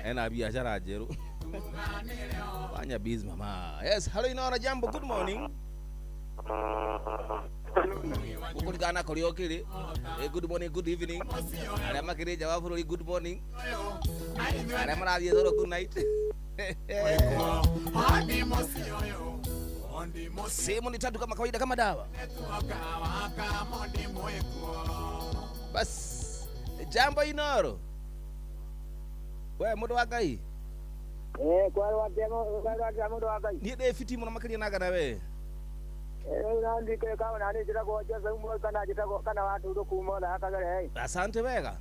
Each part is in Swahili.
Ena biashara jeru. Fanya busy mama. Yes, hello Inora Jambo, good morning. Ukuligana koriokiri. Good morning, good evening. Alama kire jawabu ro good morning. Alama na dia ro good night. Sehemu ni tatu kama kawaida kama dawa. Bas. Jambo Inoro. We mudo wagai. Kwa mudo wagai. Ni de fiti mo makali naga na we. Nandi ke kawa nani jira ko jasa umo kana jita ko kana watu ndo kumo na kagare. Asante wega.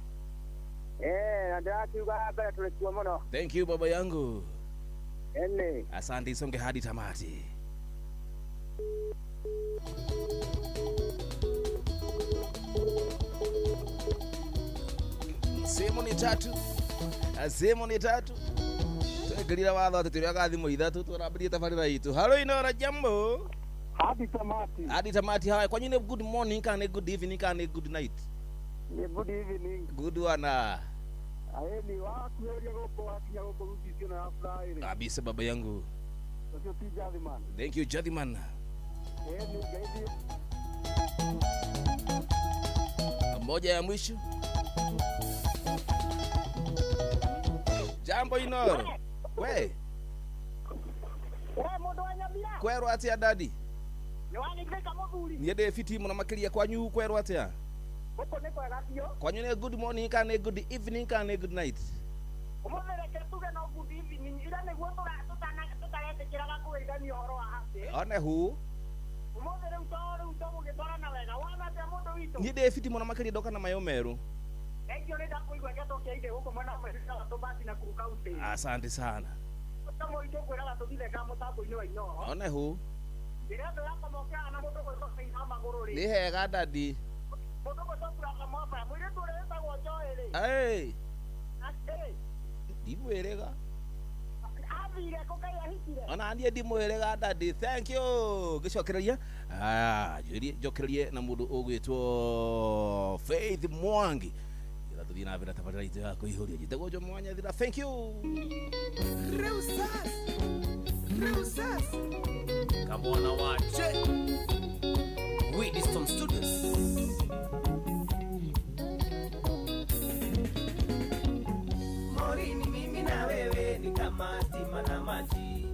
Ndio akiwa kala tulikuwa mono. Thank you baba yangu. Asante isonge hadi tamati. Sehemu ni tatu. Tugelira watho tuturia gathimo ithatu turabirie tabarira itu. Hello Inora Jambo. Hadi tamati hawa kwa nyine good morning kana good evening kana good night. Good evening. Good one. Ni watu yote goko hatia goko rudisio na Friday. Kabisa baba yangu. Sio Jadhiman. Thank you Jadhiman. Ni gaidi. Moja ya mwisho. Jambo Inoro. We. Mudo wanyabira. Kwero atia dadi. Niwani keka muguri. Ni de fiti mo na makiria kwanyu kwero atia. Koko ne kwa ratio. Kwanyu ne good morning kana good evening kana good night. Umuvere ketuge no good evening. Ira ne gwo tutalete kiraga kuigani horo wa hate. One hu. Umuvere utomo getwara na wega. Wana te mudo wito. Ni de fiti mo na makiria doka na mayomeru. Asante sana. One hu. Ni hega dadi. Hey. Dimwerega. Ona ndiye dimwerega dadi. Thank you. Gicokereria. Jokererie na mundu ugwitwo Faith Mwangi. Tuthina vina tabarira itu yako ihuria jitagojo mwanya thira. Thank you. Reusas Kabona wache Wisdom Studios. Morini mimi na wewe ni kama stima na maji.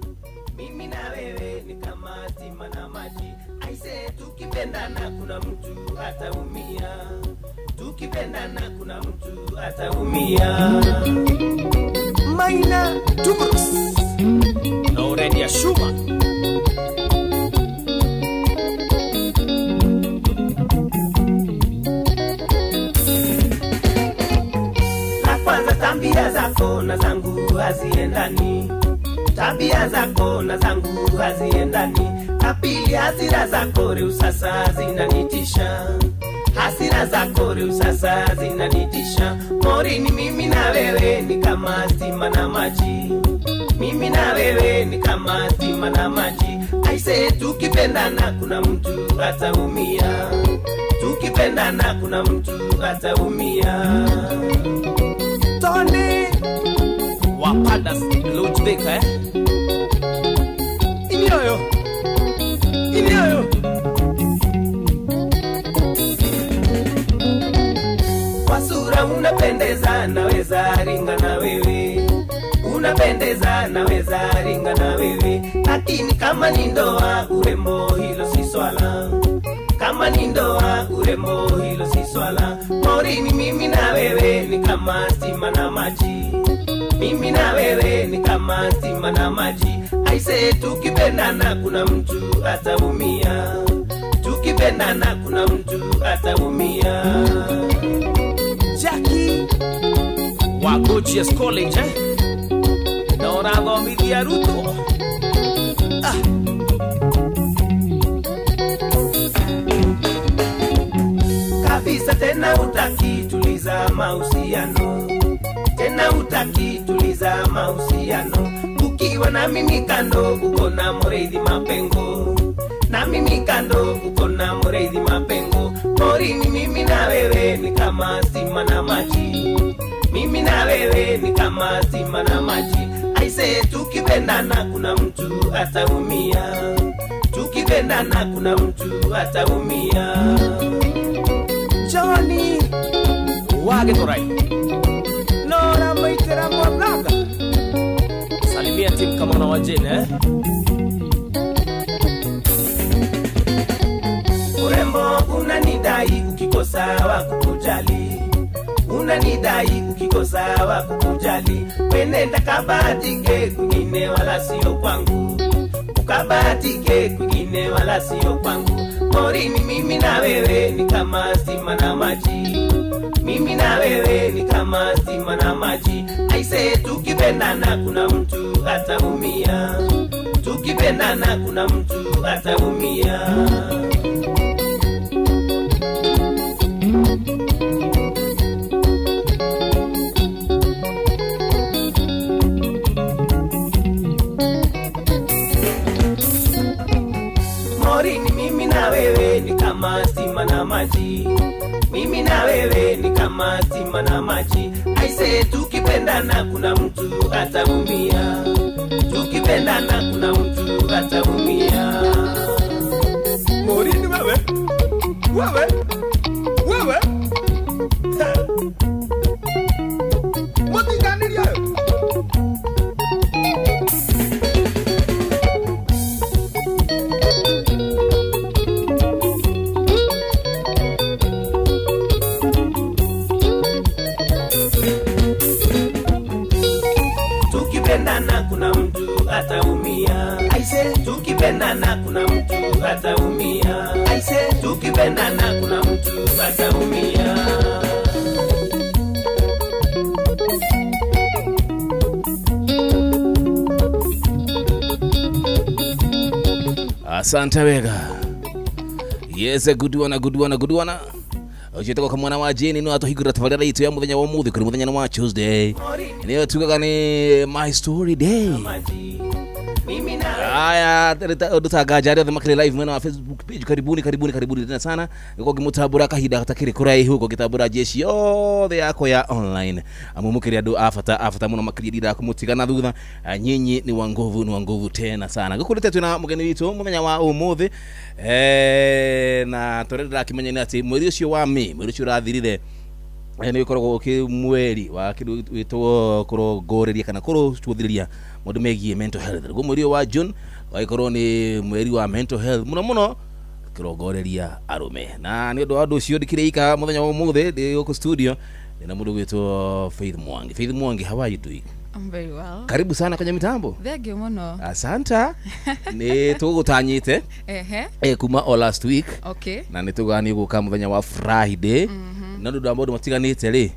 Mimi na wewe ni kama stima na maji. Aise tukipendana kuna mtu ataumia. Tukipendana kuna mtu ataumia. Maina Tubrus no ready Shuma. La kwanza tabia zako na zangu haziendani. Tabia zako na zangu haziendani. La pili hasira zako leo sasa zinanitisha. Hasira zako leo sasa zinanitisha. Morini mimi na wewe ni kama stima na maji. Mimi na wewe ni kama stima na maji. Aise tukipendana kuna mtu ataumia. Tukipendana kuna mtu ataumia. Tony Wapadas Lodgebeka Inioyo kwa sura unapendeza naweza ringa na wewe. Unapendeza naweza ringa na wewe. Lakini kama ni ndoa urembo hilo si swala. Kama ni ndoa urembo hilo si swala. Morini mimi na wewe ni kama stima na maji. Mimi na wewe ni kama stima na maji. Aise tukipendana kuna mtu ataumia. Tukipendana kuna mtu ataumia. Jackie wa Gorgeous College na unathomithia Ruto. Kabisa tena utaki tuliza mahusiano. Tena utaki tuliza mahusiano. Ukiwa na mimi kando uko na Mureithi Mapengo. Na mimi kando uko na Mureithi Mapengo. Morini mimi na wewe ni kama stima na maji. mimi na wewe ni kama stima na maji. Aise, tukipendana kuna mtu ataumia, tukipendana kuna mtu ataumia. Johnny wage torai Nora maitera mwablaga, salimia timu kama na wajene Urembo unanidai ukikosa wa kukujali, unanidai ukikosa wa kukujali. Wenenda kabatike kwingine wala sio kwangu, ukabatike kwingine wala sio kwangu. Morini, mimi na wewe ni kama stima na maji, mimi na wewe ni kama stima na maji. Aise, tukipendana kuna mtu ataumia, tukipendana kuna mtu ataumia. Morini, mimi na wewe ni kama stima na maji, mimi na wewe ni kama stima na maji. Aise, tukipendana kuna mtu ataumia, tukipendana kuna mtu ataumia. Morini wewe, wewe, wewe Motigani yayo tukipendana kuna mtu ataumia. Aise, tukipendana kuna mtu ataumia. Aise, tukipendana kuna mtu ataumia. Asante wega. Yes, good one. Ojitoko kama mwana wa jeni no atohigura tafadhali itu ya muthenya wa muthi kuri muthenya wa Tuesday. Niyo tukaga ni my story day. Aya, tutagaja ryo makile live mwana wa Facebook page. Karibuni tena sana. Yuko kimutabura kahida katakiri kurai huko kitabura jeshi yothe yako ya online. Amumukiri andu afata muno makiri dira kumutigana thutha. Nyinyi ni wangovu tena sana. Gukurite tuna mugeni witu muthenya wa umuthi. Na torera kimenya ati mweri ucio wa Mei, mweri ucio rathirire ni ikoragwo mweri wa kindu witwo kurongoreria kana kuruthuthiria mundu megie mental health. Go mweri wa June waikorwo ni mweri wa mental health muno kurongoreria arume. Na ni undu andu cio ndikirika muthenya wa umuthi ndi uko studio na mundu witwo Faith Mwangi. How are you doing? I'm very well. Karibu sana kwenye mitambo. Thank you muno. Asanta. Ni tugutanyite kuma all last week. Okay. Na nitugani guka muthenya wa Friday. Na ndu ambo matiganite ri.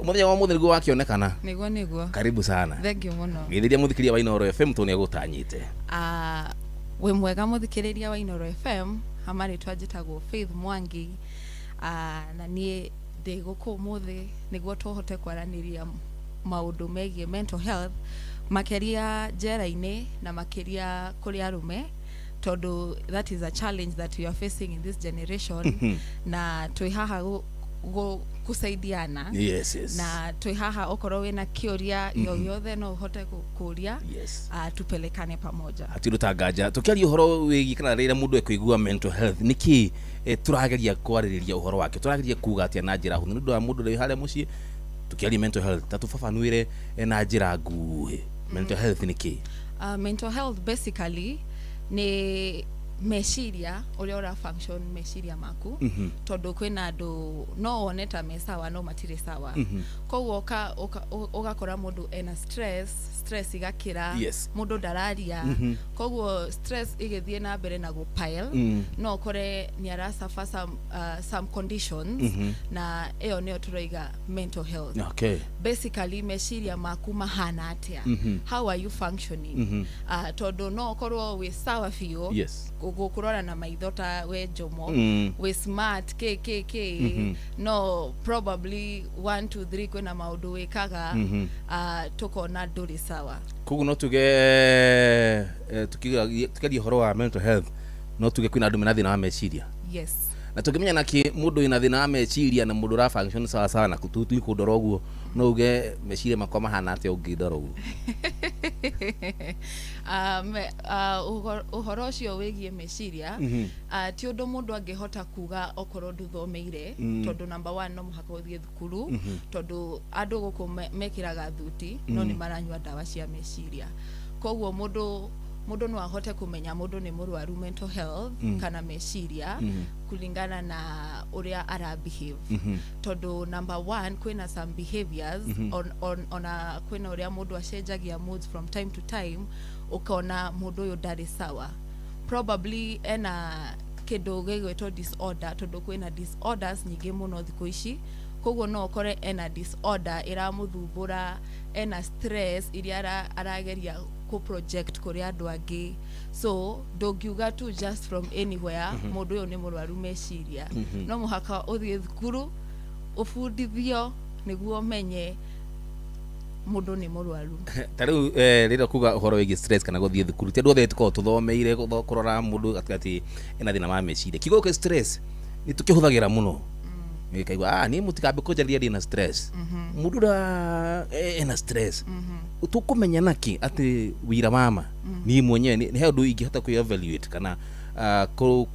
Muthenya wa muthenya wakionekana. Niguo. Karibu sana. Thank you muno. Githiria muthikiriria wa Inooro FM tuni agutanyite. We mwega muthikiriria wa Inooro FM, hamari twajitagwo Faith Mwangi. Na nie ndiguko muthi niguo tuhote kwaraniria maundu megie mental health makeria jera-ini na makeria kuri arume, tondu that is a challenge that we are facing in this generation. Na twihaha kusaidiana. Yes. Na twihaha okoro wina kioria yoyothe no uhote kuria. Yes. Tupelekane pamoja. Atirutangaja tukiaria uhoro wigi kana rira mundu ekugua mental health niki turageria kwaririria uhoro wake, turageria kuga atia na njira hunu ndu mundu ri hale muci tukiaria mental health tatufafanuire na njira nguhe. Mental health niki? Mental health basically ni meshiria uria ora function meshiria maku. Tondu kwina andu no oneta mesawa no matire sawa. Koguo ogakora mundu ena stress igakira. Yes. Mundu ndararia. Koguo stress igithie na mbere na go pile. No kore ni ara suffer some conditions. Na eo neo turaiga mental health. Okay. Basically meshiria maku mahana atia. How are you functioning? Tondu no korwo we sawa fio. Yes. Kurora na maithota we jomo. We smart no probably 1 2 3 kwena maundu wikaga tukona nduri sawa. Kugu no tuge tukigia horo wa mental health no tuge kwina andu mena thina wa meciria. Yes. Na tukimenya naki mundu ina thina wa meciria na mundu ra function sawa na kututu ikundoro guo no uge meciria makwa mahana atia ungindora uguo uhoro ucio wigie meciria ti undu mundu angihota kuga okorwo nduthomeire tondu number 1 no muhaka uthie thukuru tondu andu guku mekiraga thuti no ni maranyua ndawa cia meciria koguo mundu no ahote kumenya mundu ni murwaru mental health kana meciria kulingana na uria ara behave tondu number 1 kwina some behaviors on kwina uria mundu acenjagia moods from time to time ukona mundu uyu ndari sawa probably ena kindu gigwetwo disorder tondu kwina disorders nyingi muno thiku ici koguo no ukore ena disorder iramuthumbura ena stress iria arageria ku project kuri andu angi so ndungiuga tu just from anywhere mundu uyu ni murwaru meciria no muhaka uthie thukuru ufundithio niguo menye mundu ni murwaru tariu rira kuga uhoro wigi stress kana guthie thukuru ti andu othe tuko tuthomeire kurora mundu atikati ena thina ma meciria kigo ke stress ni tukihuthagira muno nikaigwa ni mutikambe kujaria dina stress mundu da ena stress tukumenya naki ati wira mama ni mwenyewe ni hendu ingihota ku evaluate kana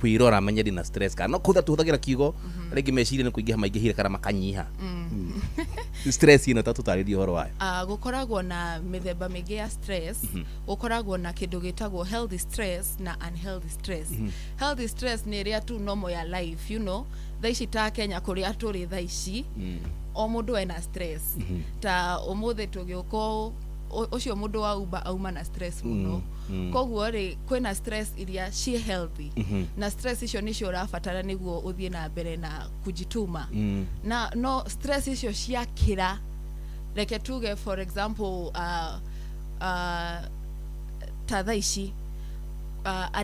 kuirora menya dina stress kana no kutha tuhuthagira kigo rigi meciria ni kuingiha maingihire kana makanyiha stress ino tatutaririe horo wayo gukoragwo na mithemba mingi ya stress gukoragwo na kindu gitagwo healthy stress na unhealthy stress healthy stress ni ria tu normal ya life you know thaici ta Kenya kuria turi thaici o mundu ena stress ta umuthe tugiuko ucio mundu wa uba auma na stress muno koguo ri kwina stress iria ci healthy na stress icio nicio urabatara niguo uthie na mbere na kujituma na no stress icio ciakira reke tuge for example ta thaici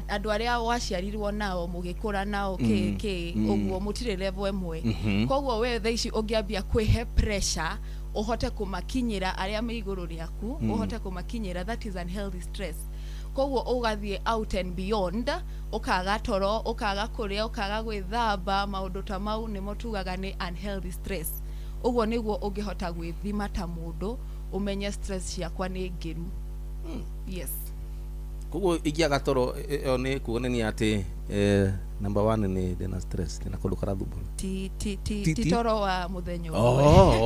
andu aria waciarirwo nao mugikura nao uguo mutire level emwe koguo we thaici ungiambia kwihe pressure uhote kumakinyira aria me iguru riaku uhote kumakinyira that is unhealthy stress koguo ugathie out and beyond ukaga toro ukaga kuria ukaga gwithamba maundu ta mau nimo tugaga ni unhealthy stress uguo niguo ungihota gwithima ta mundu umenye stress ciakwa ni ngiru yes koguo igiaga toro ni kuonania ati number 1 ni dena stress dena kulukara thubu ti toro wa muthenyo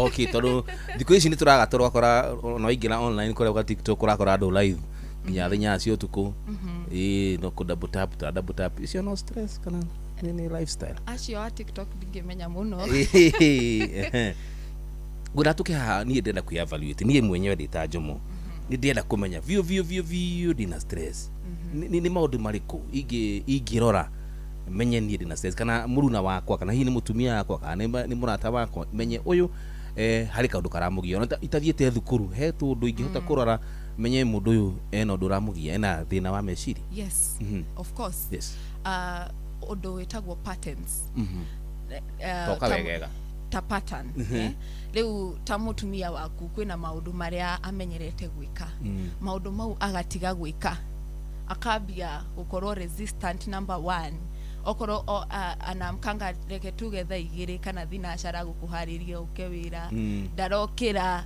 okay toro thiko ici ni turaga toro akora no ingira online kore kwa TikTok urakora andu live nginya thinya cio tuku no ku double tap icio no stress kana ni lifestyle acio wa TikTok ndingimenya muno gura tukiha ni ndenda ku evaluate ni mwenyewe ndita njomo ni ndenda kumenya view dina stress ni maundu mariku ingirora menye ni dina stress kana muruna wakwa kana hi ni mutumia wakwa kana ni murata wakwa menye uyu hari kaundu karamugia no itathiete thukuru he tundu ingihota kurora menye mundu uyu ena undu ramugia ena thina wa meciri yes of course yes undu witagwo patterns toka wegega ta pattern riu ta mutumia waku kwina maundu maria amenyerete gwika maundu mau agatiga gwika akabia gukorwo resistant number 1 okorwo anamkanga reke together igire kana thinacara gukuhariria ukewira ndarokira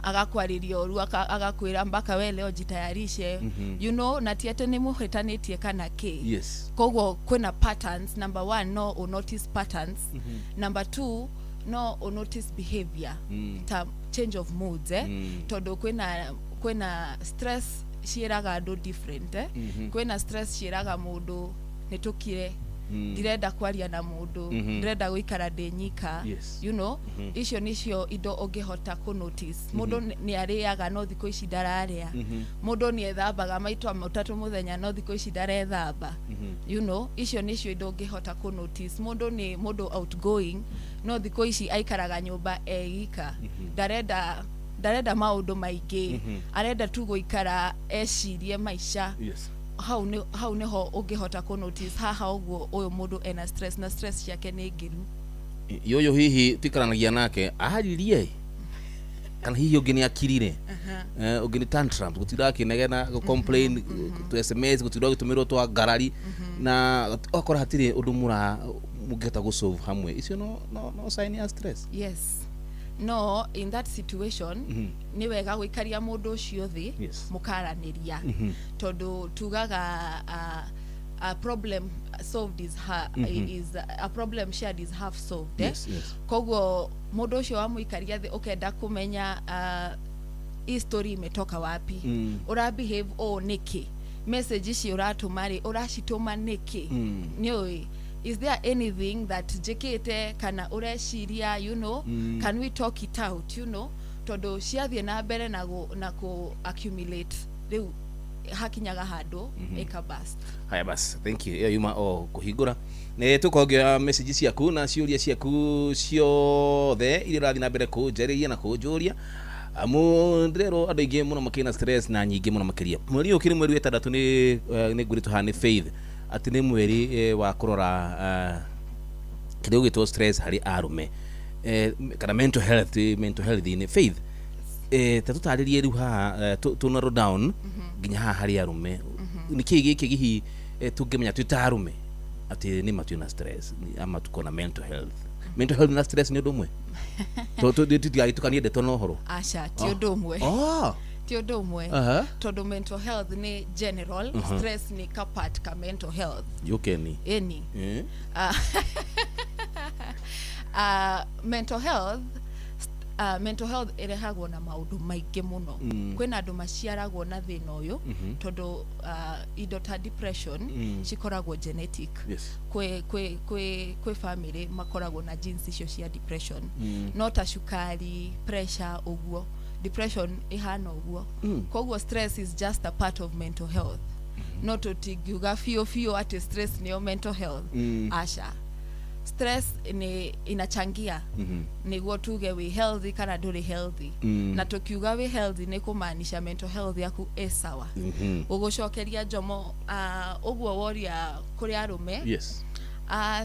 agakwariria oru agakwira mbaka we leo jitayarishe you know na tiete ni muhetanitie kana ke yes koguo kwina patterns number 1 no notice patterns number 2 no notice behavior ta change of moods todo kwina stress ciiraga andu different kwina stress ciiraga mundu nitukire ndirenda kwaria na mundu ndirenda guikara ndinyika you know icio nicio indo ungihota ku notice mundu ni ariaga no thiko ici ndararia mundu ni ethambaga maitwa matatu muthenya no thiko ici ndarethamba you know icio nicio indo ungihota ku notice mundu ni mundu outgoing no thiko ici aikaraga nyumba eika ndarenda maundu maingi arenda tu guikara ecirie maisha hau niho ungihota ku notice haha uguo uyu mundu ena stress na stress yake ni ngiru yoyo hihi tikaranagia nake aharirie kana hihi ungini akirire ungini tantrum gutira kinegena complain to SMS gutira gutumirwo twa garari na akora hatire undu mungeta gusolve hamwe icio no sign ya stress yes no in that situation ni wega gwikaria mundu ucio thi Yes. mukaraniria tondu tugaga a problem solved is a problem shared is half solved. Yes, yes. Koguo mundu ucio wa muikaria thi ukenda kumenya hii story imetoka wapi, ura behave niki, message ici uratuma ri uracituma niki, nioi is there anything that jekete kana ureciria, you know, can we talk it out, you know, tondu ciathie na mbere na ku accumulate riu hakinyaga handu ikabust. Haya basi, thank you. Yuma kuhingura ne tukongia message ciaku na ciuria ciaku ciothe iri rathi na mbere kujariria na kujuria ndrero andu aingi muno makina stress na nyingi muno makiria. Mweri ukiri mweri wetandatu ni nguritu hani Faith ati ni mweri wa kurora kidogo gitwo stress hari arume kana mental health ni Faith tatutaririe riu haha to narrow down ginya haha hari arume niki giki gihi tungimenya twitarume ati ni matu na stress ama tukona mental health na stress ni ndumwe to tukanie de tono horo acha ti ndumwe ti ndumwe tondu mental health ni general, stress ni part ka mental health yokeni eni mental health irehagwo na maundu maingi muno. Kwina andu maciaragwo na thina uyu tondu indo ta depression cikoragwo genetic. Yes. kwe family makoragwo na genes icio cia depression, no ta cukari, pressure uguo. Depression ihana uguo. Koguo stress is just a part of mental health. Not to tigiuga fio ati stress ni mental health. Asha stress ni inachangia niguo tuge we healthy kana nduri healthy, na tukiuga we healthy ni kumaanisha mental health yaku sawa. Ugucokeria njomo uguo woria kuri arume. Yes.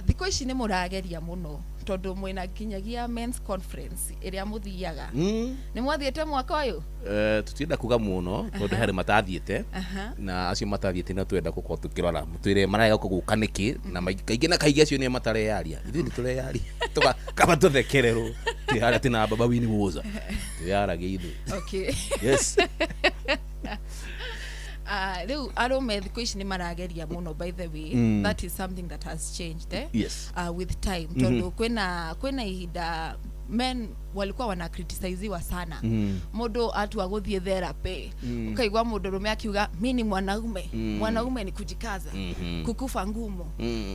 Thiko ici ni murageria muno tondu mwina kinyagia men's conference iria muthiaga. Ni mwathiete mwaka uyu? Tutienda kuga muno tondu hari matathiete na acio matathiete na twenda gukorwo tukirora mutwire maraya guka niki na kaingi na kaingi acio ni matareyaria ithu ni tureyaria kaba tuthekererwo ti hari ati na baba wini woza tuyarage ithu. Okay. Yes. Riu arume thiko ici ni marageria muno, by the way. That is something that has changed Yes. With time tondu kwina ihinda men walikuwa wana criticizewa sana. Mundu atu aguthie therapy ukaigwa mundu rume akiuga mimi ni mwanaume ni kujikaza kukufa ngumu,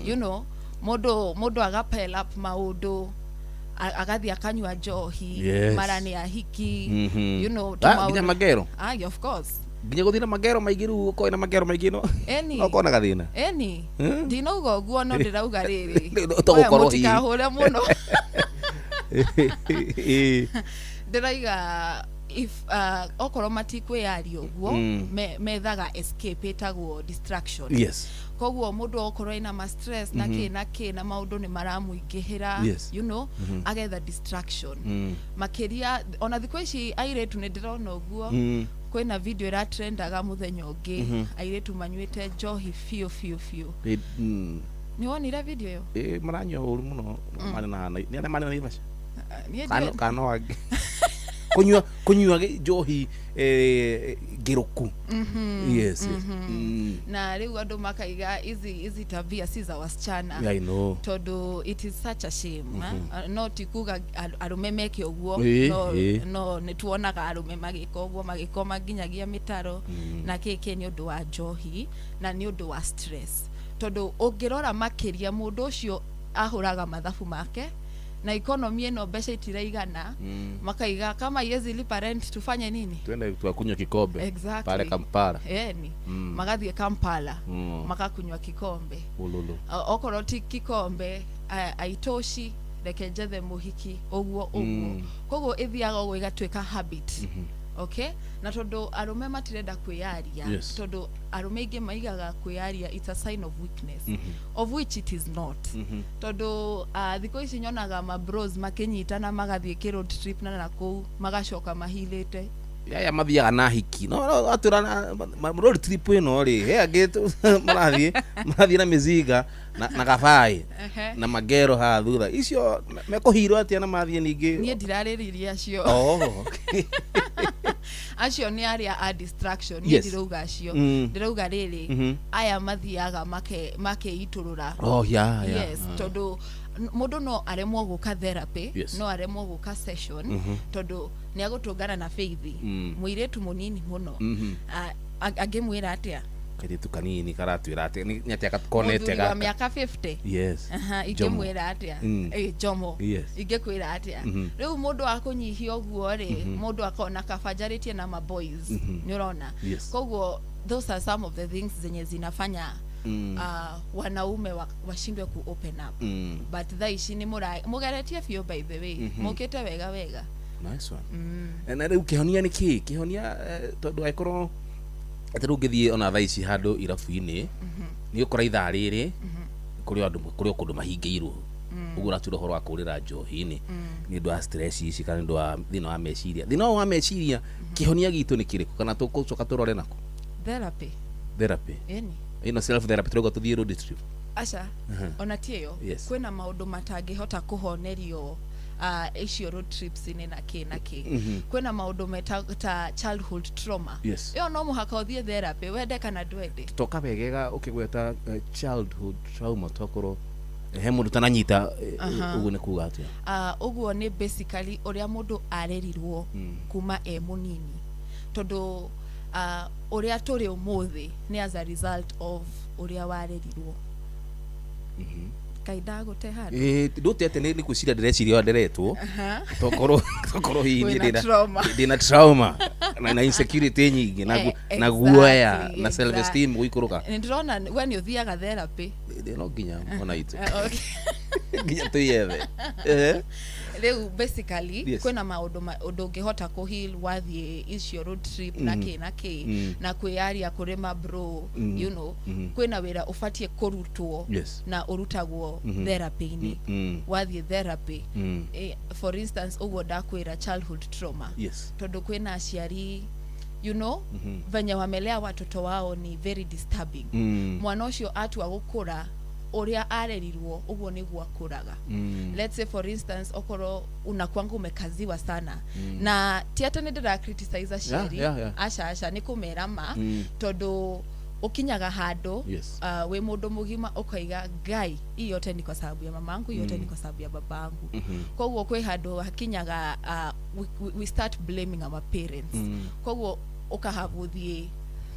you know, mundu agapel up maundu agathi akanywa njohi. Yes. Mara ni ahiki, you know, Ginya magero of course ginya guthina magero maigiru ko ina magero maigino eni okona gathina eni ndinauga guo no ndirauga riri tugukorwo hi kahore muno ndiraiga if okoro matikwiario guo methaga escape etagwo distraction. Yes. Koguo mundu okoro ina ma stress na na maundu ni maramuingihira. Yes. You know, agetha distraction makiria ona thiko ici airetu ni ndirona guo. Kwina video ira trendaga muthenya ungi airetu manywite njohi fio ni wonire video yo maranyo uru muno mana na ni mana na ibasha ni kano agi kunywa njohi giruku. Yes. Na riu andu makaiga izi tabia si za wasichana. I know. Tondu it is such a shame. Not kuga arume meke uguo no ni tuonaga arume magiko uguo magikoma ginyagia mitaro na keke ni undu wa njohi na ni undu wa stress. Tondu ungirora makiria mundu ucio ahuraga mathafu make na economy eno besha itiraigana makaiga kama yezi lipa rent tufanye nini, twende tuakunywa kikombe. Exactly. Pale Kampala magathie Kampala makakunywa kikombe okoroti kikombe aitoshi reke njethe muhiki uguo koguo ithiaga uguo igatwika habit. Okay, na tondu arume matirenda kwiyaria. Yes. Tondu arume ingi maigaga kwiyaria it's a sign of weakness, of which it is not. Tondu thiko ici nyonaga ma bros makinyitana magathie road trip na kou magacoka mahilite ya mathiaga na hiki no atura road trip ino ri he agetu marathie na miziga na gabai na magero ha thutha icio mekohiro atia na mathie ningi nie ndiraririria acio acio ni aria a distraction nie ndirauga acio ndirauga riri aya mathiaga makeiturura yes tondu mundu no aremwo guka therapy no aremwo guka session tondu ni agutungana na Faith muiretu munini muno agimwira atia kairetu kanini karatwira atia ni atia kakonete ga miaka 50 yes igimwira atia Jomo igikwira atia riu mundu akunyihia oguo ri mundu akona kabanjaritie na ma boys ni urona koguo those are some of the things zenye zinafanya wanaume washindwe ku open up but thaici ni mugeretie fio by the way mukite wega nice one na riu kihonia ni kihonia tondu aikorwo atiru ngithie ona thaici handu irabu-ini ni ukora ithaa riri kuri kundu mahingiirwo uguo raturo horo akurira njohi-ini ni ndu a stress ici kana ndu a thina wa meciria kihonia gitu ni kiriku kana tukucoka turore nako therapy ino self therapy turogo tuthie road trip acha ona tieyo kwina maundu matangihota kuhonerio icio road trips ni na kwina maundu meta childhood trauma yo no muhaka uthie therapy wende kana ndwende toka wegega ukigweta childhood trauma tokoro he mundu tananyita uguo ni kuga atia uguo ni basically uria mundu arerirwo kuma munini tondu uria turi umuthi ni as a result of uria warerirwo kaida guteha ndote ate ni kucira ndreciria ndiretwo tokoro hii ndina trauma na insecurity nyingi na guoya na self esteem guikuruka ndirona when you thiaga therapy no nginya ona itu nginya tuyethe leo basically kwena maundu ungihota ku heal wathie icio road trip na na kwiaria kurima bro you know kwena wira ufatie kurutwo na urutagwo therapy-ini wathie therapy for instance ugo ndakwira childhood trauma tondu kwena aciari you know venye wamelea watoto wao ni very disturbing mwana ucio atua gukura uria arerirwo uguo niguo akuraga let's say for instance okoro unakwanga umekaziwa sana na tiata ni ndira criticize sheri acha ni kumerama tondu ukinyaga handu we mundu mugima ukaiga gai hii yote ni kwa sababu ya mamangu yote ni kwa sababu ya babangu koguo kwe handu hakinyaga we start blaming our parents koguo ukahavuthie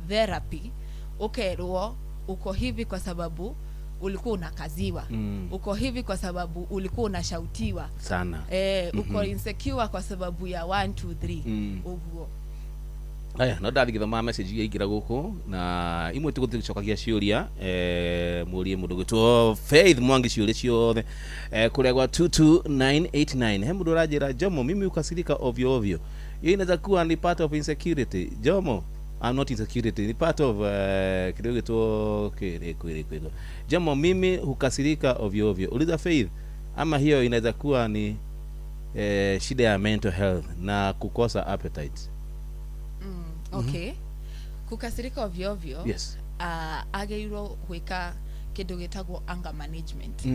therapy ukerwo uko hivi kwa sababu ulikuwa unakaziwa uko hivi kwa sababu ulikuwa unashautiwa sana uko insecure kwa sababu ya 1 2 3 uguo aya no ndathigithoma message yaingira guku na imwe tugucokagia ciuria murie mundu gwitwo Faith Mwangi ciuria ciothe kuria gwa 22989 he mundu rajira Jomo mimi ukasirika ovyo ovyo hiyo inaweza kuwa ni part of insecurity Jomo I'm not insecurity ni part of kidogo tu kile Jomo mimi hukasirika ovyo ovyo uliza Faith ama hiyo inaweza kuwa ni shida ya mental health na kukosa appetite okay kukasirika ovyo ovyo ageirwo gwika kindu gitagwo anger management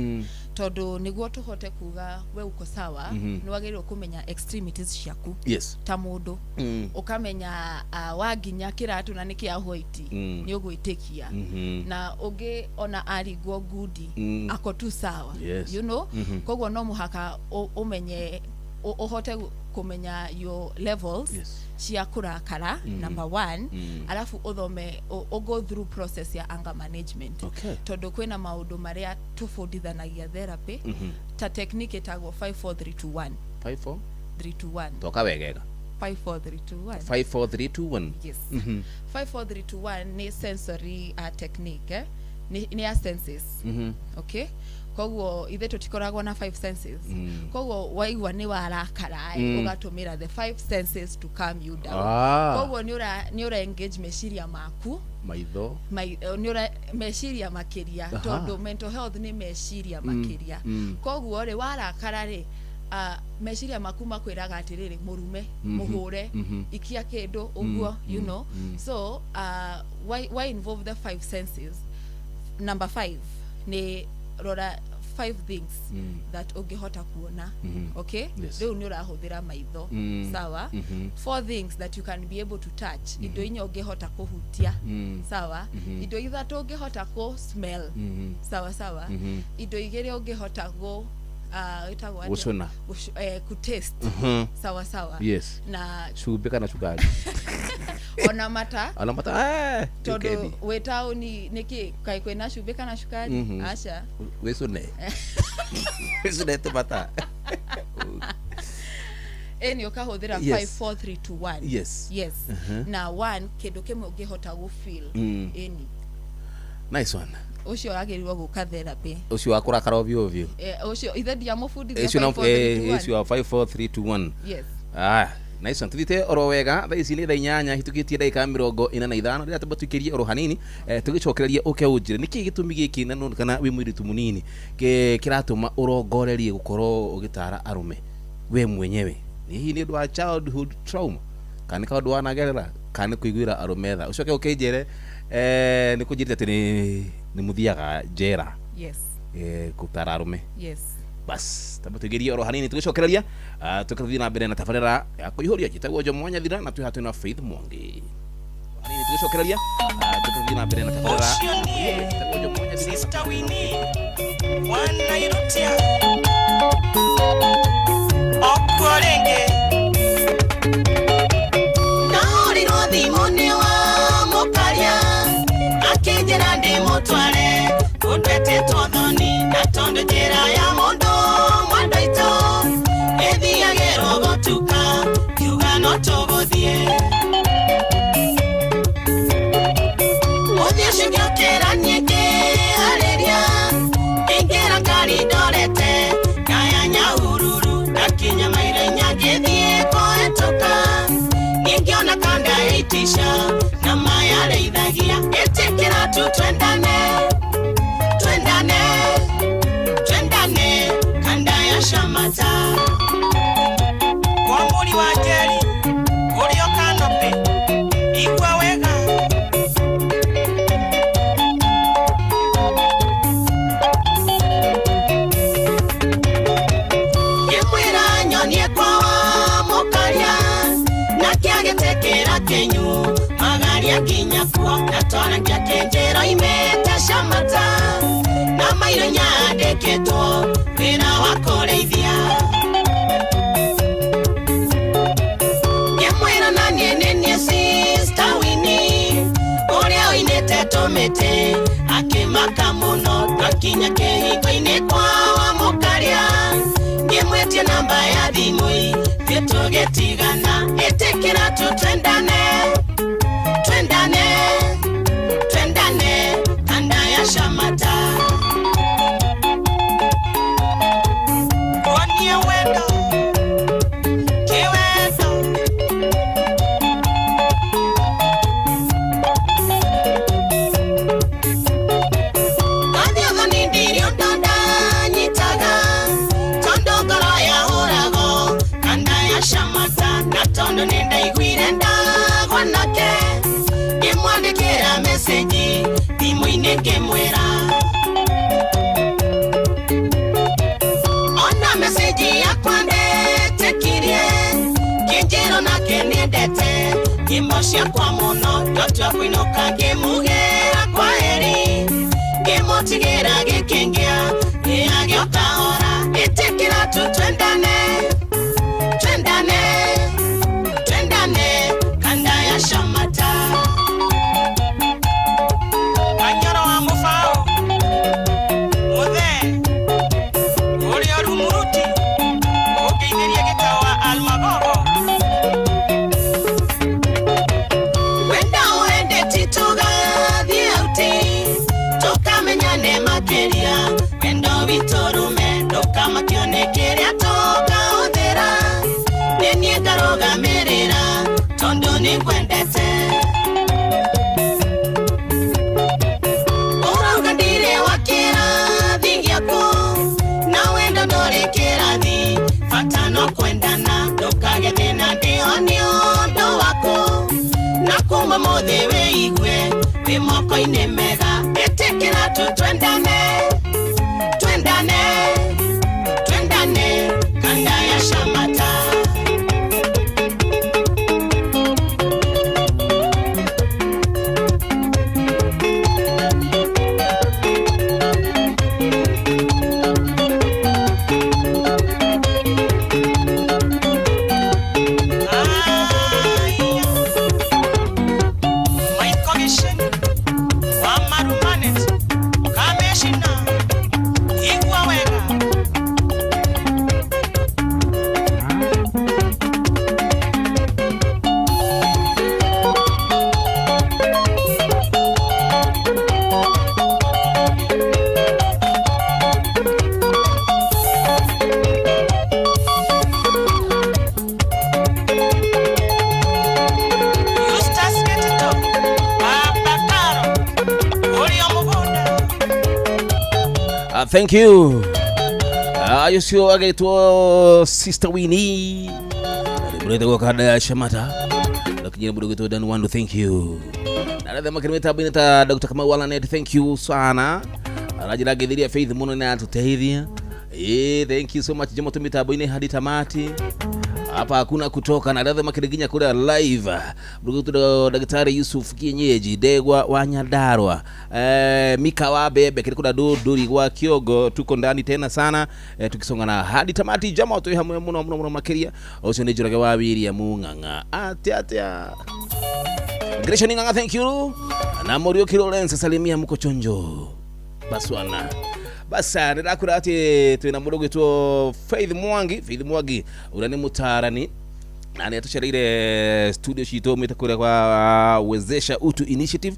tondu niguo tuhote kuga we uko sawa ni wageirwo kumenya extremities ciaku ta mundu ukamenya waginya kiratu na niki ahoiti ni ugwitikia na ugi ona arigwo gudi ako tu sawa you know koguo no muhaka umenye uhote kumenya your levels cia kurakara number 1 alafu uthome go through process ya anger management tondu kwina maundu maria tufundithanagia therapy ta technique etagwo 54321 54321 toka wegega 54321 yes 54321 ni sensory technique ni a senses okay koguo ithe tutikoragwo na 5 senses koguo waigwa ni warakara ugatumira the 5 senses to calm you down koguo ni ura engage meciria maku maitho ni ura meciria makiria tondu mental health ni meciria makiria koguo ri warakara ri meciria makuma kwiraga atiriri murume muhure ikia kindu uguo you know so why involve the 5 senses. Number 5 ni rora 5 things that ungihota kuona okay leo ni urahuthira maitho sawa 4 things that you can be able to touch indo inya ungihota kuhutia sawa indo ithatu ungihota ku smell sawa indo igiri ungihota go itagwa usona ku taste sawa yes na chubeka na sukari ona mata todo wetao ni niki kai kwena shubeka na shukari asha wesone te mata eni ukahuthira 5 4 3 2 1 yes na 1 kindu kimwe ungihota go feel eni nice one ucio agirirwo guka therapy ucio akurakara ovyo ucio ithe dia mufundi ucio 5 4 3 2 1 yes nice one tuthite oro wega thaa ici ni thaa 8 hitukitie dakika 45 rira tubatukirie oro hanini tugicokereria uke unjire niki gitumi giki na kana wi mwiritu munini kiratuma urongorerie gukorwo ugitara arume we mwenyewe hihi ni ndwa childhood trauma kana ka ndwa nagerera kana kuiguira arume tha ucoke ukinjire ni kujirite ati ni muthiaga jera yes gutara arume yes bas tabatugiria oro hanini tugicokereria tukathii na mbere na tabarira ya kuihuria jitagwo jo mwanya thira na twihatu na Faith Mwangi hanini tugicokereria tukathii na mbere na tabarira jitagwo jo mwanya thira Sister Winnie wana irutia okorenge naori rothi mone wa mukaria akinjira ndi mutware kundete tothoni na tondo jera ya mondo mwandaito ethiagero gotuka kiuga no tuguthie uthie cigiokera nyingi hariria ingera ngari ndorete ngaya nyahururu nakinya mairenya ngithie kuhituka ingiona kanda itisha na maya reithagia itikira tu twendane kanda ya shamata kwa muri wa jeri urio kanope igwa wega ikwira nyonie kwa wa mukaria na kiagetekera kenyu magaria kinya kwa na twara kenjero imete shamata na mairo nyandikitwo wina wa kureithia yemwira na nienenie Sister Winnie uria oinete tumite akimaka muno twakinya kihingo-ini kwa wa mukaria ngimwetie namba ya thimui thie tugitigana itikira tu twendane kanda ya shamata Onie wendo kiwendo adhiotho ni ndirio ndonda nyitaga tondo ngoro ya hurago kanda ya shamata na tondo ni ndaiguire ndagwa nake ngimwandikira meseji thimũ-inĩ ngĩmwĩra ona meseji yakwa ndetekirie kĩnjĩro nake nĩendete nyĩmbo ciakwa mũno ndatua kũinũka ngĩmugĩra kwa heri ngĩmũtigĩra gĩkĩngĩa gĩagĩoka hora ĩtĩkĩra tu twendane kanda ya shamata Anyoro wa mufao Muthe Uri rumuruti Ukiinirie gitawa almagogo Wenda uende tituga thiauti Tukamenyane makeria Wendo vitorume Doka makione keria toga uthera Nenie ngaroga merera Tondo ni kwendete Shamata no kwendana ndukage thina ndio ndio wako na kuma mothe weigwe wi moko-ini mega etikira tu twendane kanda ya Shamata. Thank you. Ayosio agaitwo Sister Winnie. Murete kwa kada ya Shamata. Lakini mdogo wetu Dan Wandu, thank you. Na radha makrimeta bineta Dr. Kamau Alanet, thank you sana. Rajira gidhiria Faith muno na tutahidhia. Thank you so much jamaa tumita boine hadi tamati. Hapa hakuna kutoka na radha makiriginya kule live. Mdogo Daktari Yusuf Kienyeji Degwa Wanyadarwa. Mika Wabebe kile duri wa Kiogo, tuko ndani tena sana tukisonga na hadi tamati jamaa tu hamwe muno makiria osio ne jurage wabiri ya munganga atia Gresho Ninganga, thank you. Na Morio Kilolense salimia mko chonjo baswana basa ndakura ati twina mudogo tu Faith Mwangi urani mutarani nani atusharire studio shito metakura kwa wezesha utu initiative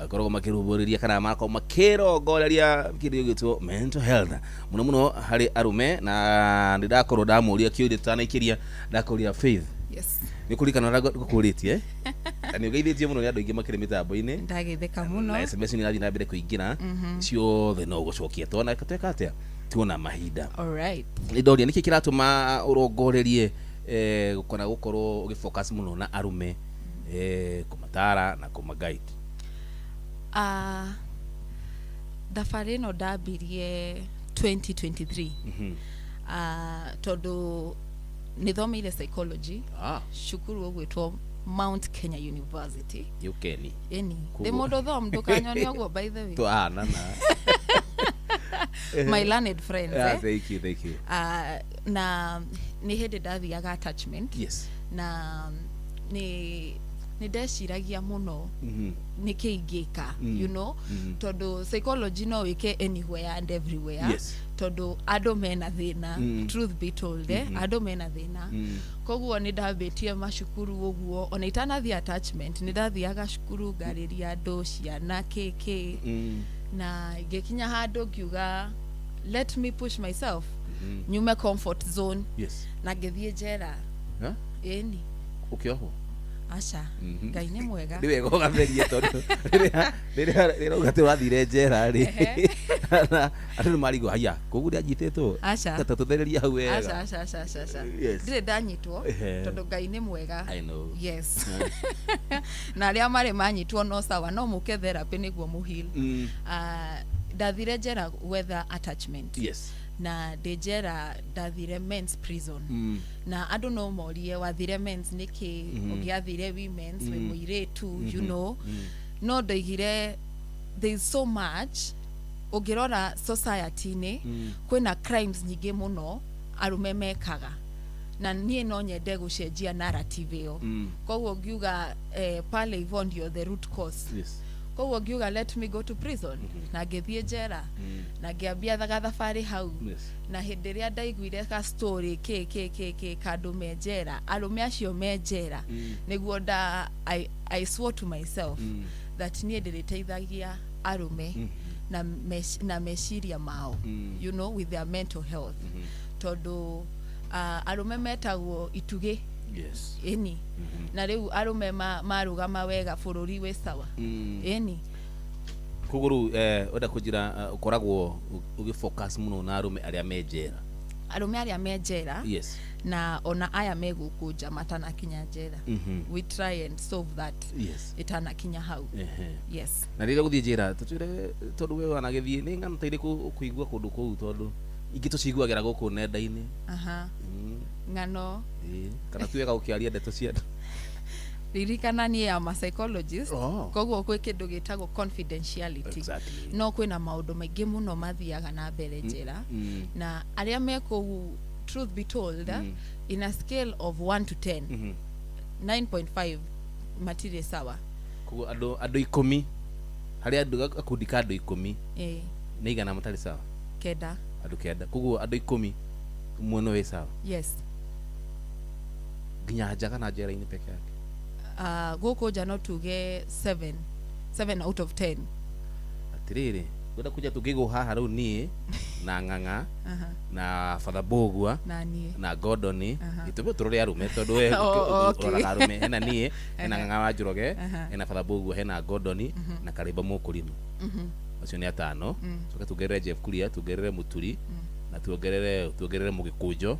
korogo makiruburiria kana mako makero goleria kidigo to mental health muno hari arume na ndidakoro damuria kiudi tana ikiria dakoria Faith. Yes. Nikulika na gukulitie ani ugeithietie muno ni andu ingi makire mitambo-ini ndagitheka muno na SMS ni nathi na mbere kuingina cio the no gucokia tona kateka atia tuona mahinda. All right. Nidoria niki kiratuma urongorerie gukona gukorwo ugifocus muno na arume kumatara na kumaguide. Dafari no dabirie 2023 todo nithomeire psychology shukuru gwitwo Mount Kenya University Ukeni eni de modo thom ndukanyoni ogwo by the way to na my learned friends thank you na ni hede dathiaga attachment. Yes. Na ni ndeciragia muno nikiingika you know todo psychology no wike anywhere and everywhere. Yes. Todo ado mena thina truth be told ado mena thina koguo ni ndabetie mashukuru oguo ona itanathi attachment ni ndathiaga shukuru ngariria andu ciana keke na gekinya handu ngiuga let me push myself nyume comfort zone. Yes. Na ngithie njera eni ukioho acha ngai ni mwega ni wega ugatherie tondu rira ugatira wathire njera ri andu ni marigo haya kuguria nyitetwo tatuthereria hau wega acha ndire ndanyitwo tondu ngai ni mwega. I know. Yes. Na aria mari manyitwo no sawa no muke therapy niguo muhil. Ndathire njera weather attachment. Yes. Na dejera ndathire men's prison. Na I don't know morie wathire men's niki ugiathire women's we muire tu you know no ndoigire there is so much ugirora society ni kwina crimes nyingi muno arume mekaga na nie no nyende gucenjia narrative iyo koguo ngiuga pale hivyo ndio the root cause. Yes. Koguo ngiuga let me go to prison na ngithie njera na ngiambia thagathabari hau. Yes. Na hindi ria ndaiguire ka story ke kandu menjera arume acio menjera niguo I swore to myself that nie ndiriteithagia arume na meciria mao you know with their mental health tondu arume metagwo itugi. Yes. Eni na riu arume marugama wega bururi we sawa eni kuguru oda kujira ukoragwo ugifocus muno na arume aria menjera arume aria me njera Yes. na ona aya megukuja matana kinya njera. We try and solve that. Yes. Itana kinya hau. Yes. Na rĩrĩa gũthiĩ njĩra tũtwĩre tondũ we wanagĩthiĩ nĩ ng'ano ta irĩkũ kũigua kũndũ kũu tondũ ingĩ tũciguagĩra gũkũ nenda-inĩ. Ng'ano kana tuwega gũkĩaria ndeto cia andũ. ririkana ni ya psychologist koguo kwĩ kĩndũ gĩtagwo confidentiality. Exactly. No kwĩna maũndũ maingĩ mũno mathiaga na mbere njĩra na arĩa mekũu truth be told in a scale of 1 to 10 9.5 matirĩ sawa. Koguo andũ 10 harĩ andũ akundi ka andũ 10 nĩ igana matarĩ sawa. Kenda. Andũ kenda. Koguo andũ 10 mwono wĩ sawa. Yes. Nginya njaga na njera-inĩ peke yake. Gũkũ nja no tuge 7 out of 10. Atirĩrĩ gwenda kuja tũngĩgũ haha rĩu niĩ na ng'ang'a na Father Bogua na Gordon itũmbe tũrore arume tondũ we ũroraga arume hena niĩ hena ng'ang'a wa Njoroge hena Father Bogua hena Gordon na Karimba Mũkũrinũ acio nĩ atano coka tuongerere Jeff Kuria tuongerere Mũturi na tuongerere Mũgĩkũnjo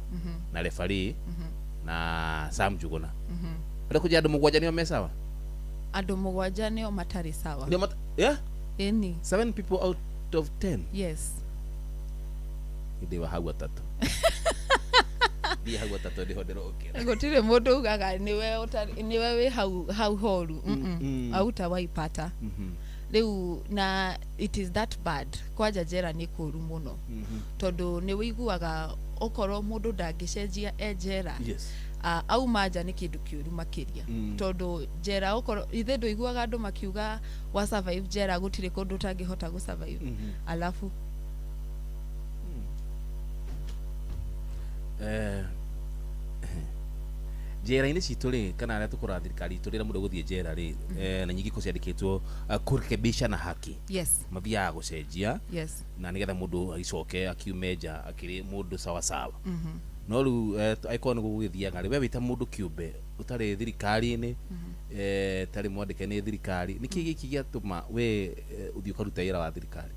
na referee na Sam Njuguna. Wenda kuja andũ mũgwanja nĩo me sawa? Andũ mũgwanja nĩo matarĩ sawa. Yeah? Any 7 people out of 10. Yes. Ndi wa hau atatu. Ndi hau atatu ndi hodero okera. Gũtirĩ mũndũ ugaga niwe wĩ hau horu. Auta waipata. Rĩu na it is that bad. Kwaja njera nĩ kũru mũno. Tondũ nĩ wĩiguaga okorwo mũndũ ndangĩcenjia njera. Yes. Auma nja nĩ kĩndũ kĩũru makĩria tondũ njera okorwo ithe ndũiguaga andũ makiuga wa survive njera gũtirĩ kũndũ ũtangĩhota gũ survive alafu njera-inĩ citũ rĩ kana arĩa tũkora thirikari itũ rĩrĩa mũndũ gũthiĩ njera rĩ na nyingĩ ko ciandĩkĩtwo kũrekebisha na haki. Yes. Mathiaga gũcenjia. Yes. Na nĩgetha mũndũ agicoke akiume nja akĩrĩ mũndũ sawa sawa. No rĩu akorwo nĩ gũgũgĩthiaga rĩ we wĩta mũndũ kĩũmbe ũtarĩ thirikari-inĩ tarĩ mwandĩke nĩ thirikari nĩkĩ gĩkĩ gĩatũma we ũthiĩ ũkaruta wĩra wa thirikari?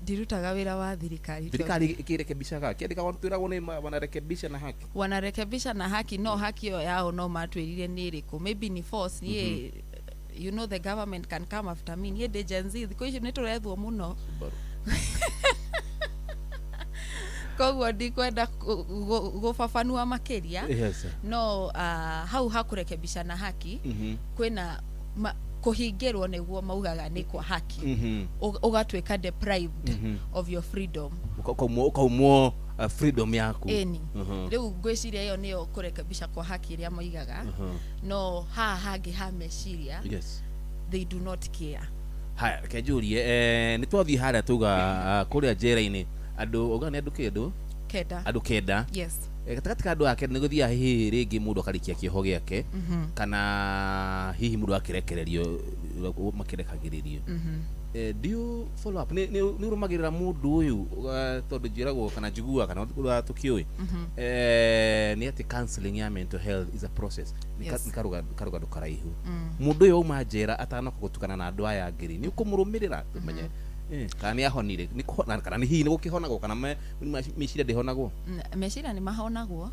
Ndirutaga wĩra wa thirikari. Thirikari ĩkĩrekebishaga kĩandĩkagwo twĩragwo nĩ wanarekebisha na haki. Wanarekebisha na haki no haki ĩyo yao no matwĩrire nĩ ĩrĩkũ maybe ni force niĩ you know the government can come after me niĩ ndĩ Gen Z thikũ ici nĩ tũrethwo mũno. Koguo ndikwenda gũbabanua makĩria. Yes. No hau hakurekebisha na haki kwĩna kũhingĩrwo nĩguo maugaga nĩ kwa haki ũgatuĩka deprived of your freedom ukaumwo freedom yaku. Rĩu ngwĩciria ĩyo nĩyo kũrekebisha kwa haki ĩrĩa moigaga no haha hangĩ ha meciria they do not care. Haya reke njũrie nĩ twathiĩ harĩa tuga kũrĩa njera-inĩ andũ oga nĩ andũ kĩndũ kenda andũ kenda. Yes. Gatagatĩ ka andũ ake nĩ gũthiaga hihi rĩngĩ mũndũ akarikia kĩoho gĩake kana hihi mũndũ akĩrekererio makĩrekagĩrĩrio. Do you follow up nĩ ũrũmagĩrĩra mũndũ ũyũ tondũ njĩragwo kana njigua kana tũkĩũĩ nĩ atĩ counseling ya mental health is a process nĩ karũgano karaihu. Mũndũ ũyũ auma njera atanoka gũtukana na andũ aya ngiri nĩ ũkũmũrũmĩrĩra tũmenye kana nĩ ahonire nĩ kũhona kana hihi nĩ gũkĩhonagwo kana meciria ndĩhonagwo? Meciria nĩ mahonagwo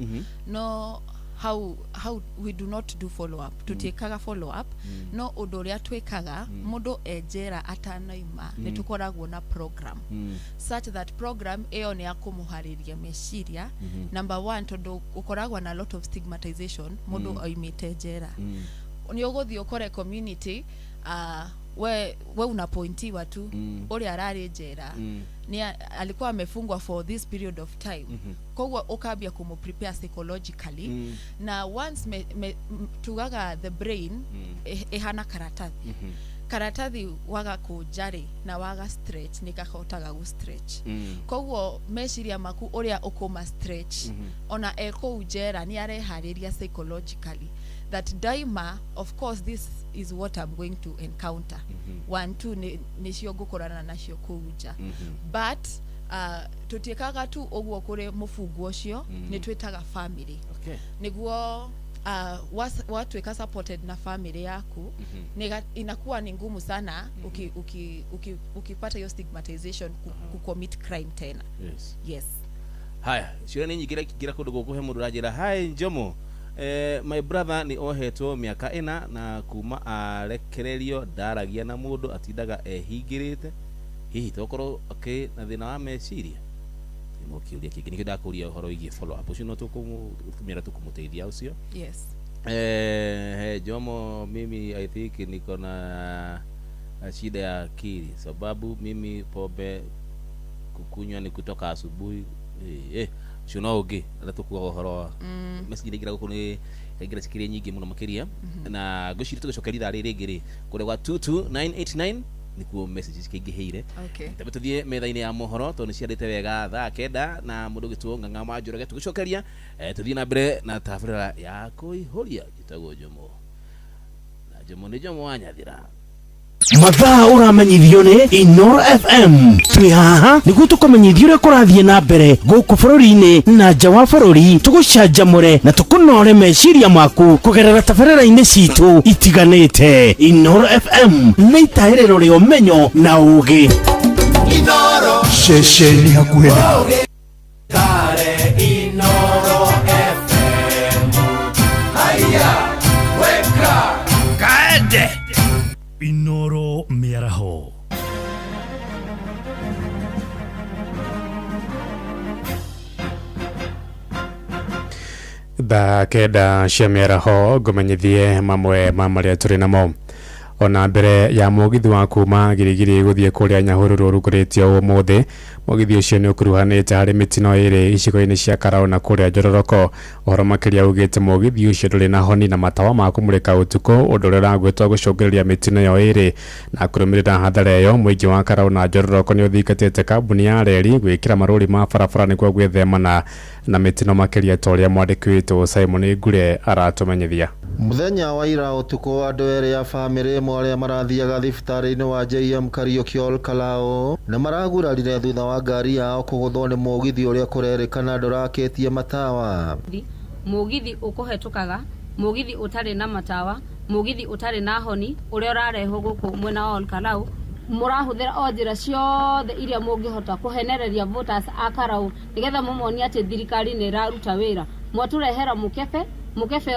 no how we do not do follow up tutiĩkaga follow up no ũndũ ũrĩa twĩkaga mũndũ enjera atanaima nĩ tũkoragwo na program such that program ĩyo nĩ ya kũmũharĩria meciria. Number 1 tondũ ũkoragwo na lot of stigmatization mũndũ oimĩte njera nĩ ũgũthiĩ ũkore community we unapointiwa tu ule arari njera ni alikuwa amefungwa for this period of time koguo ukambia kumu prepare psychologically na once tugaga the brain ehana karatathi waga kujari na waga stretch nikahotaga gu stretch koguo meciria maku uria ukuma stretch ona eko ujera ni arehariria psychologically that daima of course this is what I'm going to encounter 1 2 nicio ngukorana nacio kuja but tutiekaga tu ogwo kuri mufungu ucio ni twitaga family niguo watuika supported na family yaku inakuwa ni ngumu sana ukipata hiyo stigmatization ku commit crime tena. Yes. haya ciũria nĩ nyingĩ gira kũndũ gũkũ he mũndũ ũranjĩra hi Njomo my brother nĩ ohetwo mĩaka 4 na kuma arekererio ndaragia na mũndũ atindaga ehingĩrĩte hihi tokorwo na thĩna wa meciria mũkĩũria kĩngĩ nĩkĩo ndakũria ũhoro wĩgiĩ follow up ũcio no tũkũmĩra tũkũmũteithia ũcio. Yes. Jomo, mimi I think niko na shida ya akili sababu mimi pombe kukunywa ni kutoka asubuhi ucio no ũngĩ ala tũkuaga ũhoro message ngira gũkũ nĩ kaingĩra cikiria nyingĩ mũno makĩria na ngũciri tũgĩcokeria ithaa rĩrĩ rĩngĩ rĩ kũrĩ gwa 22989 nikuo messages kĩingĩhĩire. Okay. Tũthiĩ metha-inĩ ya mohoro tondũ nĩciandĩte wega thaa 9 na mũndũ gĩtwo Ng'ang'a Njoroge tũgĩcokeria tũthiĩ na mbere na tabarĩra ya kũihũria gĩtagwo Njomo na Njomo nĩ Njomo wa Nyathira. Mathaa uramenyithio ni Inoro FM twi haha niguo tukumenyithia uria kurathie na mbere guku bururi-ini na nja wa bururi tugucanjamure na tukunore meciria maku kugerera tabarĩra-inĩ citu itiganĩte. Inoro FM nĩ itaĩrĩro rĩa ũmenyo na ũũgĩ. Inoro Ceceni hakuhĩ Kare Inoro FM Haya Weka kaende Inoro Mĩaraho. Thaa kenda cia mĩaraho ngũmenyithie mamwe ma marĩa tũrĩ namo. Ona mbere ya mũgithi wa kuma Girigiri gũthiĩ kũrĩa Nyahururu rugũrĩtio ũmũthĩ, mũgithi ũcio nĩ ũkuruhanĩte harĩ mĩtino ĩrĩ icigo-inĩ cia Karau na kũrĩa Njororoko. Ũhoro makĩria ugĩte mũgithi ũcio ndũrĩ na honi na matawa ma kũmũrĩka ũtukũ, ũndũ ũrĩa ũragwĩtwo gũcũngĩrĩria mĩtino ĩyo ĩrĩ. Na kũrũmĩrĩra hathara ĩyo, mũingĩ wa Karau na Njororoko nĩ ũthingatĩte kambuni ya reri gwĩkĩra marũri ma barabara nĩguo gwĩthemana na mĩtino makĩria ta ũrĩa mwandĩki witũ Simon Ngure aratũmenyithia. Muthenya wa ira utuko andũ erĩ ya bamĩrĩ ĩmwe arĩa marathiaga thibitarĩ-inĩ wa JM Kariuki Kalao na maragurarire thutha wa ngari yao kũgũthwo nĩ mũgithi ũrĩa kũrerĩkana ndũrakĩtie matawa. Mũgithi ũkũhetũkaga, mũgithi ũtarĩ na matawa, mũgithi ũtarĩ na honi ũrĩa ũrarehwo gũkũ mwena wa Kalao. Mũrahũthĩra o njĩra ciothe iria mũngĩhota kũhenereria voters a Karau nĩgetha mũmonie atĩ thirikari nĩ ĩraruta wĩra. Mwatũrehera mũkebe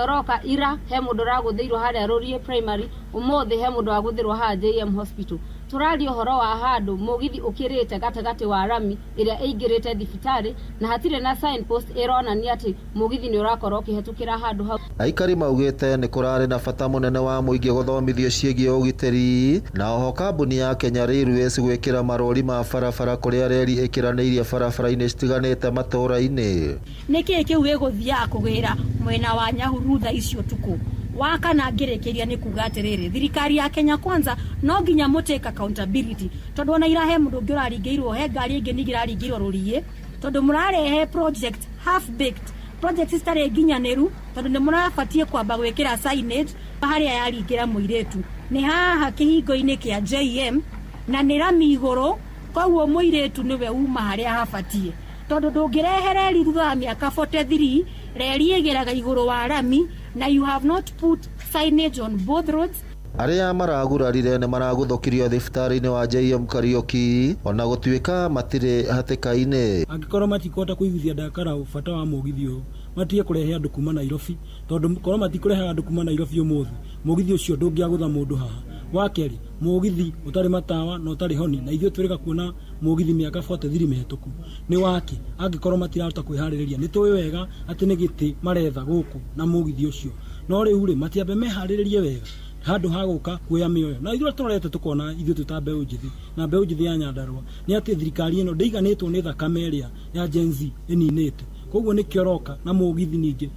ũroka ira he mũndũ ũragũthĩirwo harĩa Rũrie Primary, ũmũthĩ he mũndũ wagũthĩirwo haha JM Hospital. Tũraria ũhoro wa handũ mũgithi ũkĩrĩte gatagatĩ wa rami ĩrĩa ĩingĩrĩte thibitarĩ na hatirĩ na signpost ĩronania atĩ mũgithi nĩ ũrakorwo ũkĩhetũkĩra handũ hau. Aikari maugĩte nĩ kũrarĩ na bata mũnene wa mũingĩ gũthomithio ciĩgiĩ ũgitĩri na oho kambuni ya Kenya Railways gwĩkĩra marũri ma barabara kũrĩa reri ĩkĩranĩirie barabara-inĩ citiganĩte matũũra-inĩ. Nĩkĩĩ kĩu gĩgũthiaga kũgĩra mwena wa Nyahururu thaa icio tuku? Wakana ngĩrĩkĩria nĩ kuga atĩrĩrĩ, thirikari ya Kenya Kwanza no nginya mũtake accountability, tondũ ona irahe mũndũ ũngĩ ũraringĩirwo he ngari ĩngĩ ningĩ ĩraringĩirwo Rũrie, tondũ mũrarehe project half baked, project citarĩ nginyanĩru, tondũ nĩ mũrabatie kwamba gwĩkĩra signage harĩa yaringĩra mũirĩtu. Nĩ haha kĩhingo-inĩ kĩa JM na nĩ rami igũrũ, koguo mũirĩtu nĩwe uma harĩa habatie, tondũ ndũngĩrehe reri thutha wa mĩaka 43 reri ĩgeraga igũrũ wa rami na you have not put signage on both roads. Arĩa maragurarire nĩ maragũthũkirio thibitarĩ-inĩ wa JM Kariuki ona gũtuĩka matirĩ hatĩka-inĩ. Angĩkorwo matikũhota kũiguithia ndakara bata wa mũgithi ũyũ matige kũrehe andũ kuma Nairobi, tondũ korwo matikũrehe andũ kuma Nairobi ũmũthĩ mũgithi ũcio ndũngĩagũtha mũndũ haha. Wa kerĩ, mũgithi ũtarĩ matawa na ũtarĩ honi na ithuĩ twĩrĩga kuona mũgithi mĩaka 43 mĩhetũku nĩ waki. Angĩkorwo matirahota kwĩharĩrĩria nĩ tũĩ wega atĩ nĩ gĩtĩ maretha gũkũ na mũgithi ũcio, no rĩu rĩ matiambe meharĩrĩrie wega handũ ha gũka kuoya mĩoyo. Na ithuĩ tũrorete tũkona ithuĩ tũta mbeũ njĩthĩ na mbeũ njĩthĩ ya Nyandarua nĩ atĩ thirikari ĩno ndĩiganĩtwo nĩ thakame ĩrĩa ya Gen Z ĩninĩte, koguo nĩ kĩoroka na mũgithi ningĩ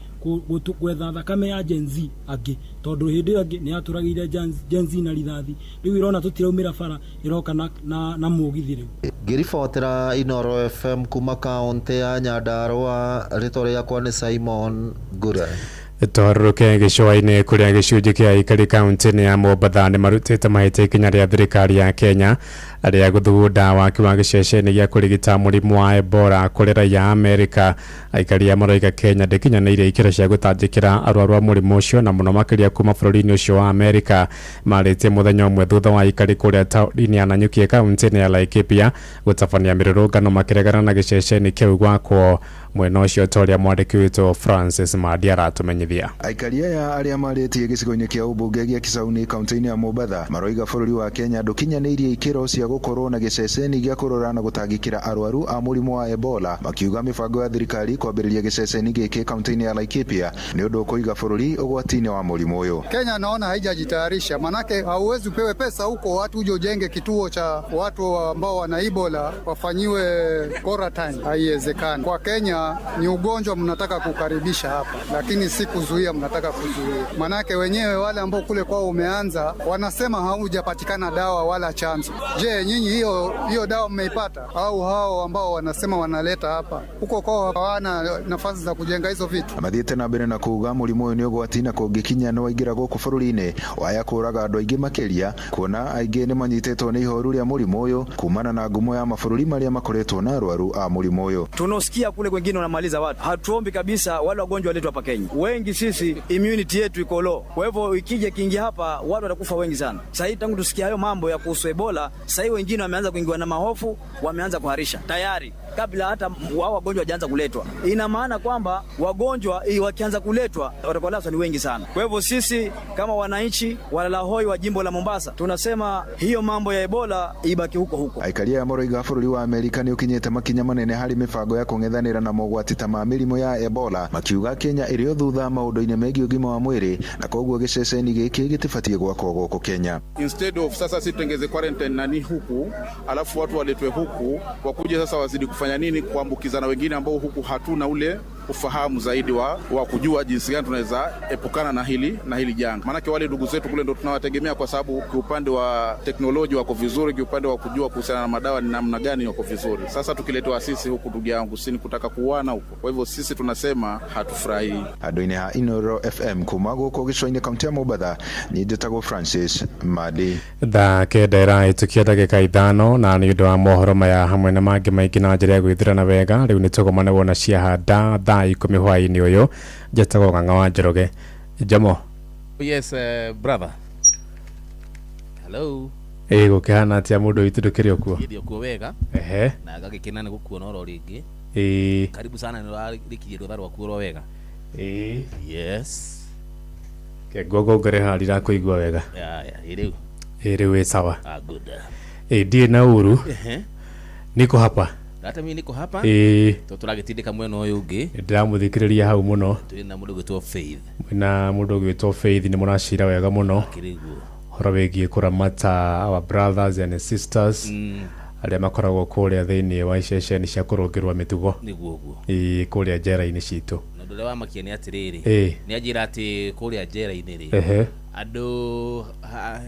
gwetha thakame ya Gen Z angĩ, tondũ hĩndĩ ĩyo angĩ nĩ yatũragĩire Gen Z na rithathi, rĩu ĩrona tũtiraumĩra bara ĩroka na mũgithi rĩu. Ngĩribotera Inoro FM kuma kaunti ya Nyandarua, rĩtwa rĩakwa nĩ Simon Ngure. Tũharũrũke gĩcũa-inĩ kũrĩa gĩcunjĩ kĩa aikari kaunti-inĩ ya Mombatha nĩ marutĩte mahĩtia ikinya rĩa thirikari ya Kenya arĩa gũthugunda waki wa gĩceceni gĩa kũrigita mũrimũ wa Ebola kũrĩ raiya a Amerika. Aikari maroiga Kenya ndĩkinyanĩire ikĩro cia gũtangĩkĩra arwaru a mũrimũ ũcio na mũno makĩria kuma bũrũri-inĩ ũcio wa Amerika. Marĩtie mũthenya ũmwe thutha wa aikari kũrĩa taũni ya Nanyuki kaunti-inĩ ya Laikipia gũtabania mĩrũrũngano makĩregana na gĩceceni kĩu gwakwo mwena ucio toria mwandiki witũ Francis Madi aratumenyithia. Aikari aya arĩa marĩtie gĩcigo-inĩ kĩa ũmbunge gĩa Kisauni kaunti-inĩ ya Mombatha maroiga bũrũri wa Kenya ndũkinyanĩirie ikĩro cia gũkorwo na gĩceceni gĩa kũrora na gũtangĩkĩra arwaru a mũrimũ wa Ebola, makiuga mĩbango ya thirikari kwambĩrĩria gĩceceni gĩkĩ kaunti-inĩ ya Laikipia nĩ ũndũ kũiga bũrũri ũgwati-inĩ wa mũrimũ ũyũ. Kenya naona haijajitayarisha, manake hauwezi upewe pesa huko watu uje ujenge kituo cha watu ambao wana Ebola wafanyiwe quarantine. Haiwezekani. Kwa Kenya ni ugonjwa mnataka kukaribisha hapa, lakini si kuzuia, mnataka kuzuia. Manake wenyewe wale ambao kule kwao umeanza wanasema haujapatikana dawa wala chanzo. Je, nyinyi hiyo dawa mmeipata? Au hao ambao wanasema wanaleta hapa huko kwao hawana nafasi za kujenga hizo vitu? Amathiĩte na mbere na kuuga mũrimũ ũyũ nĩ ũgwati na kũngĩkinya nĩ waingĩra gũkũ bũrũri-inĩ waya kũraga andũ aingĩ makĩria, kuona aingĩ nĩ manyitĩtwo nĩ ihoru rĩa mũrimũ ũyũ kumana na ngumo ya mabũrũri marĩa makoretwo na arwaru a mũrimũ ũyũ. Tunasikia kule kwingine wanamaliza watu. Hatuombi kabisa wale wagonjwa waletwe hapa Kenya. Wengi sisi immunity yetu iko low. Kwa hivyo ikija kiingia hapa watu watakufa wengi sana. Sasa hivi tangu tusikia hayo mambo ya kuhusu Ebola, sasa hivi wengine wameanza kuingiwa na mahofu, wameanza kuharisha tayari kabla hata wao wagonjwa hawajaanza kuletwa. Ina maana kwamba wagonjwa wakianza kuletwa watakolazwa ni wengi sana. Kwa hivyo sisi kama wananchi walala hoi wa jimbo la Mombasa tunasema hiyo mambo ya Ebola ibaki huko huko. Aikari aya maroiga bũrũri wa Amerika nĩ ũkinyĩte makinya manene harĩ mĩbango ya kũng'ethanĩra na mogwati ta ma mĩrimũ ya Ebola, makiuga Kenya ĩrĩ o thutha maũndũ-inĩ megiĩ ũgima wa mwĩrĩ na koguo gĩceceni gĩkĩ gĩtibatiĩ gwakwo gũkũ Kenya. Instead of sasa sisi tengeze quarantine nani huku alafu watu waletwe huku wakuje sasa wazidi kufanya nini kuambukizana wengine ambao huku hatuna ule ufahamu zaidi wa kujua jinsi gani tunaweza epukana na hili janga. Maana wale ndugu zetu kule ndo tunawategemea kwa sababu kiupande wa teknolojia wako vizuri, kiupande wa kujua kuhusiana na madawa ni namna gani wako vizuri. Sasa tukiletwa sisi huku ndugu yangu sini kutaka kuuana huko. Kwa hivyo sisi tunasema hatufurahi. Andũ-inĩ ha Inoro FM kuma gũkũ gĩcũa-inĩ kaunti ya Mombatha nĩ ndĩtagwo Francis Madi. Thaa kenda ĩrahĩtũkia ndagĩka ithano na nĩ ũndũ wa mohoro maya hamwe na mangĩ maingĩ na njĩra ya gwĩthirana wega rĩu nĩ tũgomane wona ciahanda thaa 10 hwaĩ-inĩ ũyũ njĩtagwo Ng'ang'a wa Njoroge. Jamo. Yes, brother. Hello. Gũkĩhana atĩa mũndũ witũ ndũkĩrĩ okuo? Gĩthiĩ okuo wega. Ehe. Na gagĩkena nĩ gũkuona oro rĩngĩ. Karibu sana nĩ warĩkirie rũtha rwaku oro wega. Yes. Kĩgogo ngore harira kũigua wega. Rĩu. Rĩu sawa. Good. Ndiye na uru. Niko hapa. Hata mimi niko hapa. Tũragĩtindĩka mwena ũyũ ũngĩ. Ndĩramũthikĩrĩria hau mũno. Tũrĩ na mũndũ gwĩtwo Faith. Na mũndũ gwĩtwo Faith nĩ mũracira wega mũno. Horo wĩgiĩ kũramata our brothers and sisters. Arĩa makoragwo kũrĩa thĩinĩ wa iceceni cia kũrũngĩrwa mĩtugo. Nĩguo ũguo. Kũrĩa njera-inĩ citũ. Na ũndũ ũrĩa wamakia nĩ atĩrĩrĩ. Nĩ anjĩra atĩ kũrĩa njera-inĩ rĩ. Andũ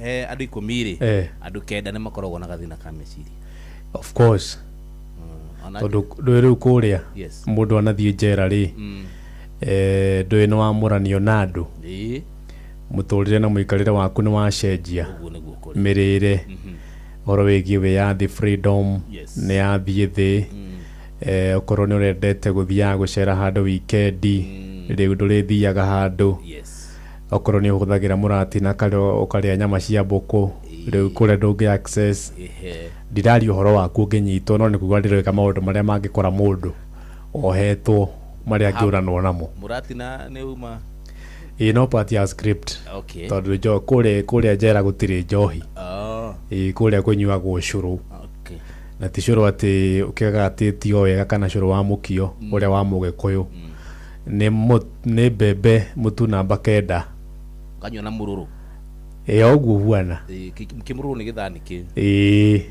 10 rĩ. Andũ 9 nĩ makoragwo na gathĩna ka meciria. Of course. Tondũ rĩu kũrĩa mũndũ anathiĩ njera rĩ ndũĩ nĩ wamũranio na andũ mũtũrĩre na mũikarĩre waku nĩ wacenjia mĩrĩre ũhoro wĩgiĩ wĩyathi freedom nĩ yathiĩ thĩ okorwo nĩ ũrendete gũthiaga gũcera handũ wikendi rĩu ndũrĩthiaga handũ okorwo nĩ ũhũthagĩra mũrati na ũkarĩa nyama cia mbũkũ rĩu kũrĩa ndũngĩ access ndiraria ũhoro waku ũngĩnyitwo no nĩ kuga ndĩreka maũndũ marĩa mangĩkora mũndũ ohetwo marĩa angĩũranwo namo mũrati na nĩ uma no part ya script tondũ kũrĩa njera gũtirĩ njohi kũrĩa kũnyuagwo cũrũ na ti cũrũ atĩ ũkĩgagatĩtio wega kana cũrũ wa mũkio ũrĩa wa mũgĩkũyũ nĩ mbembe mũtu namba 9 kanyua na mũrũrũ ũguo huana kĩmũrũrũ nĩ gĩthani kĩ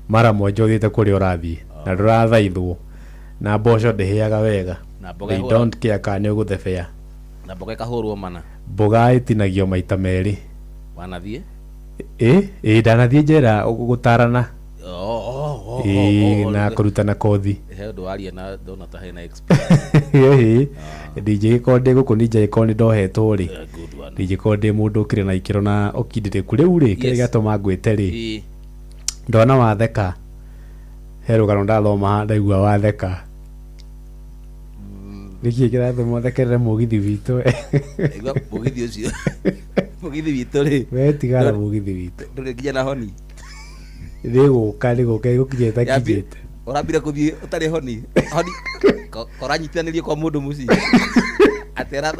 mara moja ũthiĩte kũrĩa ũrathiĩ na ndũrathaithwo na mboco ndĩhĩaga wega they don't care kana nĩ ũgũthebea na mboga ĩkahũrwo mana mboga ĩtinagio maita merĩ wanathiĩ ndanathiĩ njera gũtarana na kũrutana kothi he ũndũ waria na ndona ta hena expert DJ Konde gũkũ ninja Konde ndohetwo rĩ DJ Konde mũndũ ũkĩrĩ na ikĩro na ũkindĩrĩku rĩu rĩ kĩrĩa gĩatũma ngwĩte rĩ ndona watheka he rũgano ndathoma ndaigua watheka nĩkĩĩ kĩratũma ũthekerere mũgithi witũ mũgithi ũcio mũgithi witũ rĩ wetigara mũgithi witũ ndũrĩ nginya na honi rĩgũka gũkinyĩte Urambira kuthie utari honi koranyitanirie kwa mundu muci atera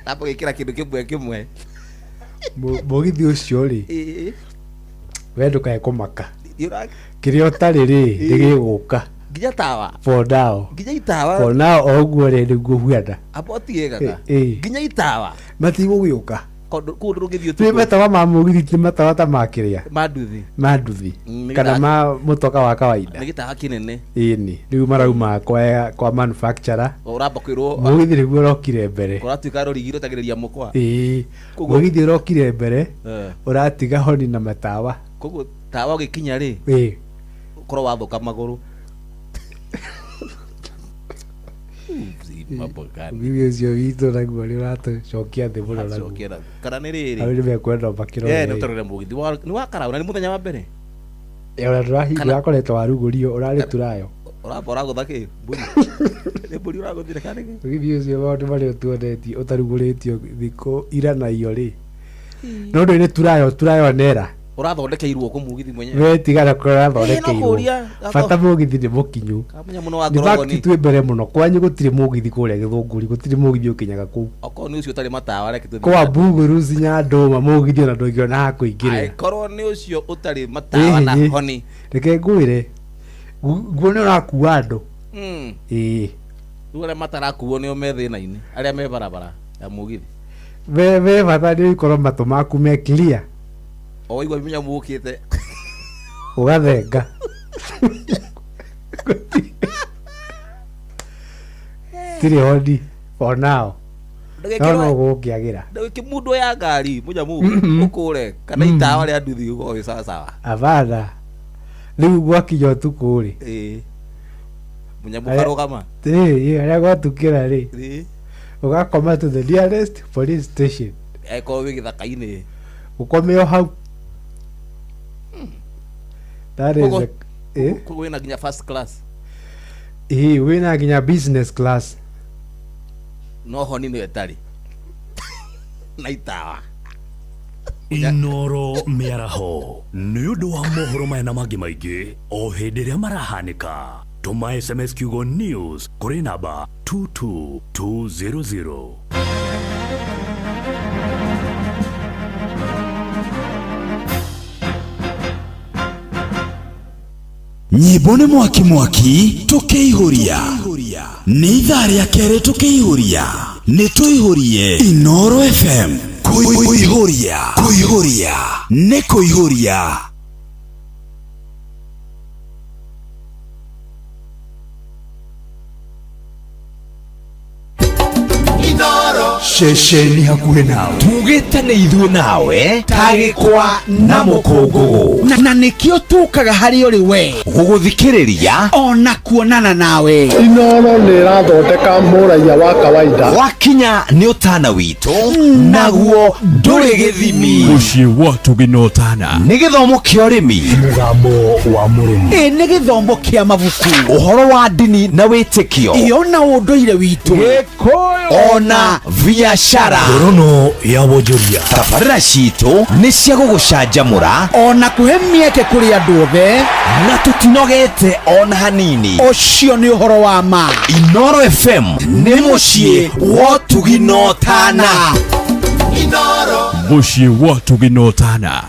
tapo gikira kindu kimwe mugithi ucio ri wendo kae kumaka kirio tari ri ndigiguka nginya tawa for now nginya itawa for now oguo ri niguo huenda apotie gaga nginya itawa matigo gwiuka kundu rungithio tu matawa ma mugithi matawa ta makiria maduthi kana ma mutoka wa kawaida nigitawa kinene ini riu marauma kwa manufacturer uramba kwirwo mugithi niguo rokire mbere uratuika rorigiro tagiriria mukwa mugithi rokire mbere uratiga honi na matawa koguo tawa gikinya ri korwo wathuka maguru bibi ucio witå naguo nä ũratũcokia thĩ mũno naguo kana nä rä rä nä mekwenda makĩrore nä tårore må githi nä wakaraå na nä må thenya wa mbere ona tũrakoretwo warugũrio ũrarĩ turayo ũramba ũragå thakä nä mbå ri å ragå thire kanä bibi ucio maũndũ marĩa ũtuonetie ũtarugũrĩtio thikũ ira na iyo rĩ no ndũ nĩ turayo nera urathondekeirwo ku mugithi mwenyewe we tigana ko urathondekeirwo bata mugithi ni mukinyu kamenya muno wa ngorogo ni twi mbere muno kwanyu gutire mugithi kuria githunguri gutire mugithi ukinyaga ku oko ni ucio tari matawa reke tu kwa buguru zinya ndoma mugithi na ndogiona ha kuingirira korwo ni ucio utari matawa na honi reke ngwire nguone urakuwa andu ure matarakuwo ni omethina-ini aria me barabara ya mugithi ve bata ni ikorwo matu maku me clear oigwa binya mukite ugathenga tiri hodi for now no gukiagira ndagiki mundu ya ngari munya mu ukure kana itawa ria nduthi ugo sawa sawa avada riu gwakinya tuku ri munya mukarugama aria gwatukira ri ugakoma to the nearest police station eko wi githaka-ini ukomeo hau that is wina ginya first class wina ginya business class no honi ni etari na itawa Inoro miaraho nĩ ũndũ wa mohoro maya na mangĩ maingĩ o hĩndĩ ĩrĩa marahanĩka tũma SMS kiugo news kũrĩ namba 22200. nyimbo nĩ mwaki tũkĩihũria nĩ ithaa rĩa kerĩ tũkĩihũria nĩ tũihũrie Inoro FM kũihũria nĩ kũihũria. ceceni hakuhĩ nawe tugĩte nĩ ithuĩ nawe tagĩkwa na mũkũngũgũ na nĩkĩo tũkaga harĩ ũrĩ we gũgũthikĩrĩria ona kuonana nawe. Inoro nĩ ĩrathondeka mũraiya wa kawaida wakinya nĩ ũtana witũ naguo ndũrĩ gĩthimi. Mũciĩ wa Tũginotana nĩ gĩthomo kĩa ũrĩmi, mũgambo wa mũrĩmi, nĩ gĩthomo kĩa mabuku, ũhoro wa ndini na wĩtĩkio, ona ũndũire witũ, gĩkũyũ ona biacara, ngorono ya wonjoria. tabarĩra citũ nĩ cia gũgũcanjamũra ona kũhe mĩeke kũrĩ andũ othe na tũtinogete ona hanini. ũcio nĩ ũhoro wa ma. Inoro FM nĩ mũciĩ wa Tũginotana. Mũciĩ wa Tũginotana.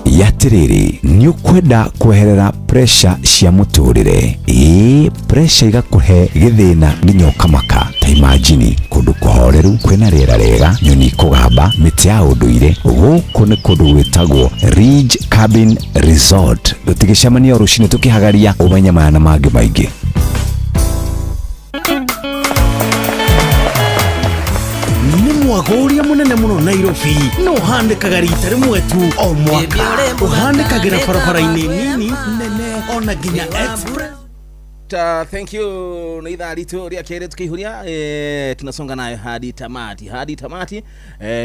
yatiriri ni ukwenda kweherera pressure cia muturire pressure igakuhe githina nginya ukamaka ta imagine kundu kuhoreru kwina riera rega nyoni kugamba miti ya unduire guku ni kundu gwitagwo Ridge Cabin Resort tutigicemania rucini tukihagaria umenya mana mangi maingi. Mwagũria munene muno Nairobi no handikaga rita rimwe tu o mwaka uhandikagira barabara-ini nini nene ona nginya express. Thank you na idhaa ritu ria kere tukihuria tunasonga nayo hadi tamati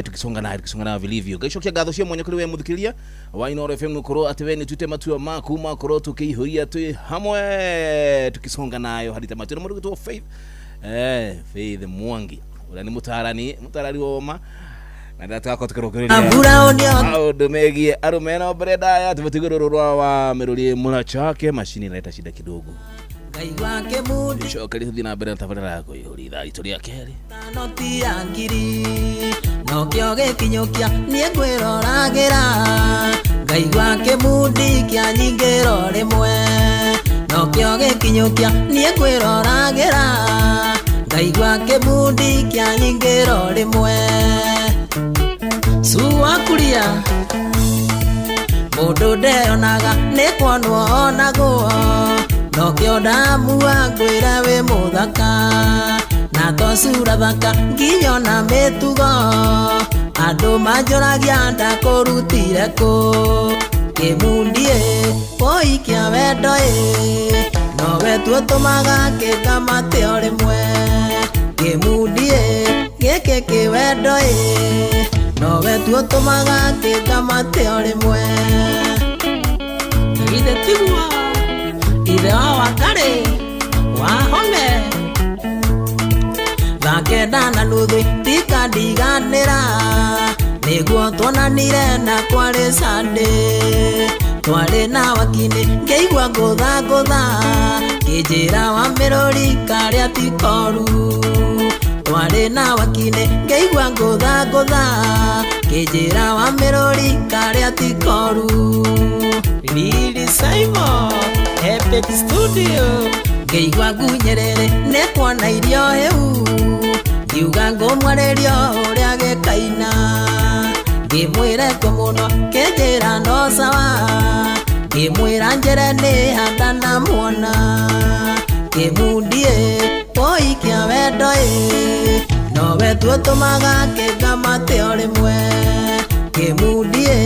tukisonga nayo vilivyo gacokia gatho cia mwanya kuri we muthikiria wa Inoro FM nukoro atweni tute matua maku makoro tukihuria tu hamwe tukisonga nayo hadi tamati na murugutu Faith Faith Mwangi ula ni mutarani woma na ndataka kutukirogereria maundu megie arume na breda ya tumetigoro rwa wa meruri mulachake mashini inaita shida kidogo ngai wake mundu shokali thina mbere tafadhali yako yuri tha historia keri no ti angiri no kioge kinyokia nie kwiroragera ngai wake mundi kia nyingero rimwe no kioge kinyokia nie kwiroragera ngai wake mundi kia nyingero rimwe suwa kulia mundu ndeonaga ni kwonwo onaguo no kioda muangwira we muthaka na tosura thaka nginyona mitugo andu manjoragia ndakurutire ku kimundie poi kia wendo no wetu tumaga kikamate orimwe kimundie geke kiwendo no wetu tumaga kikamate orimwe ide tigwa ide wakare wahome thake dana nuthu tikandiganira niguo twonanire na kwari sande twari na wakini ngeigua ngutha kijira wa mirori karia tikoru twari na wakini ngeigua ngutha kijira wa mirori karia tikoru Lili Simon Epic Studio ngeigua ngunyerere nekwona irio heu ngiuga ngomwarerio uria gekaina ngimwire ko muno kejera no sawa ngimwira njere ni handa na muona ngimundie poi kia wendo no wetu tumaga kigamate orimwe ngimundie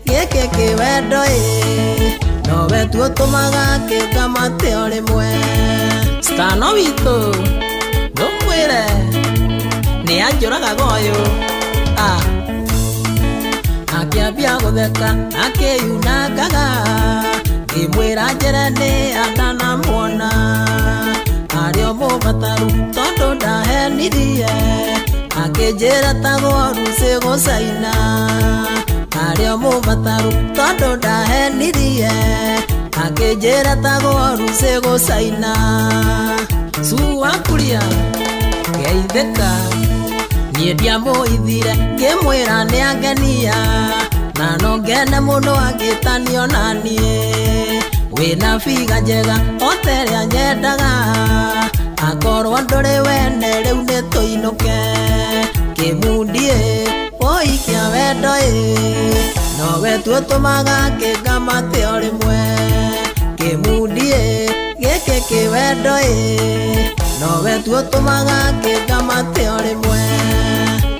geke kiwendo no wetu tumaga kigamate orimwe stano wito ngomwire ni anjoraga goyo akiambia gutheka akiyunangaga ngimwira njere ni andana muona ario mubataru tondu ndahenirie akijira tagoru sigucaina ario mubataru tondu ndahenirie akijira tagoru sigucaina suwa kulia geitheka nie ndiamuithire ngimwira ni angenia na no ngene muno agitanio nanie wina figa njega otere anyendaga akorwo nduri wene riu ni tuinuke kimundie poi kia wendo no wetu tumaga kigamate orimwe kimundie geke kiwendo no wetu tumaga kigamate orimwe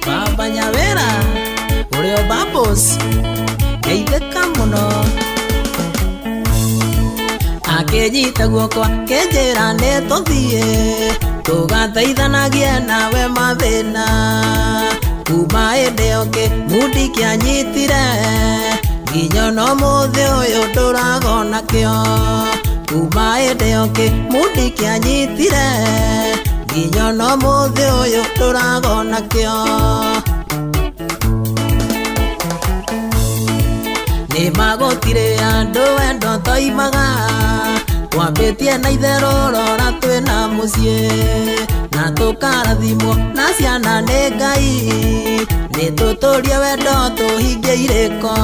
baba nyawera urio babos geitheka muno akenyita guoko kenjera ne tuthie tugateithanagie nawe mathina kuma ende oke mundi kianyitire nginya no muthi uyu nduragona kio kuma ende oke mundi kianyitire nginya no muthi uyu nduragona kio ni magotire andu wendo toimaga twambitie na itherũ rora twina mucie na tukarathimwo na ciana nĩ Ngai nĩ tũtũrie wendo tũhingie irĩko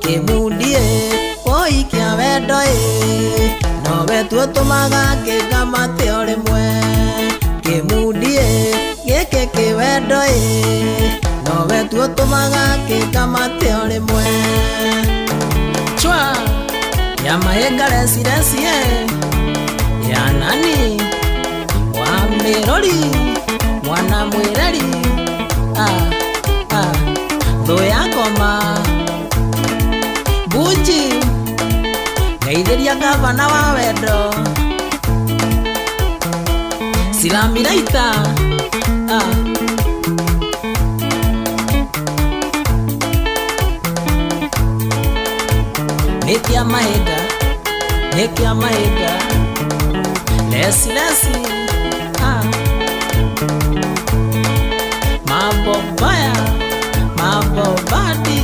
kĩmundie poi kia wendo no wetu tũmaga kĩngamate o rĩmwe kĩmundie gĩkĩ kĩwendo no wetu tũmaga kĩngamate o rĩmwe chwa ya mahenga residency ya nani wa Mirori mwana mwireri ndo ya ngoma Bunji ngeithĩria gavana wa wendo Silamiraita Nekia mahenga lesi mambo baya mambo badi.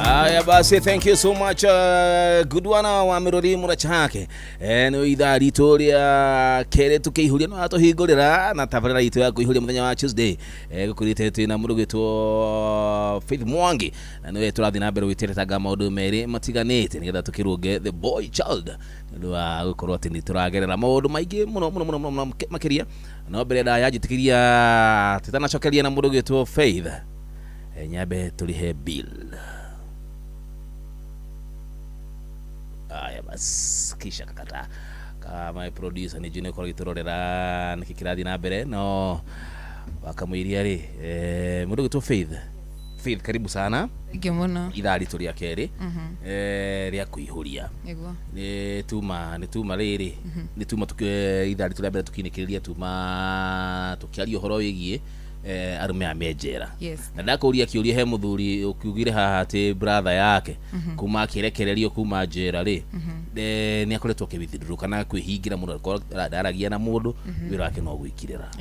Aya basi, thank you so much. Good one wa mirori murachake. No idhaa rito ria kere tukihuria no atohingurira na tabarira itu ya kuihuria muthenya wa Tuesday. Gukurite twina mundu gwitwo Faith Mwangi. Na no turathi na mbere gwiteretaga maundu meri matiganite nigetha tukirunge the boy child. Ndu wa gukorwo ati nituragerera maundu maingi muno makiria. No mbere da yajitikiria titanacokeria na mundu gwitwo Faith. Nyabe tulihe bill. Aya bas kisha kakata kama producer ni june kwa gitororera nikikirathi na mbere no wakamwiria ri mundu gitu Faith karibu sana ngimuno idari turi akeri ria kuihuria niguo ni tuma riri ni tuma tuke idari turi mbere tukinikiriria tuma tukiaria horo wigie arume amejera na ndakuria kiuria he muthuri ukiugire haha ati brother yake kuma akirekererio kuma jera ri ni akoretwo kibithiru kana kwihingira muno daragia na mundu wira wake no gwikirira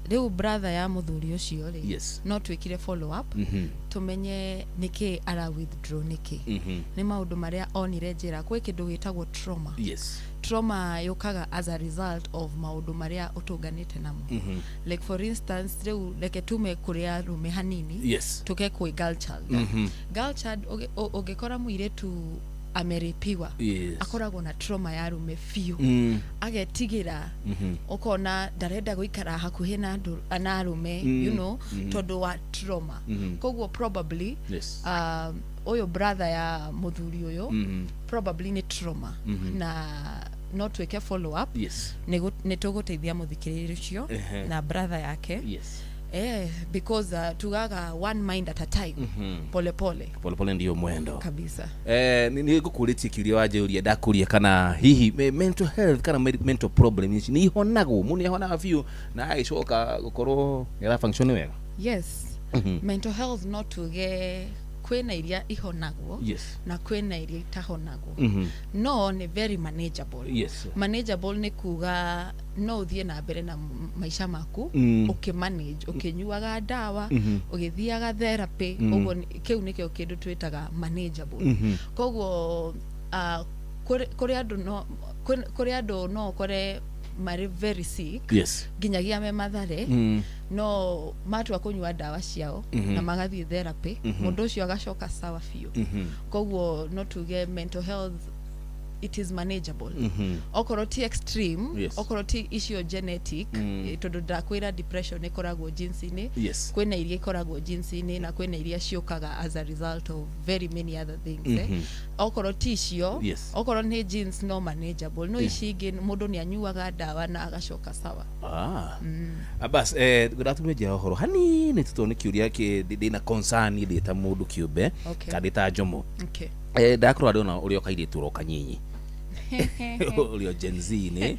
riu brother ya muthuri ucio ri no twikire follow up tumenye niki ara withdraw niki ni maundu maria onire njira kwi kindu gitagwo trauma trauma yokaga as a result of maundu maria utunganite namo like for instance riu leke tume kuria rume hanini tuke kwi girl child ogekora muiretu ameripiwa akoragwo na trauma ya rume fiu agetigira ukona ndarenda guikara hakuhi na anarume you know tondu wa trauma kogwo probably oyo brother ya muthuri oyo probably ni trauma na not weke follow up nituguteithia muthikiririo na brother yake because tugaga one mind at a time pole pole ndio mwendo kabisa ni gukuriti kiuria waje uria ndakuria kana hihi mental health kana mental problems ni honago muni hona few na aicoka gukorwo era function wega mental health not tuge kwena iria ihonagwo na kwena iria itahonagwo no ni very manageable ni kuga no uthie na mbere na maisha maku ukimanage ukinyuaga dawa ugithiaga therapy ugo kiu nikio kindu twitaga manageable kogwo kuri andu no kore mari very sick ginyagia me mathare no matu akunywa dawa ciao na magathie therapy mundu ucio agacoka sawa fiu kogwo no tuge mental health it is manageable okoro ti extreme okoro ti issue genetic tondu ndakwira depression ikoragwo jinsi-ini kwina iria ikoragwo jinsi-ini na kwina iria ciukaga as a result of very many other things okoro ti cio okoro ni genes no manageable no icingi mundu ni anyuaga dawa na agacoka sawa abas guratumwe horo hanini tutone kiuria ki ndina concern ndita mundu kiumbe kadita njomo ndakorwo ndona urio kaire turoka nyinyi urio Gen Z ni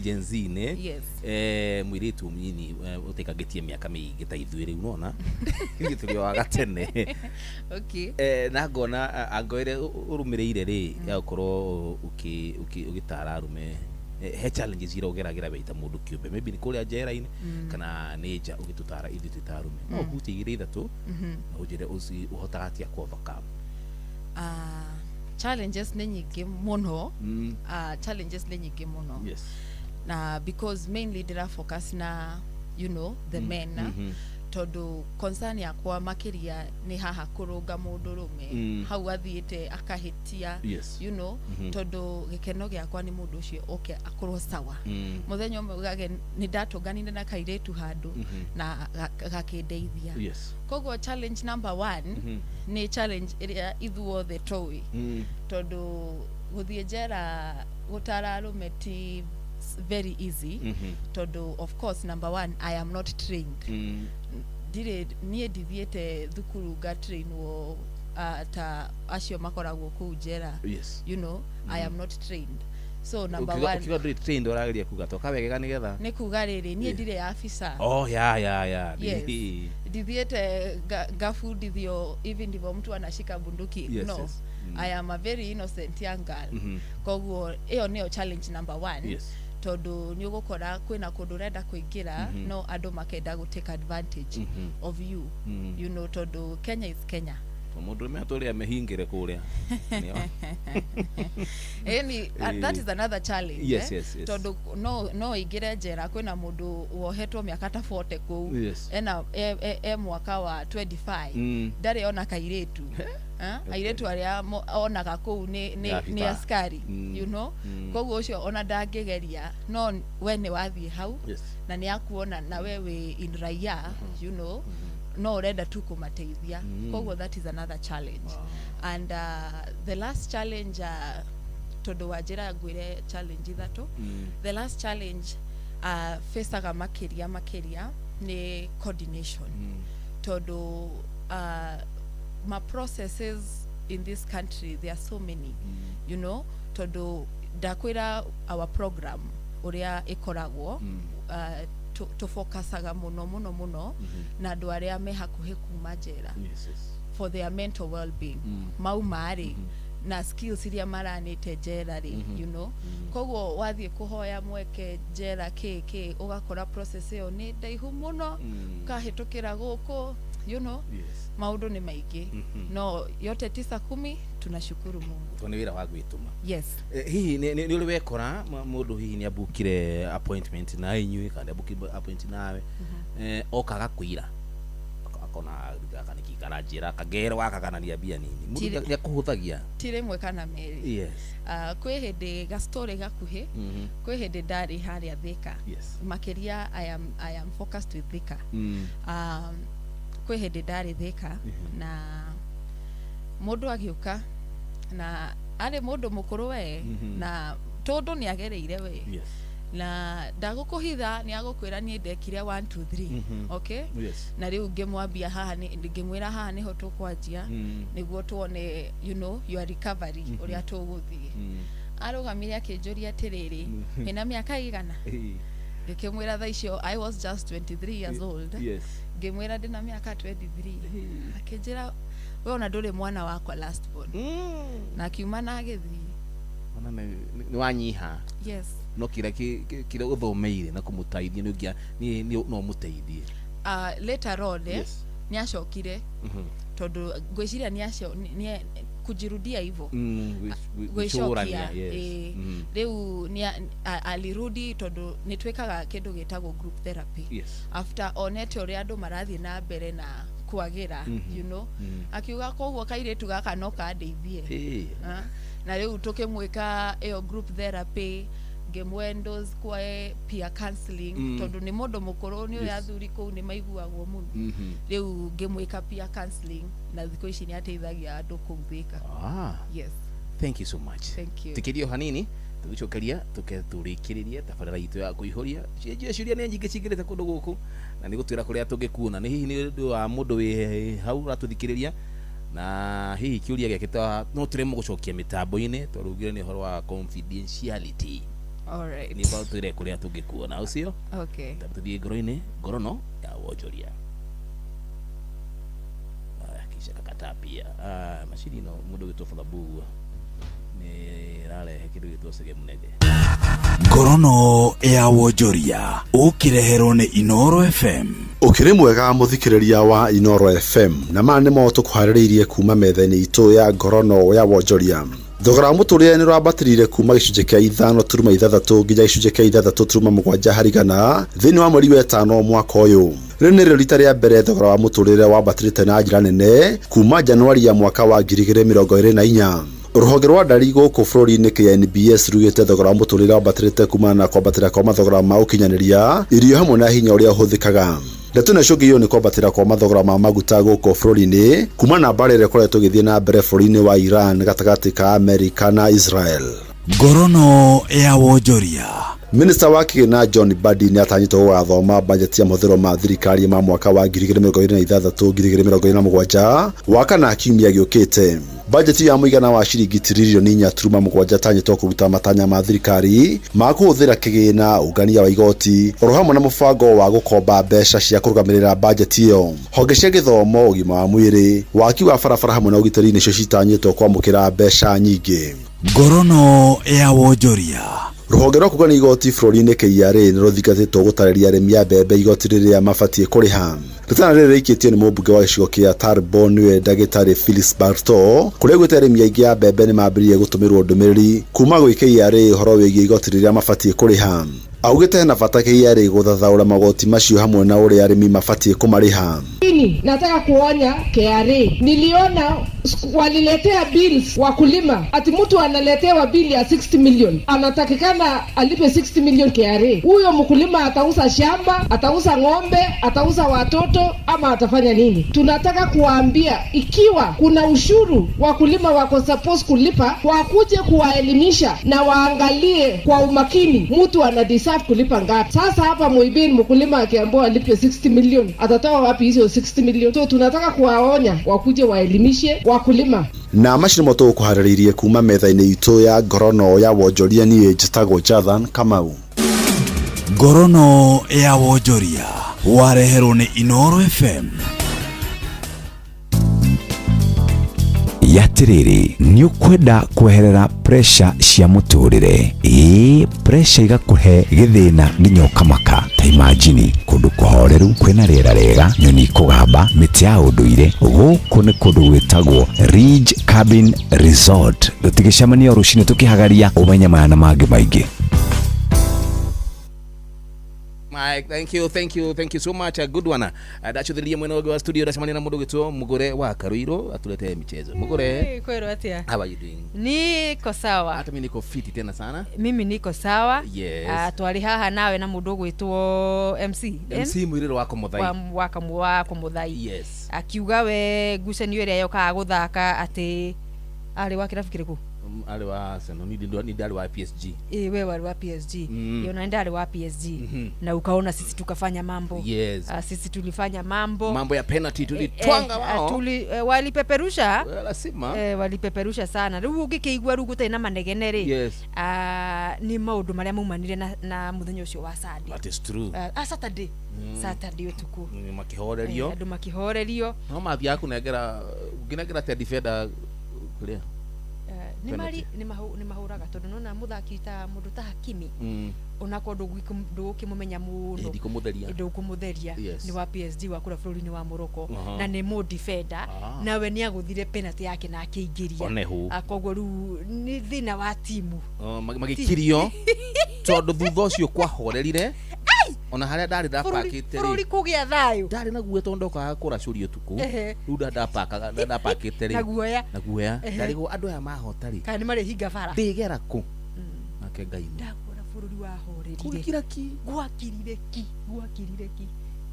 Gen Z ni mwiritu mnyini utekagetie miaka mingi ta ithuire unaona ngi tulio agatene na ngona angoire urumireire ri ya ukorwo ugitara arume he challenges irogeragira beita mundu kiumbe maybe ni kuria njera-ini kana nija ugitutara ithi tutarume no hutigire ithatu na ujire uci uhotaga atia ku overcome challenges ni nyingi muno na because mainly dira focus na you know the men tondu concern yakwa makiria ni haha kurunga mundu rume hau athiite akahitia you know tondu gikeno giakwa ni mundu ucio akorwo sawa muthenya umwe ugage ni ndatunganire na kairetu handu na gakindeithia kogwo challenge number 1 ni challenge iria ithuo the toy tondu guthie njera gutara rume ti very easy tondu of course number 1 I am not trained dire nie dithiete thukuru ga train wo ta acio makoragwo ku njera you know I am not trained so number 1 ukiga trained orageria kuga toka wegega nigetha ni kuga riri nie dire afisa dithiete gafundithio even ndivyo mtu anashika bunduki I am a very innocent young girl kogwo iyo neo challenge number 1 tondu ni ugukora kwina kundu renda kuingira no andu makenda go take advantage of you you know tondu Kenya is Kenya mundu meatoria mehingire kuria that is another challenge yes. tondu no ingire njera kwina mundu wohetwo miaka ta 40 ku ena mwaka wa 25 ndari ona kairetu airetu aria onaga ku ni askari you know koguo ucio ona ndangigeria no we ni wathie hau na ni akuona na wewe in raia you know no urenda tu kumateithia koguo that is another challenge and the last challenge tondu wajira ngwire challenge ithatu the last challenge faceaga makiria ni coordination tondu my processes in this country there are so many you know tondu ndakwira our program uria ikoragwo to focusaga muno na andu aria me hakuhi kuma njera for their mental well-being maumari na skills iria maranite njera ri you know koguo wathie kuhoya mweke njera keke ugakora process iyo ni ndaihu muno kahitukira guku you know maundu ni maingi no yote 9-10 tunashukuru Mungu tone wira wa gwituma yes hihi ni uri wekora mundu hihi ni abukire appointment na inyui kandi abukire appointment nawe okaga kuira akona akaniki karajira kagera wakakanania bia nini mundu ya kuhuthagia tire mwe kana meri yes kwe hende ga story gakuhe kwe hende ndari haria Thika makeria I am focused with Thika kwe hende ndari Thika na mundu agiuka na ari mundu mukuru we na tondu ni agereire we na ndagukuhitha ni agukwira ni ndekire 1 2 3 okay na riu ngimwambia haha ni ngimwira haha ni ho tukwanjia niguo tuone you know your recovery uria tuguthie arugamire akinjuria atiriri ina miaka igana ngimwira tha icio I was just 23 years old ngimwira ndina miaka 23 akinjira we ona nduri mwana wakwa last born na kiuma na agithi ona ni wanyiha yes no kira uthomeire na kumutaithia ni ngia ni no muteithie later on ni acokire tondu gwiciria ni acio ni kujirudia hivyo gwicokia riu ni alirudi tondu ni twekaga kindu gitagwo group therapy after onete uri andu marathie na mbere na kwagira you know akiuga koguo kairetu gaka no kandeithie na riu tukimwika iyo group therapy ngemwendos kwa peer counseling tondu ni mundu mukuru ni uria athuri ku ni maiguagwo muno riu ngemwika peer counseling na thiko ici ni ateithagia andu kuthika yes thank you so much thank you tikirio hanini tugicokeria tukethurikiririe tabarara itu ya kuihoria ciuria ni nyingi cingirite kundu guku na ni gutwira kuria tungikuona ni hihi ni ndu wa mundu wi hau ratuthikiriria na hihi kiuria giakita no turemo gucokia mitambo-ini twarugire ni horo wa confidentiality alright ni bao twire kuria tungikuona ucio okay tuthie ngorono ya wonjoria kisha kakatapia mashini no mundu gitwa Fadhabu ni rale kindu gitwa Sege Munege ngorono ya wonjoria ukireherwo ni Inoro FM ukiri mwega muthikiriria wa Inoro FM na mane mo tukuhaririirie kuma metha-ini itu ya ngorono ya wonjoria thogora muturire ni rwabatirire kuma gicunje kia 5.6 nginya gicunje kia 3.7 harĩ igana thiini wa mweri wa 5 mwaka uyu riu ni rita ria mbere thogora wa muturire wabatirite na njira nene kuma Januari ya mwaka wa 2024 ruhonge rwa ndari guku bururi-ini KNBS rugite thogora wa muturire wabatirite kuma na kwambatira kwa mathogora ma ukinyaniria irio hamwe na hinya uria uhuthikaga ndeto na cungio ni kwambatira kwa mathogora ma maguta guku bururi-ini kuma na mbara ire koretwo githie na mbere bururi-ini wa Iran gatagati ka Amerika na Israel ngorono ya wonjoria Minister wa Kigina John Badi ni atanyitwo gwathoma bajeti ya muthiro ma thirikari ma mwaka wa 2026-2027 wakana kiumia giukite bajeti ya muigana wa ciringi tiririoni 4.7 tanyitwo kuruta matanya ma thirikari ma kuhuthira kigina ungania wa igoti orohamwe na mubango wa gukomba mbeca cia kurugamirira bajeti iyo honge cia githomo ugima wa mwiri waki wa barabara hamwe na ugitari nicio citanyitwo kwamukira mbeca nyingi ngorono ya wonjoria ruhonge rwa kugana igoti bũrũri-inĩ KRA nĩ rũthingatĩtwo gũtarĩria arĩmi a mbembe igoti rĩrĩa mabatie kũrĩha. Rĩtana rĩrĩ rĩikĩtio nĩ mũmbunge wa gĩcigo kĩa Turbo nĩwe ndagĩtarĩ Phyllis Barto, kũrĩa augĩte arĩmi aingĩ a mbembe nĩ mambĩrĩirie gũtũmĩrwo ndũmĩrĩri kuma gwĩ KRA ũhoro wĩgiĩ igoti rĩrĩa mabatie kũrĩha. Augĩte hena bata KRA gũthathaũra magoti macio hamwe na ũrĩa arĩmi mabatie kũmarĩha. Nataka kuonya KRA. Niliona waliletea bills wakulima, ati mtu analetewa bili ya 60 million, anatakikana alipe 60 million KRA. Huyo mkulima atauza shamba, atauza ng'ombe, atauza watoto ama atafanya nini? Tunataka kuwaambia ikiwa kuna ushuru wakulima wako suppose kulipa, wakuje kuwaelimisha na waangalie kwa umakini mtu ana deserve kulipa ngapi. Sasa hapa Muibini mkulima akiambiwa alipe 60 million, atatoa wapi hizo 60 million? So tunataka kuwaonya wakuje waelimishe wakulima. Na macini moto kuharĩrĩirie kuma metha-inĩ itũ ya ngorono ya wonjoria niĩ njĩtagwo Jathan Kamau. Ngorono ya wonjoria wareherwo nĩ Inoro FM. Yatiriri ni ukwenda kweherera pressure cia muturire pressure igakuhe githina nginya ukamaka ta imagine kundu kuhoreru kwina rĩera rĩega nyoni kugamba miti ya unduire guku ni kundu gwitagwo Ridge Cabin Resort tutigicemania rucini tukihagaria umenya mana mangi maingi. Mike, thank you so much. A good one. Dacho the mwena wa studio dasamani na mudogo tu Mugore wa Karuiro atulete michezo. Mugore. Kwero atia. How are you doing? Niko sawa. Hata mimi niko fit tena sana. Mimi niko sawa. Yes. Twali haha nawe na mudogo wetu MC mwiriro wako muthai. Wako muthai. Yes. Akiuga we gucanio ĩrĩa yoka guthaka ati ari wa kirabu kiriku. Ale wa Arsenal ni dali wa PSG. Wewe wali wa PSG. Yona ndali wa PSG. Na ukaona sisi tukafanya mambo. Yes. Sisi tulifanya mambo ya penalty tulitwanga wao. Walipeperusha. Lazima. Walipeperusha sana. Rĩu ũngĩkĩigua rĩu gũtarĩ na manegene rĩ. Yes. Ni maũndũ marĩa maumanire na mũthenya ũcio wa Sunday. That is true. Saturday. Saturday utuku. Makihorerio. Andũ makihorerio. No mathia kunengera nginengera te defender kuria. Ni mahuraga tondu nona muthaki ta mundu ta Hakimi onako ndugukimumenya muno ndukumutheria ni wa PSG wa kura bũrũri-inĩ wa Morocco na ni mo defender nawe ni aguthire penalty yake na akĩingĩria akogwo rĩu ni thina wa timu magikirio tondu thutha ũcio kwahorerire ona haria ndari ndapakite bũrũri kũgĩa thayũ ndari na guo tondu okaga kũracuria tuku rĩu ndapakite ri na guoya ndari go andũ aya mahota ri kana ni mari hinga bara ndigera ku nake Ngai ndakora bũrũri wahorerire gwakirire ki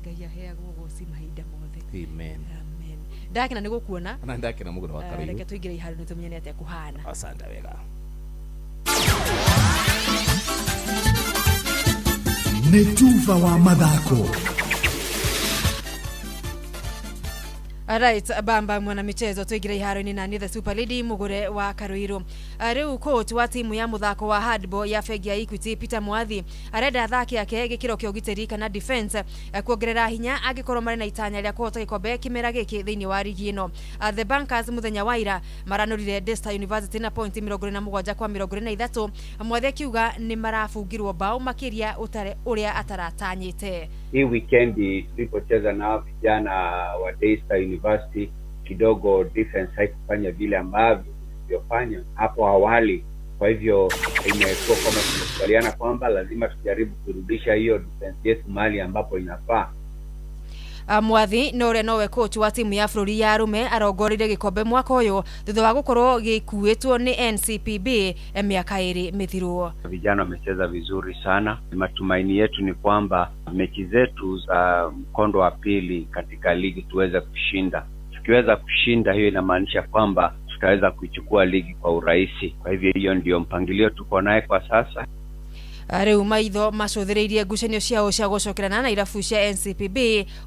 Ngai aheagwo goci mahinda mothe. Amen. Ndakena nĩ gũkuona na ndakena Mũgũro wa Karuiro. Reke tũingĩre iharo nĩ tũmenye nĩ atĩa kũhana. Asante wega. Netuva wa mathako. Alright, bamba mwana michezo tuigira iharo-inĩ na the Super Lady Mugore wa Karuiro. Rĩu coach wa timu ya muthako wa handball ya Fegi ya Equity Peter Mwathi arenda athaki yake gĩkĩro kĩa ũgitĩri kana defense kuongerera hinya angĩkorwo marĩ na itanya rĩa kũhota gĩkombe kĩmera gĩkĩ thĩinĩ wa ligi ĩno. The Bankers muthenya wa ira maranũrire Daystar University na point 47-23. Mwathi akiuga nĩ marabungirwo bao makĩria ũrĩa ataratanyĩte. Hii weekend tulipocheza na vijana wa Daystar University kidogo defense haikufanya vile ambavyo tulivyofanya hapo awali. Kwa hivyo imekuwa kama tumekubaliana kwamba lazima tujaribu kurudisha hiyo defense yetu mahali ambapo inafaa. Mwathi nowe coach wa timu ya bũrũri ya Arume arongorire gĩkombe mwaka ũyũ thutha wa gũkorwo gĩkuĩtwo nĩ NCPB miaka 2 mĩthiru. Vijana wamecheza vizuri sana. Matumaini yetu ni kwamba mechi zetu za mkondo wa pili katika ligi tuweze kushinda. Tukiweza kushinda, hiyo inamaanisha kwamba tutaweza kuichukua ligi kwa urahisi. Kwa hivyo hiyo ndio mpangilio tuko naye kwa sasa. Rĩu maitho macũthĩrĩirie ngucanio ciao cia gũcokerana na irabu cia NCPB,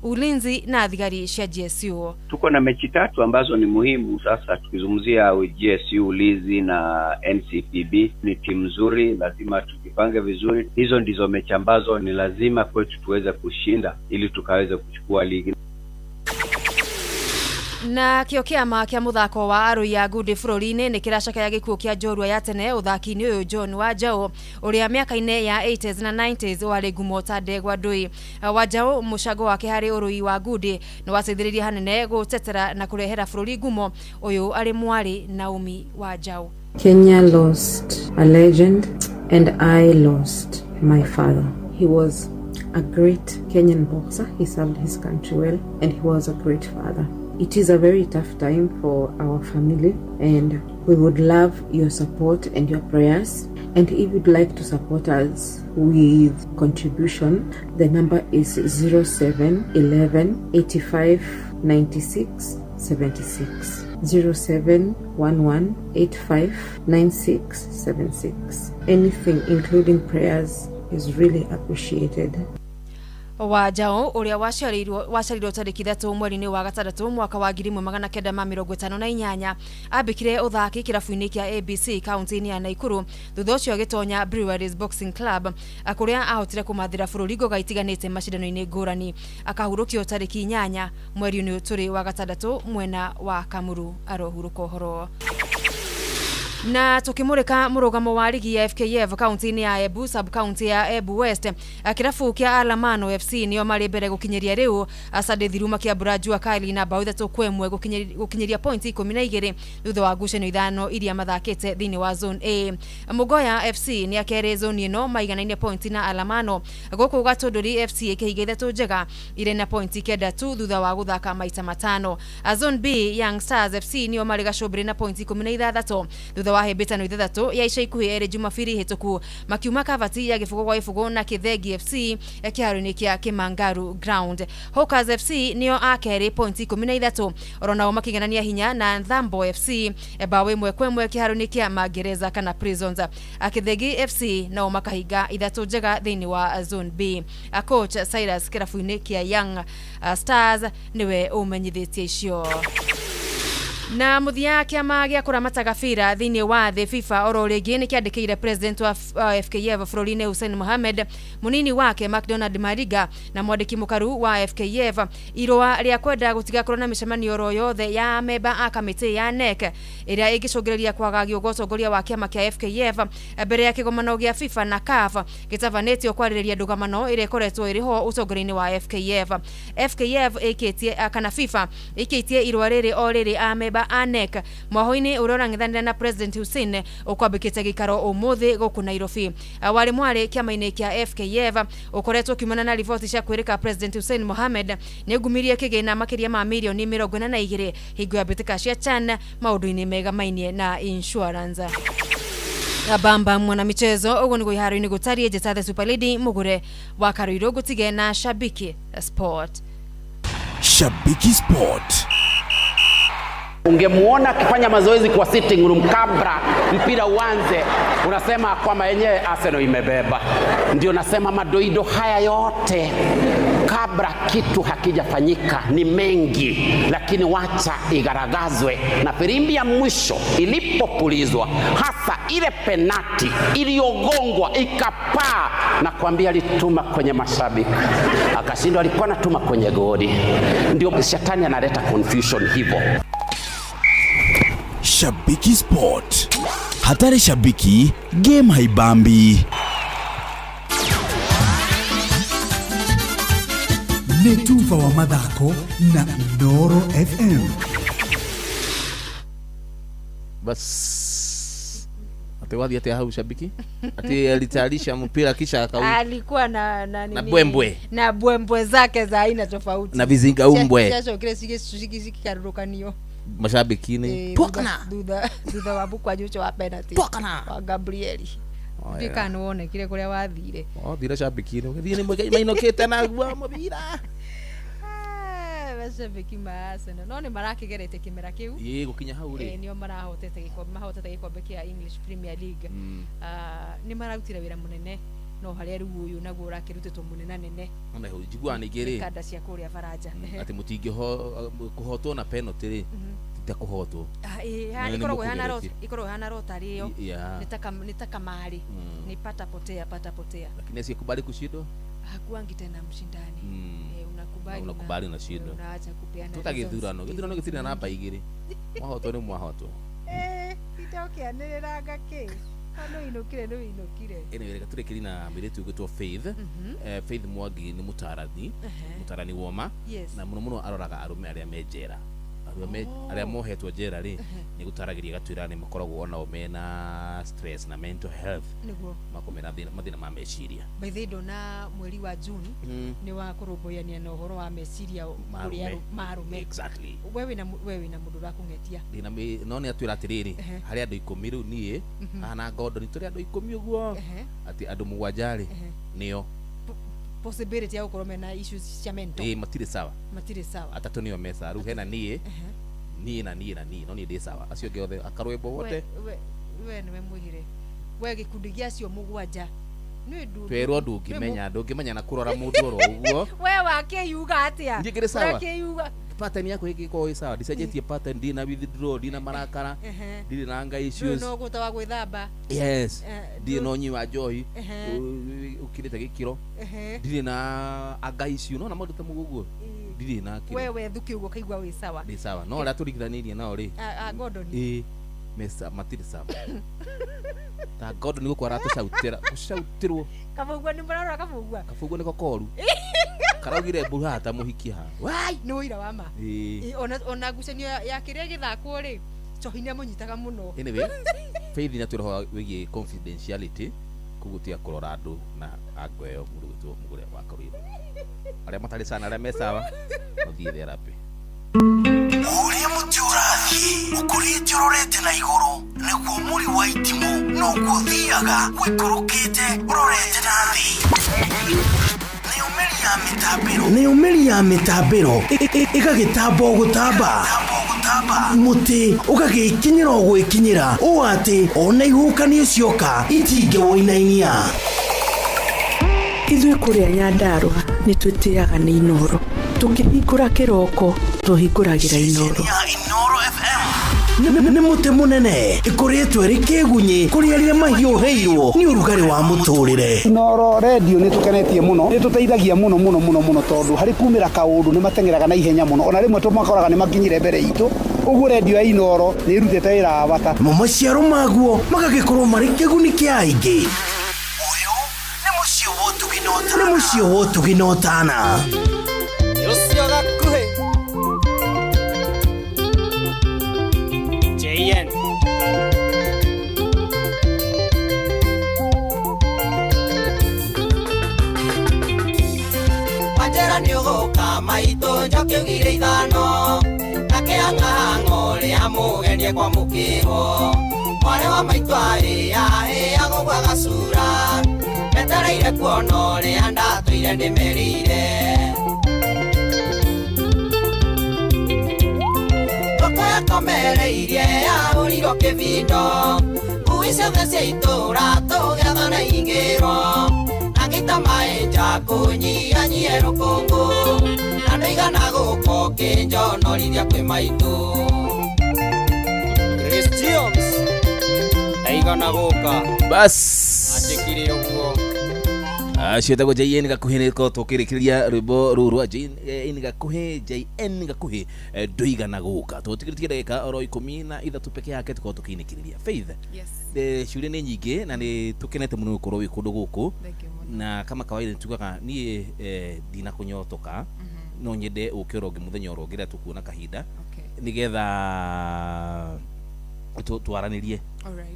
Ulinzi na thigari cia GSU. Tuko na mechi 3 ambazo ni muhimu sasa. Tukizungumzia GSU, Ulinzi na NCPB, ni timu nzuri, lazima tujipange vizuri. Hizo ndizo mechi ambazo ni lazima kwetu tuweze kushinda ili tukaweze kuchukua ligi. Na kĩo kĩama kĩa mũthako wa arũi ya ngundi bũrũri-inĩ nĩ kĩracakaya gĩkuũ kĩa njorua ya tene ũthaki-inĩ ũyũ John Wanjaũ ũrĩa mĩaka-inĩ ya 80s na 90s warĩ ngumo ta ndegwa ndũi. Wanjaũ mũcango wake harĩ ũrũi wa ngundi nĩ wateithĩrĩirie hanene gũtetera na kũrehera bũrũri ngumo. Ũyũ arĩ mwarĩ Naomi Wanjaũ. Kenya lost a legend and I lost my father. He was a great Kenyan boxer. He served his country well and he was a great father. It is a very tough time for our family and we would love your support and your prayers. And if you'd like to support us with contribution, the number is 0711 85 96 76. 0711 85 96 76. Anything including prayers is really appreciated. Wanjaũ ũrĩa waciarirwo tarĩki 3 mweri-inĩ wa gatandatũ mwaka wa 1958 ambĩkire ũthaki kĩrabu-inĩ kĩa ABC kaunti-inĩ ya Naikuru thutha ũcio agĩtonya Breweries Boxing Club kũrĩa ahotire kũmathĩra bũrũri ngoga itiganĩte macindano-inĩ ngũrani. Akahurũkio tarĩki 8 mweri-inĩ tũrĩ wa gatandatũ mwena wa Kamuru. Arohurũka ũhoro. Na tukimurika murugamo wa ligi ya FKF kaunti-inĩ ya Embu sub county ya Embu West kirabu kia Alamano FC nio mari mbere gukinyeria riu Asade Thiruma kia Burajua Kali na bao 3-1 gukinyeria point 12 thutha wa ngucanio ithano iria mathakite thini wa zone A. Mugoya FC ni akere zone ino maiganaine point na Alamano guku Gatunduri FC ikihiga 3 njega ire na point 9 tu thutha wa guthaka maita matano. Zone B Young Stars FC nio mari gacobire na point 16 thutha wa hebetano ithathatũ ya ica ikuhĩ ere Jumapili hĩtũku makiuma Kavati ya gĩbũgũ gwa gĩbũgũ na Kĩthengi FC kĩharo-inĩ kĩa Kĩmangaru Ground. Hawkers FC nio akere point 13 oronao makiganania hinya na Nthambo FC bao 1-1 kĩharo-inĩ kĩa Magereza kana Prisons. Kĩthengi FC nao makahiga 3 njega thĩinĩ wa zone B. Coach Cyrus kĩrabu-inĩ kĩa Young Stars niwe ũmenyithĩtie icio. Na muthia kiama gia kuramata gabira thini wa the FIFA oro rĩngĩ nĩ kĩandĩkĩire president wa FKF bũrũri-inĩ Hussein Mohamed munini wake McDonald Mariga na mwandĩki mũkaru wa FKF irũa rĩa kwenda gũtiga korona mĩcemanio oro yothe ya memba a kamĩtĩ ya NEC ĩrĩa ĩngĩcũngĩrĩria kwagagio ũtongoria wa kĩama kĩa FKF mbere ya kĩgomano gĩa FIFA na CAF gĩtabanĩtio kwarĩrĩria ndũgamano ĩrĩa ĩkoretwo ĩrĩho ũtongoria-inĩ wa FKF. FKF ĩkĩtie kana FIFA ĩkĩtie irũa rĩrĩ o rĩrĩ a memba ANEC mwaho-inĩ ũrorang'ethanĩra na President Hussein ũkwambĩkĩte gĩikaro ũmũthĩ gũkũ Nairobi. Warĩ mwarĩ kĩama-inĩ kĩa FKF ũkoretwo kiumana na riboti cia kwĩrĩka President Hussein Mohamed nĩ ngumirie kĩgĩna makĩria ma milioni 42 hingo ya mbĩtĩka cia CHAN maũndũ-inĩ mega mainie na insurance. Bamba mwana michezo ugo niguo iharo-inĩ gũtariĩ njata the Super Lady Mugure wa Karuiro gũtige na Shabiki Sport. Shabiki Sport. Ungemuona akifanya mazoezi kwa sitting room kabla mpira uanze, unasema kwamba yenyewe Arsenal imebeba. Ndio nasema madoido haya yote kabla kitu hakijafanyika ni mengi, lakini wacha igaragazwe na firimbi ya mwisho ilipopulizwa, hasa ile penati iliyogongwa ikapaa, na kuambia alituma kwenye mashabiki akashindwa, alikuwa anatuma kwenye goli. Ndio shetani analeta confusion hivyo. Shabiki Sport. Hatari shabiki, game haibambi. Netufa wa madhako na Noro FM. Bas. Atewadhi ate hau shabiki? Ate alitayarisha mpira kisha alikuwa na bwembwe. Na bwembwe zake za aina tofauti. Na vizinga umbwe. Kesho kile siki karurukanio. Mashabiki ni Twakana thutha wa bukwa jucho wa penalty wa Gabrieli ndikano one kile kuria wathire thira shabiki ni thire ni mainokete na gwa mabira bashabiki ma Arsenal no ni marakigerete kimera kiu gukinya hau ri nio marahotete gikombe kia English Premier League ni mararutira wira munene no haria riu uyu naguo urakirutitwo munene nene ona ho jigwana igere kada cia kuria Faraja ati mutingi kuhotwo na penalty ri kuhotwo ikorwo hana rotari yo nitaka mali nipata potea lakini asikubali kushindwa hakuangi tena mshindani unakubali na shindo unaacha kupeana tutagithurano githurano namba igiri mwahoto ni mwahoto sitaokianirira ngaki no inokire ene reka turekeri na mbere tugitwo Faith Faith Mwangi ni mutarani woma na muno aroraga arume aria menjera aria mohetwo njera ri ni gutaragiria gatwira ni makoragwo ona omena stress na mental health niguo makomena mathina ma meciria baithindo na mweri wa June ni wa kurumboyania na uhoro wa meciria kuria marume exactly wewe na mundu wa kungetia dina no ni atwira atiriri hari andu 10 riu nie ana gondo ni turi andu 10 uguo ati andu mugwanjari nio possibility ya ukorome na issues cia mental matire sawa atatu nio mesa ru hena nie na no ni ndi sawa acio geothe akarwebo wote we ni mwihire we gikundi gia cio mugwanja ni ndu twero ndungimenya na kurora mundu oro uguo we wake yuga atia ngikire sawa wake yuga pattern yako igiko sawa disajetie pattern dina withdraw dina marakara dina nanga issues no gutawa gwithamba yes dina nyiwa joy ukirite gikiro dina anga issue no na maundu ta muguguo dina kiro wewe thuki ugo kaigwa wi sawa ni sawa no la turigithanirie nao ri godoni mesa matiri sawa ta godoni go kwara tushautirwo kabugwa ni mbarora kabugwa niko koru karagire buhata muhikia wai ni wira wa ma ona gucenio ya kiria githakwo ri cohinya munyitaga muno anyway Faith na turoho wigi confidentiality kugutia kurora andu na agweyo muruto mugure wa karwiro aria matari sana aria mesawa uthie therapy uria muturathi ukurite urorete na iguru niguo muri wa itimu no guthiaga wikurukite urorete na thi ni umeri ya mitambiro igagitambo gutamba muti ugagikinyira gwikinyira o ati ona ihukani cioka itinge woinainia ithuĩ kũrĩa Nyandarua nĩ twĩtĩaga nĩ Inoro tukihingũra kĩroko tuhingũragĩra Inoro nĩ mũtĩ mũnene ĩkoretwo ĩrĩ kĩgunyi kũrĩ arĩa mahiũhĩirwo nĩ ũrugarĩ wa mũtũrĩre. Inoro radio nĩ tũkenetie mũno, nĩ tũteithagia mũno tondũ harĩ kumĩra kaũndũ nĩ matengeraga na ihenya mũno, ona rĩmwe tũmakoraga nĩ makinyire mbere itũ. Ũguo radio ya Inoro nĩ ĩrutĩte wĩra wa bata. Maciaro maguo magagĩkorwo marĩ kĩguni kĩa aingĩ. Ũyũ nĩ mũciĩ wa ũtugi na ũtana. Ũcio gakuhĩ JN Wanjera nĩ ũgũka maitũ njokiugire ithano nakĩang'ang'o rĩa mũgenie kwa mũkĩrwo mwarĩ wa maitũ agũgwa gacura metereire kuona ũrĩa ndatũire ndĩmerire komereirie yahũrirwo kĩbindo ngui ciothe cia itũra tũgĩatha na ingĩrwo na ngĩita maĩ nja kũnyihanyihie rũkũngũ na ndaigana gũkũ kĩnjonorithia kwĩ maitũ Christians ndaigana gũka bas andĩkire ũguo cietagwo JN gakuhĩ nĩko tũkĩrĩkĩrĩria rwĩmbo rũrũ rwa JN gakuhĩ ndũigana gũka tũtikĩrĩtie ndagĩka oro 13 peke yake tũkorwo tũkĩinĩkĩrĩria Faith ciũria nĩ nyingĩ na nĩ tũkenete mũno gũkorwo wĩ kũndũ gũkũ na kama kawaida nĩtugaga niĩ ndina kũnyotoka no nyende ũke ũronge mũthenya ũronge rĩrĩa tũkuona kahinda nĩgetha twaranĩrie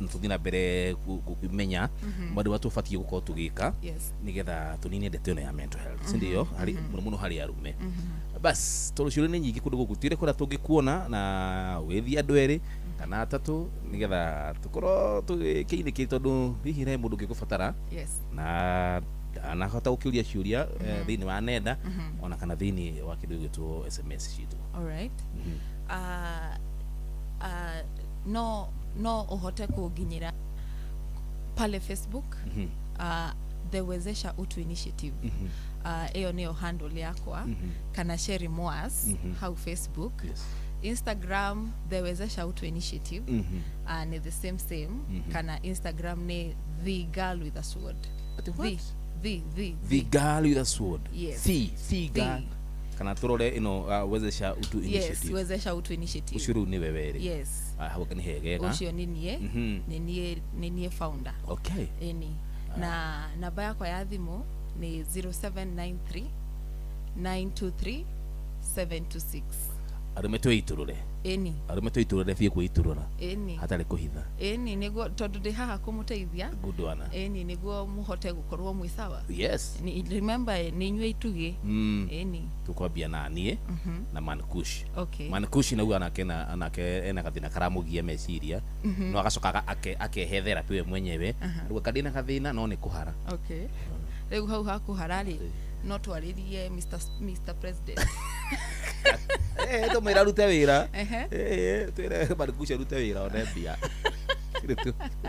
tũthiĩ na mbere kũmenya maũndũ marĩa tũbatiĩ gũkorwo tũgĩka nĩgetha tũnine ndeto ĩno ya mental health sindio mũno harĩ arume bas tondũ ciũria nĩ nyingĩ kũndũ gũkũ tuĩre kũrĩa tũngĩkuona na wĩthie andũ erĩ kana atatũ nĩgetha tũkorwo tũkĩinĩkĩria tondũ hihi he mũndũ ũngĩgũbatara na anahota gũkĩũria ciũria thĩinĩ wa nenda ona kana thĩinĩ wa kĩndũ gĩgwĩtwo SMS citũ. no uhote kunginyira pale Facebook the Wezesha Utu Initiative hiyo niyo handle yakwa kana Sherry Moas hau Facebook Instagram the Wezesha Utu Initiative ni the same kana Instagram ni the girl with a sword the girl with a sword yes. the girl kana turore wezesha utu initiative. Yes, wezesha utu initiative. Ushuru ni weweri. Yes. Hau kani hegega. Ucio ni nie founder. Okay. Na namba yakwa ya thimu ni 0793 923 726. Arume twiturure. Arume twiturure fie kwiturura. Hatari kuhitha. Niguo tondu ndi haha kumuteithia. Good one. Niguo muhote gukorwo mwi sawa. Yes. Remember ni nywe itugi. Tukwambia nanie na Mankush. Okay. Mankush na huyu anake ena kathina karamugia meciria. No agacoka akehethera piwe mwenyewe. Rĩu kadina kathina no ni kuhara. Okay. Rĩu hau hakuharari no twaririe Mr President. Ndo mera rute wira. Twire Mankush rute wira onembia.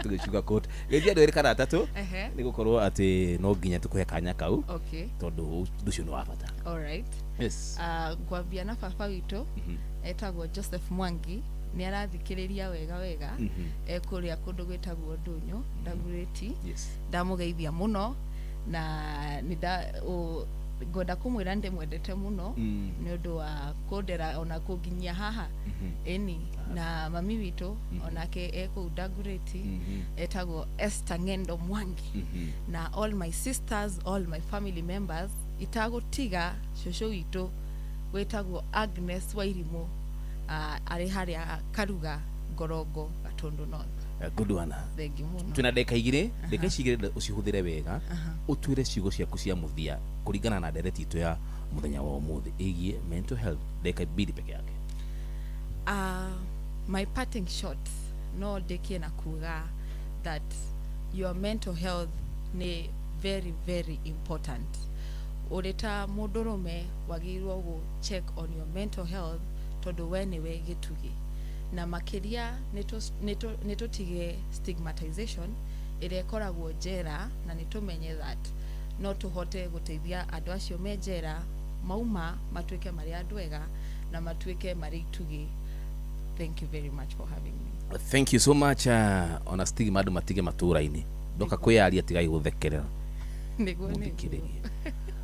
Tugishuka kote. Gethia ndo erikana atatu. Ni gukorwo ati no nginya tukuhe kanya kau. Okay. Tondu nducio ni wabata. All right. Yes. Gwambia na baba witũ etagwo Joseph Mwangi ni arathikiriria wega ekuria kundu gwetagwo Ndunyu Ndagureti. Ndamugeithia muno na ngoda kumwira ndimwendete muno ni undu wa kundera ona kunginyia haha na mami witu onake eko Ndagureti etagwo Esther Ngendo Mwangi na all my sisters, all my family members itagutiga shosho witu wetagwo Agnes Wairimu ari haria Karuga Ngorongo Gatundu North. Good one. Thank you muno. Tuna deka igire ucihuthire wega utwire ciugo ciaku cia muthia kuringana na ndereti itu ya muthenya wa umuthi igie mental health deka ibiri peke yake. My parting shot no dekie na kuga that your mental health ni very very important. Ureta mudurume wagirwo go check on your mental health tondu weniwe gitugi na makiria nitutige stigmatization ire koragwo njera na nitumenye that no tuhote guteithia andu acio me njera mauma matuike mari andu ega na matuike mari itugi. Thank you very much for having me. Thank you so much. On a stigma andu matige maturaini ndoka kwiaria tigai guthekerera niguo.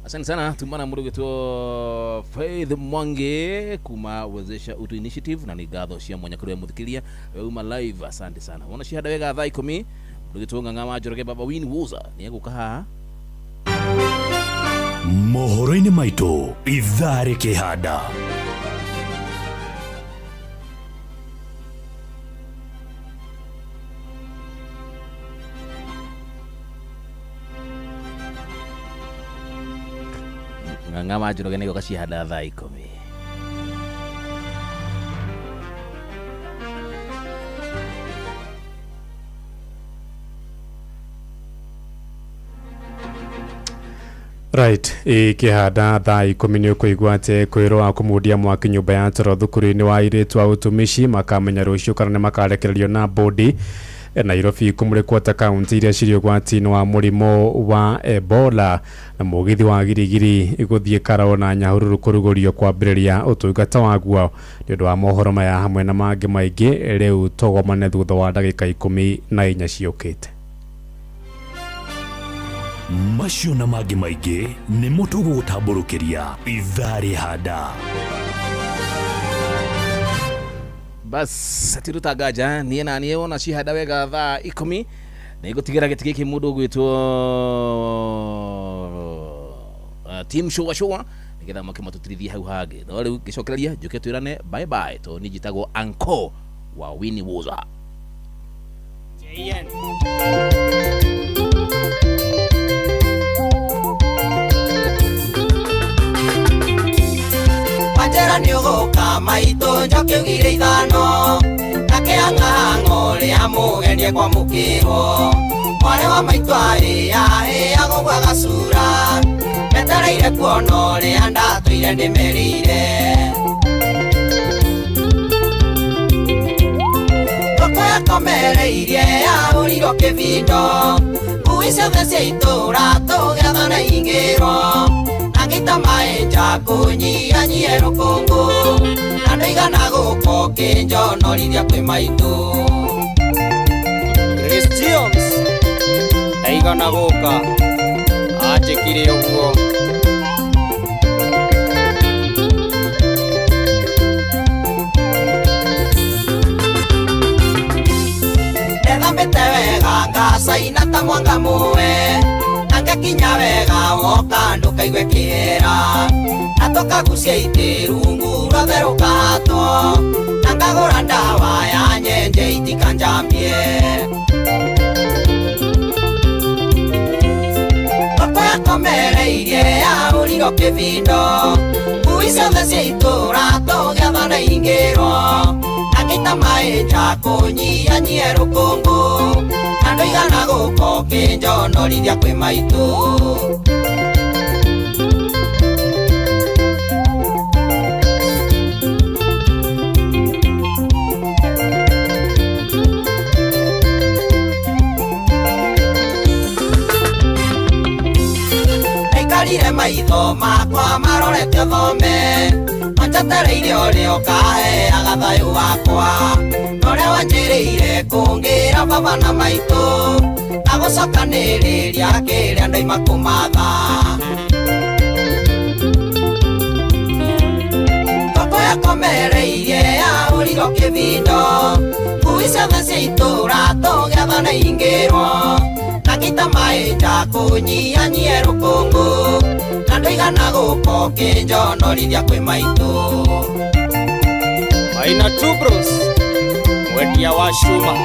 Asante sana. Tumana mundu gitwo Faith Mwangi kuma wezesha utu initiative na ni gatho cia mwanya kuri muthikiria uma live. Asante sana. Wona shihada wega thaa 10 mundu gitwo Ng'ang'a Njoroge Baba Win Woza ni eguka haha mohoro-ini maitu ithare kihanda. Ng'ang'a Njoroge ni eguka shihada thaa 10. Right, ikihanda thaa 10 ni ukuigwa ati kwirwo kumudia mwaki nyumba ya toro thukuru-ini wa iritu wa utumishi makamenya rucio kana makarekererio na bodi Nairobi kumurikwo ta kaunti iria ciri ugwati-ini wa murimo wa Ebola na mugithi wa girigiri iguthie Karao na Nyahururu kurugurio kwambiriria utungata waguo ni undu wa mohoro maya hamwe na mangi maingi riu togomane thutha wa ndagika 14 ciukite. Macio na mangi maingi ni mutugu gutamburukiria ithare handa. Bas atirutangaja nie na nie ona shihada wega thaa 10 na igutigira gitigi ki mundu gwitwo team showa nigetha make matutirithia hau hangi no riu gicokereria njuke twirane bye bye to ni jitagwo Anko wa Winnie Woza. Wanjera ni uguka maito njoke ugire ithano nake ang'ang'o ria mugenie kwa mukirwo mware wa maito agogwa gacura metereire kuona ria ndatuire ndimerire thoko yakomereirie yahurirwo kibindo ngui ciothe cia itura tugetha na ingirwo Nagita maenja kunyia rukungu na igana guko kinjo norithia kwi maitu Christians igana guka ajikire uguo Mwanga mwanga muwe Nange kinya wega woka ndukaigwe kihera Natoka gucia itirungu rwatheruka hato Nangagura ndawa ya nyenje itikanjambie Koko yakomereirie ya urigo kivindo Ngui ciothe cia itura tugetha na ingiro Nagita maenja kunyia rukungu Nando igana guko kinjonorithia kwi maitu Naikarire maitho makwa marorete thome Manjatereire uria ukahe agathayu wakwa Noria wanjiriire kungira baba na maitu Nagucokaniriria kiria ndaima kumatha Koko yakomereirie ya urigo kivindo Ngui ciothe cia itura tugetha na ingirwo Nagita maenja kunyia rukungu Nando igana guko kinjonorithia kwi maitu Maina tu bros Mwetia wa shuma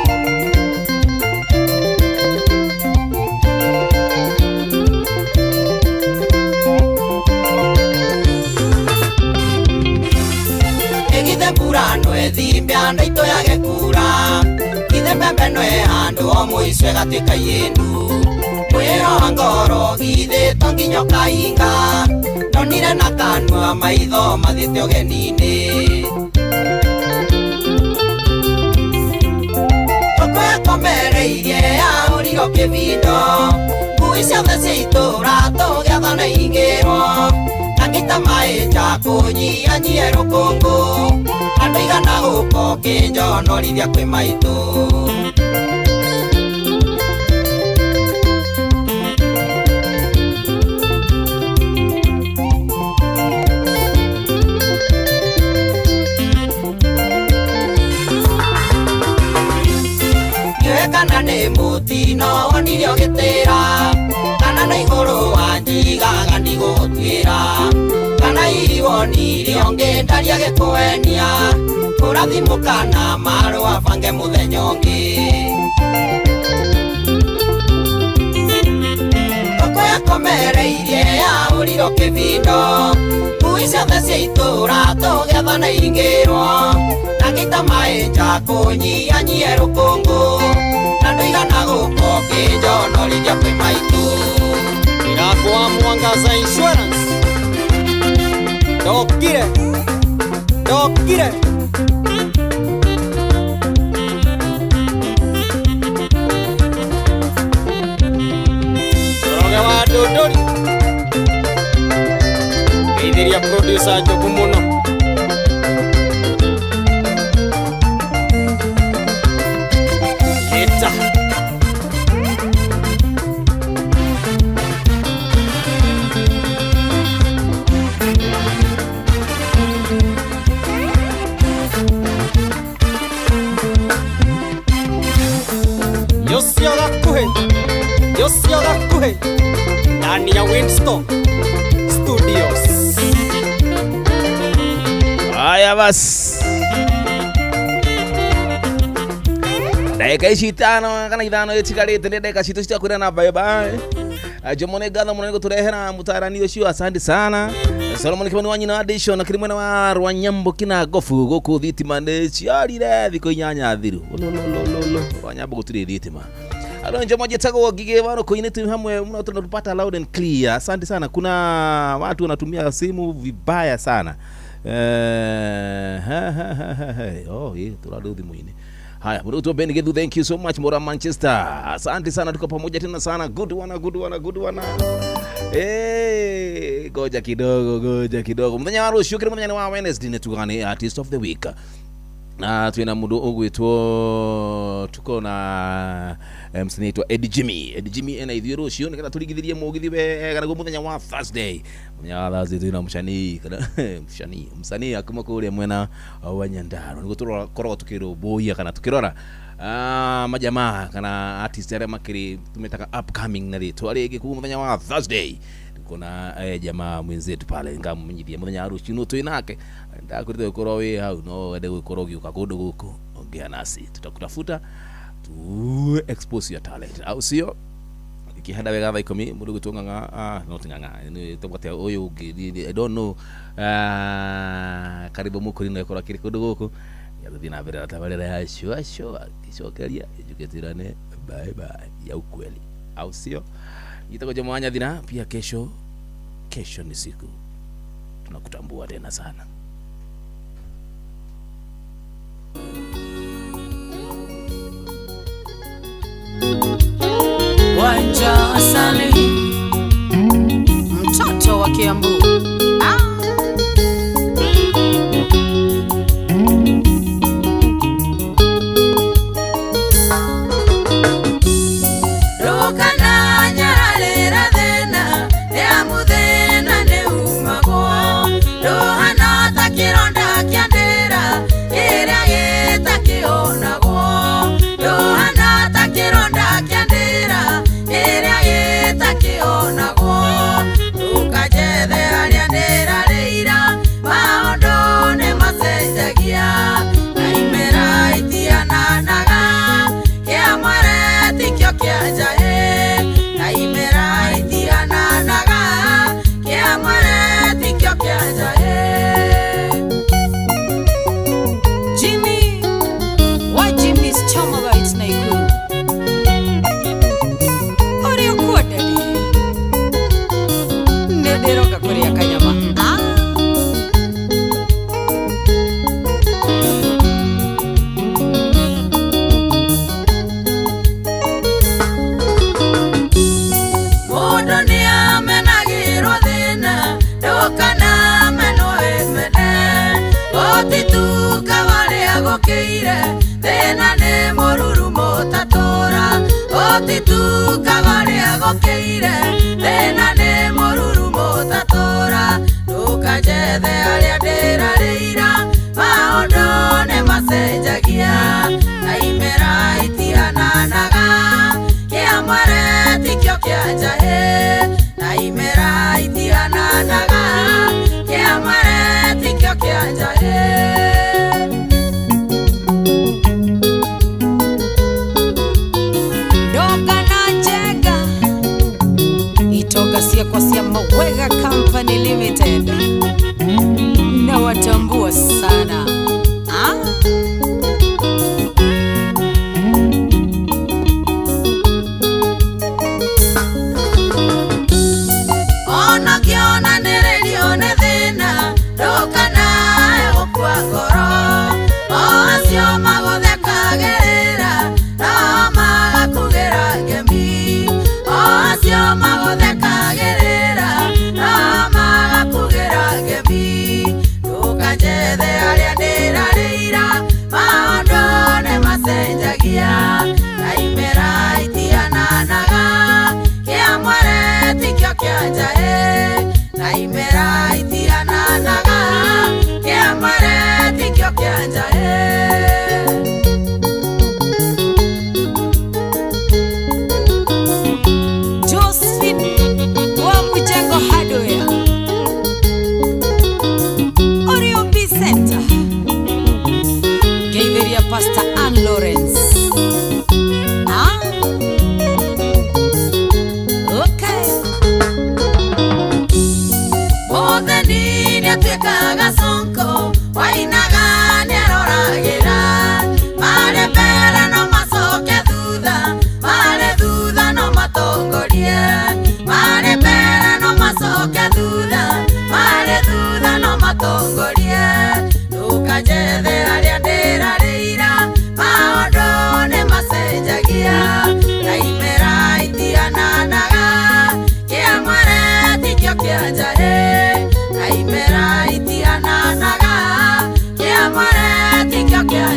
Egithe mbura nwethimbia ndaito yage kura Ithe mbembe nwe handu o muicwe gatika yendu Mwiro wa ngoro githe tonginyo kainga Nonire na kanua maitho mathite ugenini Koko yakomereirie ya urigo kivindo Ngui ciothe cia itura tugetha na ingirwo Nagita maenja kunyia rukungu Nando igana guko kinjonorithia kwi maitu Kana ni mutino wonirio gitira Kana na iguru wanjigaga ndigutwira Kana iwonirio ngendaria gikuenia Kurathimuka na marua bange muthenya ungi Koko yakomereirie ya urigo kivindo Ngui ciothe cia itura tugetha na ingirwo Nagita maenja kunyia rukungu Nando igana guko kinjonorithia kwi maitu Irakwa Mwangaza Insurance Dokire Dokire Roge wa Dodori Geithiria producer Joku muno Eta Yosio gakuhe ndani ya Winston Studios. Haya basi, dakika ici itano kana ithano itigarite ni dakika citu cia kwirana bye bye. Jomone gatha munene guturehera mutarani ucio, asante sana. Solomon Kimani wa nyina addition akiri mwena wa Rwanyambo kina gofu guku thitima ni ciarire thiko inyanya thiru. Lolo Rwanyambo gutiri thitima. Alonjo moja tago gige wano koine tu hamwe mna tunapata loud and clear. Asante sana. Kuna watu wanatumia simu vibaya sana. Turadudhi mwini. Haya, mruto Ben Gedhu, thank you so much. Mora Manchester, asante sana, tuko pamoja tena sana. Good one. Goja kidogo. Mdanya waru shukri mdanya wa Wednesday netugane artist of the week. na twina mundu ugwitwo tuko na msanii to Eddie Jimmy ena ithio rucio nikana turigithirie mugithi wega na muthenya wa Thursday twina mshani kana msanii akuma kuria mwena wa Nyandarua niguo tukoragwo tukirumbuia kana tukirora majamaa kana artist aria makiri tumetaka upcoming na ritwa rigi ku muthenya wa Thursday kuna jamaa mwenzetu pale ngamumenyithia muthenya wa rucio twinake ndakurite gukorwo wi hau no wende gukorwo ugiuka kundu guku ongea nasi tutakutafuta to expose your talent au sio ikihanda wega thaa 10 mundu gutunganga no tinganga ni tobate uyu I don't know karibu mukuri no ikora kiri kundu guku yathi na mbere tabarira ya shwa kicokeria ejuketirane bye ya ukweli au sio itakoje mwanya dhina pia kesho ni siku tunakutambua tena sana. Wanja asali mtoto wa Kiambu Rokana nyaralera thena ya muthena ne umagwa rohana takironda kiandera ira getakiona rohana takironda kiandera ira getakiona ukajethe aria ndera reira maondo ne masenjagia na imera itiana naga kia mare tikyo kia jae na imera itiana naga kia mare tikyo kia jae Jimmy why Jimmy's Chomolites Naiku Ori okuode Nederoka kuria kanyama Mondo ni amenagirwo thina ndokana meno emene otituka varia gokeire thina ni mururu mutatura otituka varia gokeire thina ni mururu mutatura ndukajethe aria ndirareira maondo ni masenjagia na imera itiananaga kia mware tikyo kia jae na imera itiananaga kia mware tikyo kia jae Doga na jega itoga sia kwa sia Mawega Company Limited na watambua sana Ona kiona neredio ne thina ndokana okwa ngoro oacio magothekagĩrĩra na magakugĩra ngemi oacio magothekagĩrĩra na magakugĩra ngemi ndukajethe aria ndĩrarĩira maondo nĩ macenjagia na imera itiananaga kia mware tikyo kia jae na imera itiananaga kia mware tikyo kia jae Josephine wa Mujengo Hardware Oreo B Center Gaiveria Pastor Ann Lawrence Okay Motheni atuĩkaga sonko wainaga nĩaroragĩra marĩ mbere no macoke thutha marĩ thutha no matongorie marĩ mbere no macoke thutha marĩ thutha no matongorie ndukajethe aria ndĩrarĩira maondo nĩ macenjagia na imera itiananaga kia mware tikyo kia jae na imera itiananaga kia mware tikyo kia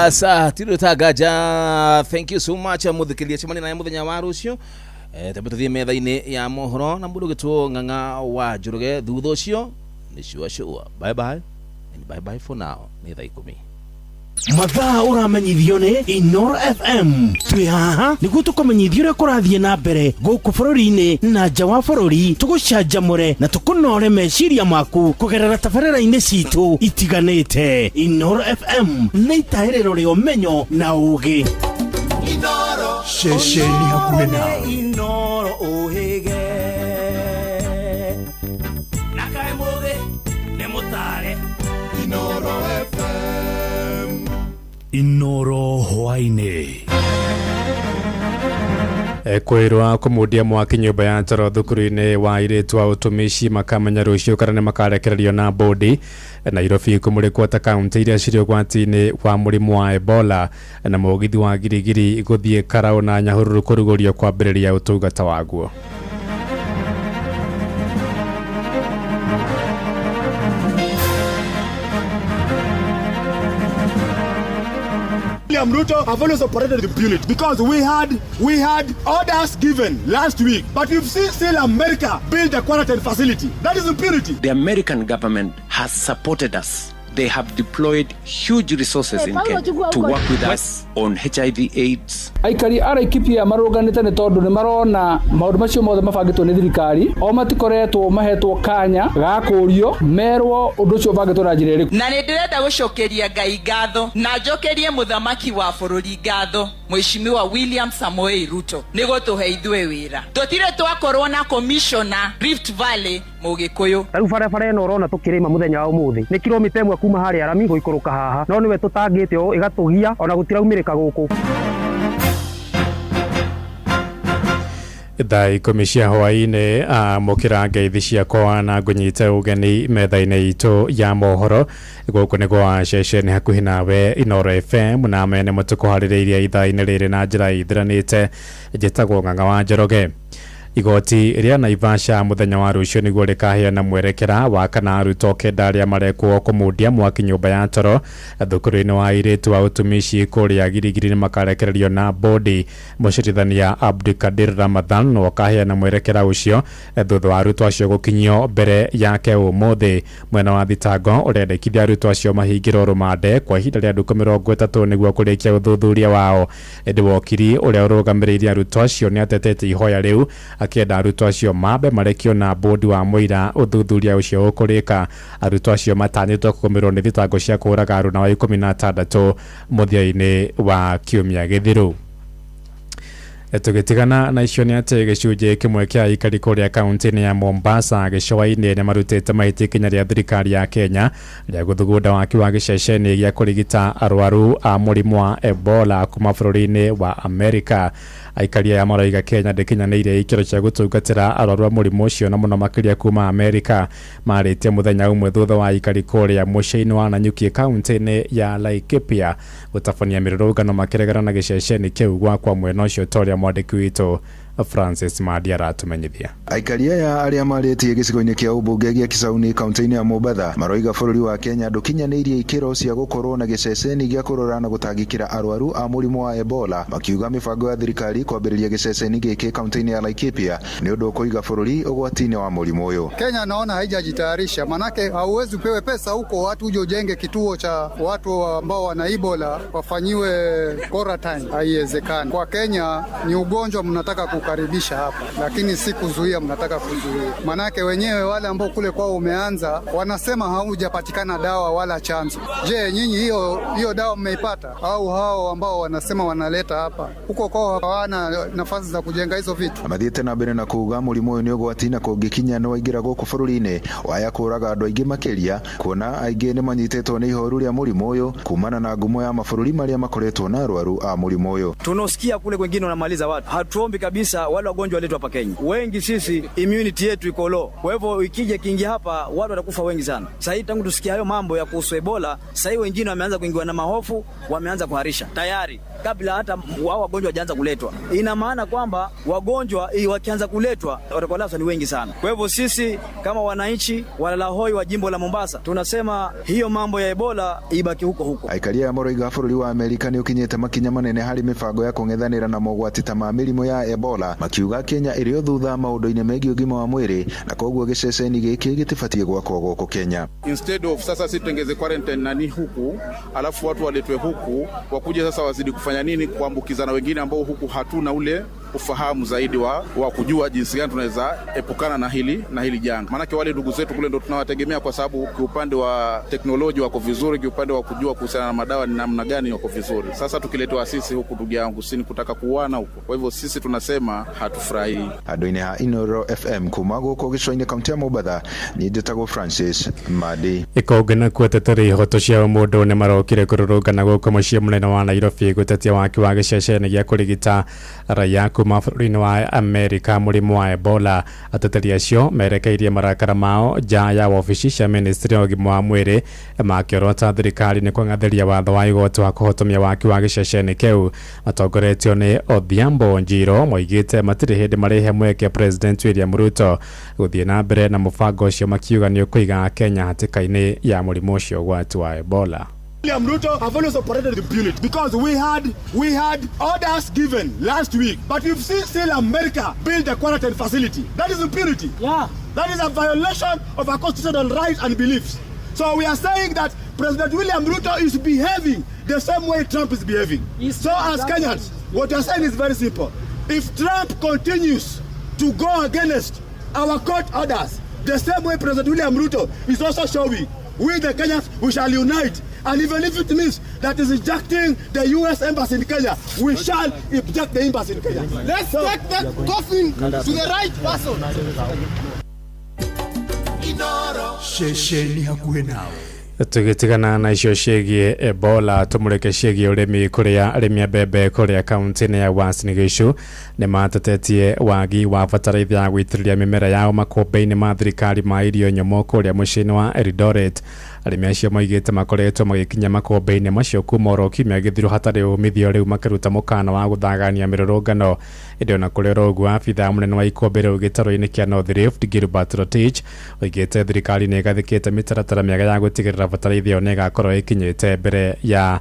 Asa tiro tagaja. Thank you so much muthikiria chimani na muthenya wa rucio. Tabututhie metha-ini ya mohoro na mundu gitwo Ng'ang'a wa Njoroge thutha ucio ni shua. Bye bye and bye bye for now. Ni thaa 10. Mathaa uramenyithio ni Inoro FM. Twi haha niguo tukumenyithio uria kurathie na mbere guku bururi-ini na nja wa bururi, tugucanjamure na tukunore meciria maku kugerera tabarĩra-inĩ citu itiganĩte. Inoro FM nĩ itaĩrĩro rĩa ũmenyo na ũũgĩ. Inoro ceceni hakuhĩ nawe. Inoro ũhĩge na kaĩ mũthĩ nĩ mũtare. Inoro FM. Inoro hwainĩ. Kwirwa kumudia mwaki nyumba ya toro thukuru-inĩ wa airĩtu a ũtumici makamenya rũciũ kana nĩ makarekererio na bodi. Nairobi kumurikwo ta kaunti iria cirĩ ũgwati-inĩ wa mũrimũ wa Ebola na mũgithi wa girigiri gũthiĩ Karau na Nyahururu kũrugũrio kwambĩrĩria ũtungata waguo. William Ruto have always operated with impunity because we had orders given last week, but we've seen still America build a quarantine facility. That is impunity. The American government has supported us. They have deployed huge resources in Kenya to work with us on HIV/AIDS. Aikari ara Laikipia maruganite ni tondu ni marona maundu macio mothe mabangitwo ni thirikari o matikoretwo mahetwo kanya ga kurio merwo undu ucio bangitwo na njira iriku. Na ni ndirenda gucokeria Ngai ngatho na njokerie muthamaki wa bururi ngatho Mheshimiwa William Samoei Ruto ni gutuhe ithwe wira. Tutire twakorwo na commissioner Rift Valley Mugikuyu. Riu barabara ino urona tukirima muthenya wa umuthi ni kilomita 1 kuma hari arami guikuruka haha no niwe tutangite o igatugia ona gutiraumirika guku. Thai komisia hwainĩ mukĩra ngeithi ciakwa na ngũnyite ũgeni metha-inĩ itũ ya mohoro gũkũ nĩ gwa ceceni hakuhĩ nawe Inoro FM na mene mũtũkũharĩrĩirie ithaa-inĩ rĩrĩ na njĩra ithiranĩte. Njĩtagwo Ng'ang'a wa Njoroge. Igoti rĩa Naivasha muthenya wa rũciũ nĩguo rĩkaheana mwerekera wa kana arutwo kenda arĩa marekwo kũmundia mwaki nyũmba ya toro thukuru-inĩ wa airĩtu a ũtumici kũrĩa Girigiri nĩ makarekererio na bodi. Mũcirithania Abdulkadir Ramadhan no akaheana mwerekera ũcio thutha wa arutwo acio gũkinyio mbere yake ũmũthĩ. Mwena wa thitango ũrendekithia arutwo acio mahingĩrwo rũmande kwa ihinda rĩa ndukũ 30 nĩguo kũrĩkia ũthuthuria wao. Ĩndĩ wokiri ũrĩa ũrũgamĩrĩire arutwo acio nĩ atetete ihoya rĩu akienda arutwo acio mambe marekio na bodi wa mũira ũthuthuria ũcio ũkũrĩka. Arutwo acio matanyĩtwo kũgũmĩrwo nĩ thitango cia kũraga aruna wa 16 mũthia-inĩ wa kiumia gĩthiru. Tugitigana na icio nĩ atĩ gĩcunjĩ kĩmwe kĩa aikari kũrĩa kaunti-inĩ ya Mombasa gĩcũa-inĩ nĩ marutĩte mahĩtia ikinya rĩa thirikari ya Kenya rĩa gũthugunda waki wa gĩceceni gĩa kũrigita arwaru a mũrimũ wa Ebola kuma bũrũri-inĩ wa Amerika. Aikari aya maroiga Kenya ndĩkinyanĩire ikĩro cia gũtungatĩra arwaru a mũrimũ ũcio na mũno makĩria kuma Amerika. Marĩtie mũthenya ũmwe thutha wa aikari kũrĩa mũciĩ-inĩ wa Nanyuki kaunti-inĩ ya Laikipia gũtabania mĩrũrũngano makĩregana na gĩceceni kĩu gwakwa mwena ũcio torĩa mwandĩki witũ Francis Madi aratumenyithia. Aikari aya arĩa marĩtie gĩcigo-inĩ kĩa ũmbunge gĩa Kisauni kaunti-inĩ ya Mombasa maroiga bũrũri wa Kenya ndũkinyanĩirie ikĩro cia gũkorwo na gĩceceni gĩa kũrora na gũtangĩkĩra arwaru a mũrimũ wa Ebola, makiuga mĩbango ya thirikari kwambĩrĩria gĩceceni gĩkĩ kaunti-inĩ ya Laikipia nĩ ũndũ ũkũiga bũrũri ũgwati-inĩ wa mũrimũ ũyũ. Kenya naona haijajitayarisha, manake hauwezi upewe pesa huko watu uje ujenge kituo cha watu ambao wana Ebola wafanyiwe quarantine. Haiwezekani. Kwa Kenya ni ugonjwa mnataka kukaribisha hapa, lakini si kuzuia, mnataka kuzuia. Manake wenyewe wale ambao kule kwao umeanza wanasema haujapatikana dawa wala chanzo. Je, nyinyi hiyo dawa mmeipata? Au hao ambao wanasema wanaleta hapa huko kwao hawana nafasi za kujenga hizo vitu? Amathiĩte na mbere na kuuga mũrimũ ũyũ nĩ ũgwati na kũngĩkinya nĩ waingĩra gũkũ bũrũri-inĩ waya kũraga andũ aingĩ makĩria, kuona aingĩ nĩ manyitĩtwo nĩ ihoru rĩa mũrimũ ũyũ kumana na ngumo ya mabũrũri marĩa makoretwo na arwaru a mũrimũ ũyũ. Tunasikia kule kwingine wanamaliza watu. Hatuombi kabisa sasa wale wagonjwa waletwa hapa Kenya. Wengi sisi immunity yetu iko low. Kwa hivyo ikija kiingia hapa watu watakufa wengi sana. Sasa hivi tangu tusikia hayo mambo ya kuhusu Ebola, sasa hivi wengine wameanza kuingiwa na mahofu, wameanza kuharisha. Tayari kabla hata wao wagonjwa hawajaanza kuletwa. Ina maana kwamba wagonjwa wakianza kuletwa watakuwa ni wengi sana. Kwa hivyo sisi kama wananchi walalahoi wa jimbo la Mombasa tunasema hiyo mambo ya Ebola ibaki huko huko. Aikaria ya Moroiga bũrũri wa Amerika nĩ ũkinyĩte makinya manene harĩ mĩbango ya kũng'ethanĩra na mogwati ta ma mĩrimũ ya Ebola, makiuga Kenya ĩrĩ o thutha maũndũ-inĩ megiĩ ũgima wa mwĩrĩ na koguo gĩceceni gĩkĩ gĩtibatiĩ gwakwo gũkũ Kenya. Instead of sasa sisi tutengeze quarantine nani huku alafu watu waletwe huku wakuje sasa wazidi kufanya nini kuambukizana wengine ambao huku hatuna ule ufahamu zaidi wa kujua jinsi gani tunaweza epukana na hili janga. Maana wale ndugu zetu kule ndo tunawategemea kwa sababu kiupande wa teknolojia wako vizuri, kiupande wa kujua kuhusiana na madawa ni namna gani wako vizuri. Sasa tukiletwa sisi huku ndugu yangu sini kutaka kuuana huko. Kwa hivyo sisi tunasema hatufurahi. Andũ-inĩ ha Inoro FM kuma gũkũ gĩcũa-inĩ kaunti ya Mombatha nĩ njĩtagwo Francis Madi. Ikongana kwetetera ihoto cia mũndũ nĩ marokire kũrũrũngana gũkũ mũciĩ mũnene wa Nairobi gũtetia waki wa gĩceceni gĩa kũrigita raia kuma bũrũri-inĩ wa Amerika mũrimũ wa Ebola. Ateteri acio merekeirie marakara mao nja ya wabici cia ministry ya ũgima wa mwĩrĩ makĩorota thirikari nĩ kũng'athĩria watho wa igoti wa kũhotomia waki wa gĩceceni kĩu. Matongoretio nĩ Odhiambo Njiro moigĩte matirĩ hĩndĩ marehe mweke President William Ruto gũthiĩ na mbere na mũbango ũcio makiuga nĩ ũkũiga Kenya hatĩka-inĩ ya mũrimũ ũcio ũgwati wa Ebola. William Ruto have always operated with impunity because we had orders given last week, but you've seen still America build a quarantine facility. That is impunity. Yeah. That is a violation of our constitutional rights and beliefs. So we are saying that President William Ruto is behaving the same way Trump is behaving. So as Kenyans, what you are saying is very simple. If Trump continues to go against our court orders, the same way President William Ruto is also showing, we the Kenyans, we shall unite. And even if it means that is ejecting the U.S. Embassy in Kenya, we shall eject the embassy in Kenya. Let's take the coffin to the right person. Shesheni hakuhe nawe. Tugitigana na icio ciĩgiĩ Ebola tumũrĩke ciĩgiĩ ũrĩmi kũrĩa arĩmi a mbembe kũrĩa kaunti-inĩ ya Uasin Gishu nĩ matetetie wagi wa bataraitha ya gũitĩrĩria mĩmera yao makũmbĩ-inĩ ma thirikari ma irio nyũmũ kũrĩa mũciĩ-inĩ wa Eldoret. Arĩmi acio moigĩte makoretwo magĩkinya makũmbĩ-inĩ macio kuma oro kiumia gĩthiru hatarĩ umithio rĩu makĩruta mũkana wa gũthagania mĩrũrũngano. Ĩndĩ ona kũrĩ oro ũguo abithaa mũnene wa ikũmbĩ rĩu gĩtarũ-inĩ kĩa North Rift Gilbert Rotich oigĩte thirikari nĩ ĩgathĩkĩte mĩtaratara mĩega ya gũtigĩrĩra bataraitha ĩyo nĩ ĩgakorwo ĩkinyĩte mbere ya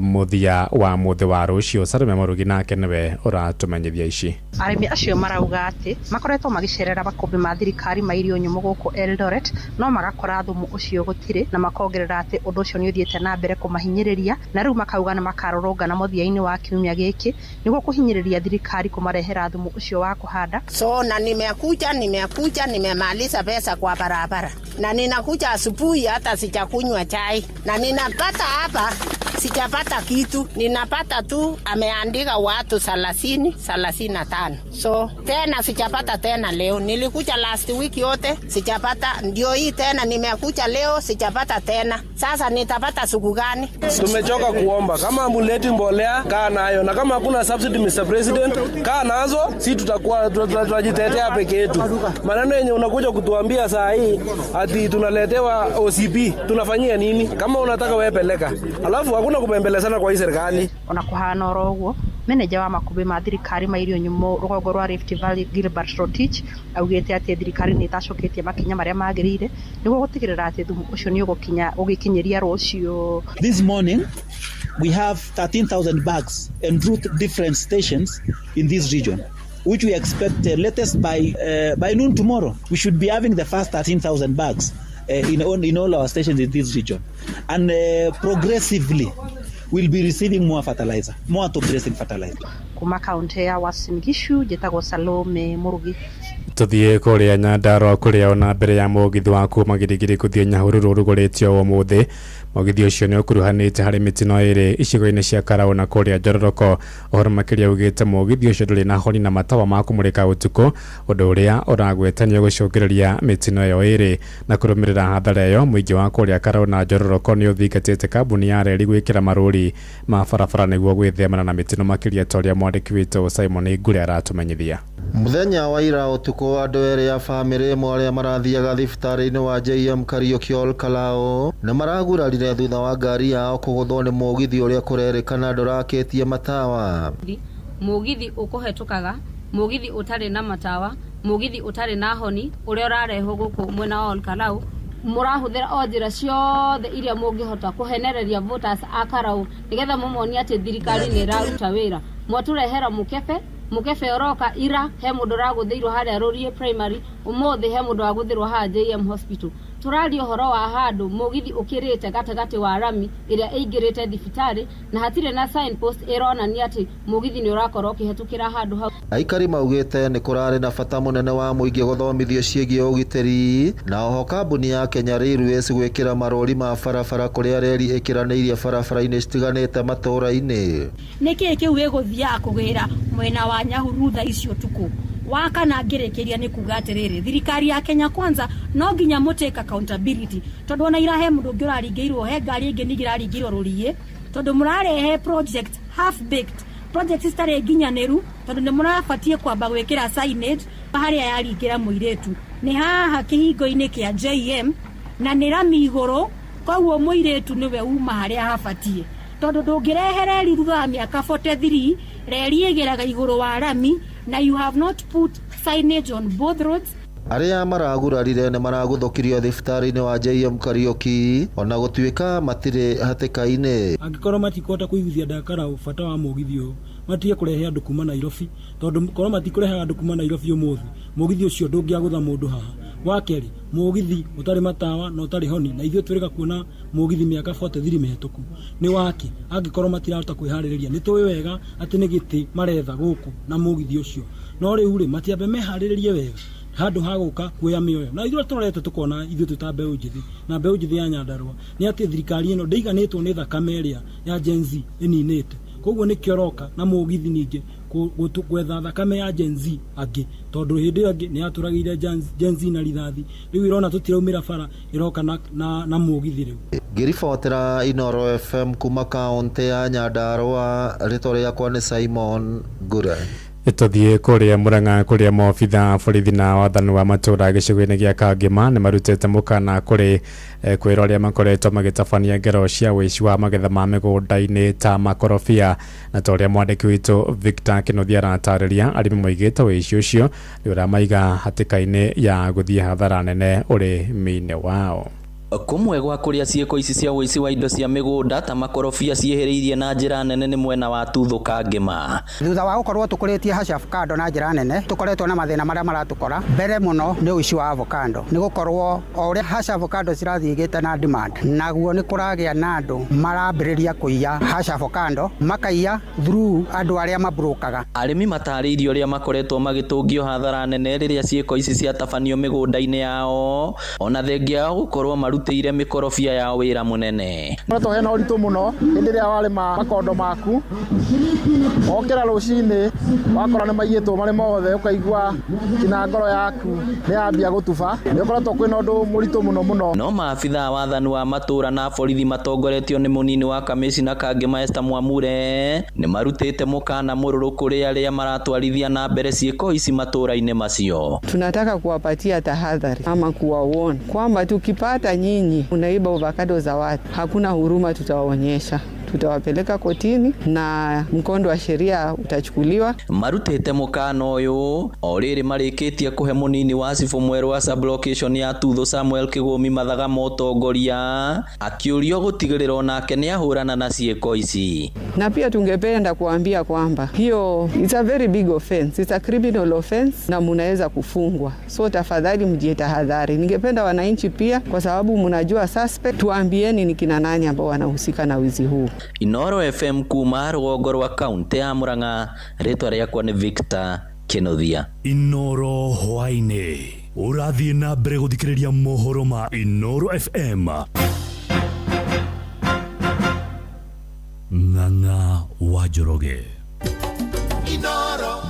muthia wa muthi wa rucio. Salome Marugi nake niwe ũratũmenyithia ici. Arĩmi acio marauga atĩ makoretwo magicerera makũmbĩ ma thirikari ma irio nyũmũ gũkũ Eldoret no magakora thumu ũcio gũtirĩ na makongerera atĩ ũndũ ũcio nĩ ũthiĩte na mbere kũmahinyĩrĩria na rĩu makauga nĩ makarũrũngana mũthia-inĩ wa kiumia gĩkĩ nĩguo kũhinyĩrĩria thirikari kũmarehera thumu ũcio wa kũhanda. So na nimemaliza pesa kwa barabara na ninakuja asubuhi hata sijakunywa chai na ninapata hapa sijapata kitu, ninapata tu ameandika watu 35. So tena sijapata tena leo. Nilikuja last week yote sijapata, ndio hii tena nimekuja leo sijapata tena. Sasa nitapata siku gani? Tumechoka kuomba. Kama ambuleti mbolea kaa nayo na kama hakuna subsidy Mr. President kaa nazo, si tutakuwa tunajitetea peke yetu. Maneno yenye unakuja kutuambia saa hii ati tunaletewa OCP, tunafanyia nini? Kama unataka wewe peleka. Alafu hakuna kubembelezana kwa hii serikali. Ona kuhana oro ũguo meneja wa makũmbĩ ma thirikari ma irio nyũmũ rũgongo rwa Rift Valley Gilbert Rotich augĩte atĩ thirikari nĩ ĩtacoketie makinya marĩa magĩrĩire nĩguo gũtigĩrĩra atĩ thumu ũcio nĩ ũgũkinyĩria rũciũ. This morning we have 13,000 bags en route different stations in this region, which we expect latest by noon tomorrow we should be having the first 13,000 bags in all our stations in this region, and progressively we'll be receiving more fertilizer, more top dressing fertilizer. Kuma kaunti ya Uasin Gishu njĩtagwo Salome Murugi. Tuthiĩ kũrĩa Nyandarua kũrĩa ona mbere ya mũgithi wa kuma Girigiri gũthiĩ Nyahururu rũgũrĩtio ũmũthĩ. Mũgithi ũcio nĩ ũkuruhanĩte harĩ mĩtino ĩrĩ icigo-inĩ cia Karau na kũrĩa Njororoko. Ũhoro makĩria ugĩte mũgithi ũcio ndũrĩ na honi na matawa ma kũmũrĩka ũtukũ, ũndũ ũrĩa ũragwetanio gũcũngĩrĩria mĩtino ĩyo ĩrĩ. Na kũrũmĩrĩra hathara ĩyo mũingĩ wa kũrĩa Karau na Njororoko nĩ ũthingatĩte kambuni ya reri gwĩkĩra marũri ma barabara nĩguo gwĩthemana na mĩtino makĩria ta ũrĩa mwandĩki witũ Simon Ngure aratũmenyithia. Muthenya wa ira utuko andu eri ya family mwaria marathiaga thibitari-ini wa JM Kariuki Kalao na maragurarire thutha wa ngari yao kuguthwo ni mugithi uria kurerikana ndurakitie matawa. Mugithi ukuhetukaga, mugithi utari na matawa, mugithi utari na honi uria urarehwo guku mwena wa Kalao. Murahuthira o njira ciothe iria mungihota kuhenereria voters a Kalao nigetha mumoni ati thirikari ni iraruta wira. Mwaturehera mukefe oroka ira he mundu raguthirwo haria Rorie primary umuthi he mundu waguthirwo ha JM hospital. Turario horo wa handu mugithi ukirite gatagati wa rami iria ingirite thibitari na hatire na signpost ironania ati mugithi ni urakorwo kihetukira handu hau. Aikari maugite ni kurari na bata munene wa muingi guthomithio ciĩgiĩ ugitiri na oho kambuni ya Kenya Railways gwikira marori ma barabara kuria reri ikiranĩirie barabara-inĩ citiganĩte matũra-inĩ. Niki kiu giguthia kugira mwena wa Nyahururu tha icio tuku wakana ngerekeria ni kuga atiriri thirikari ya Kenya Kwanza no nginya muteka accountability tondu ona irahe mundu ungi uraringirwo he ngari ingi nigiraringirwo Rorie tondu murarehe project half baked project stare nginyaniru tondu ni murabatie kwamba gwikira signage haria yaringira muiretu ni haha kihingo-ini kia JM na ni rami iguru koguo muiretu niwe uma haria habatie tondu ndungirehe reri thutha wa miaka 43 reri igeraga iguru wa rami na you have not put signage on both roads. Aria maragurarire ni maraguthukirio thibitari-ini wa JM Kariuki ona gutuika matire hatika-ini. Angikorwo matikota kuiguthia ndakara bata wa mugithi uyu matige kurehe andu kuma Nairobi tondu korwo matikurehe andu kuma Nairobi umuthi mugithi ucio ndungiagutha mundu haha. Wakeri mugithi utari matawa na utari honi na ithuĩ twĩrĩga kuona mugithi miaka 43 mihituku ni wake angikorwo matirahota kwĩharĩrĩria ni tũĩ wega ati ni giti maretha guku na mugithi ucio no rĩu rĩ matiambe meharĩrĩrie wega handu haguka kuoya mioyo na ithuĩ tũrorete tukona ithuĩ tutambe njithi na mbeũ njithi ya Nyandarua ni ati thirikari ĩno ndĩiganĩtwo nĩ thakame ĩrĩa ya Gen Z ĩninĩte koguo nĩ kioroka na mugithi ningĩ gwetha thakame ya Gen Z angĩ tondu hindi angĩ ni aturagire Gen Z na rithathi riu irona tutiraumira bara iroka na mugithi riu. Ngiribotera Inoro FM kuma kaunti ya Nyandarua rĩtwa rĩakwa nĩ Simon Ngure. Tuthie kuria Murang'a kuria maobitha borithi na wathani wa matura gĩcigo-inĩ gĩa Kangema nĩ marutĩte mũkana kũrĩ kwĩra arĩa makoretwo magĩtabania ngero cia wĩici wa magetha ma mĩgũnda-inĩ ta makorobia na ta ũrĩa mwandĩki witũ Victor Kĩnuthia aratarĩria arĩmi moigĩte wĩici ũcio nĩ ũramaiga hatĩka-inĩ ya gũthiĩ hathara nene ũrĩmi-inĩ wao. Kumwe gwa kuria ciĩko ici cia wĩici wa indo cia mĩgũnda ta makorobia ciĩhĩrĩirie na njĩra nene nĩ mwena wa Tuthu Kangema. Thutha wa gũkorwo tũkũrĩtie haca avocado na njĩra nene tũkoretwo na mathĩna marĩa maratukora mbere mũno nĩ ũici wa avocado nĩ gũkorwo o ũrĩa haca avocado cirathiĩ igĩte na demand naguo nĩ kũragĩa na andũ marambĩrĩria kũiya haca avocado makaiya through andũ arĩa mabrokaga. Arĩmi matarĩirio ũrĩa makoretwo magĩtũngio hathara nene rĩrĩa ciĩko ici ciatabanio mĩgũnda-inĩ yao ona thengia ya gũkorwo marutĩire mikorobia ya wĩra mũnene. Mũrato hena ũritũ mũno hĩndĩ ĩrĩa warĩma makondo maku okera rũcinĩ wakora nĩ maiyĩtwo marĩ mothe ũkaigua kina ngoro yaku nĩ yambia gũtuba nĩ ũkoretwo kwĩna ũndũ mũritũ mũno. No maabitha wathani wa matũra na borithi matongoretio nĩ mũnini wa kamĩcina Kangema Esther Mwamure nĩ marutĩte mũkana mũrũrũ kũrĩ arĩa maratwarithia na mbere ciĩko ici matũra-inĩ macio. Tunataka kuwapatia tahadhari ama kuwaona kwamba tukipata nyinyi unaiba avocado za watu hakuna huruma tutawaonyesha. Tutawapeleka kotini na mkondo wa sheria utachukuliwa. Marutete mukano uyu oriri marĩkĩtie kuhe munini wa cibũ mwerũ wa sub-location ya Tuthu Samuel Kĩgũmi mathaga motongoria akiurio gutigĩrĩra onake nĩ ahũrana na ciĩko ici. Na pia tungependa kuambia kwamba hiyo it's a very big offense, it's a criminal offense na munaweza kufungwa. So tafadhali mjitahadhari. Ningependa wananchi pia kwa sababu mnajua suspect tuambieni ni kina nani ambao wanahusika na wizi huu. Inoro FM kuma rũgongo rwa kaunti ya Murang'a rĩtwa rĩakwa nĩ Victor Kĩnuthia. Inoro hwainĩ ũrathiĩ na mbere gũthikĩrĩria mohoro ma Inoro FM. Ng'ang'a wa Njoroge.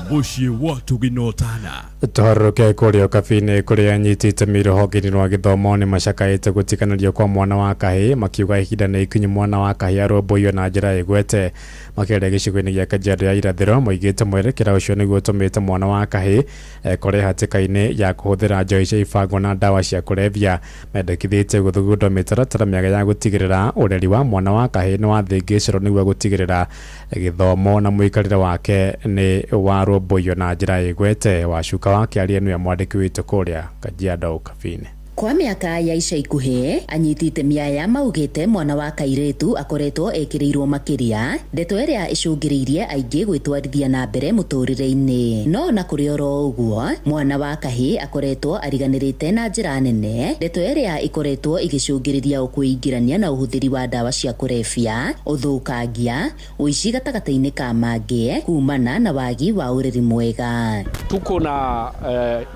Bushi watu ginotana. Toroke kurio kafine kuria nyitite mirohogini rwa githomo ni macakaite gutikanario kwa mwana wa kahii makiuga ihinda ni ikinyu mwana wa kahii aromboio na njira igwete makere gicigo-ini gia Kajiado ya irathiro moigite mwerekera ucio niguo utumite mwana wa kahii kore hatikaini ya kuhuthira njoi cia ibango na dawa cia kulevya mendekithite guthugunda mitaratara miega ya gutigirira ureri wa mwana wa kahii ni wathingicirwo niguo gutigirira githomo na muikarire wake ni waromboio na njira igwete wacuka wake alienu ya mwandiki witu kuria Kajiado kafine. Kwa miaka ya ica ikuhi anyitite miaya maugite mwana wa kairetu akoretwo ekirirwo makiria ndeto iria icungiriirie aingi gwitwarithia na mbere muturire-ini no na kuri oro uguo mwana wa kahii akoretwo ariganirite na njira nene ndeto iria ikoretwo igicungiriria ukuingirania na uhuthiri wa dawa cia kulevya uthukangia uici gatagata-ini ka mangi kumana na wagi wa ureri mwega. Tuko na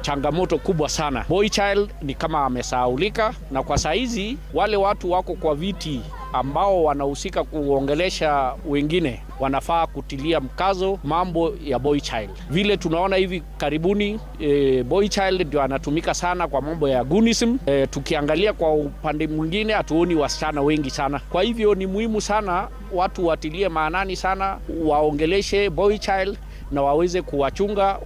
changamoto kubwa sana. Boy child ni kama amesahaulika, na kwa saizi wale watu wako kwa viti ambao wanahusika kuongelesha wengine wanafaa kutilia mkazo mambo ya boy child. Vile tunaona hivi karibuni boy child ndio anatumika sana kwa mambo ya goonism. Tukiangalia kwa upande mwingine hatuoni wasichana wengi sana. Kwa hivyo ni muhimu sana watu watilie maanani sana, waongeleshe boy child na waweze kuwachunga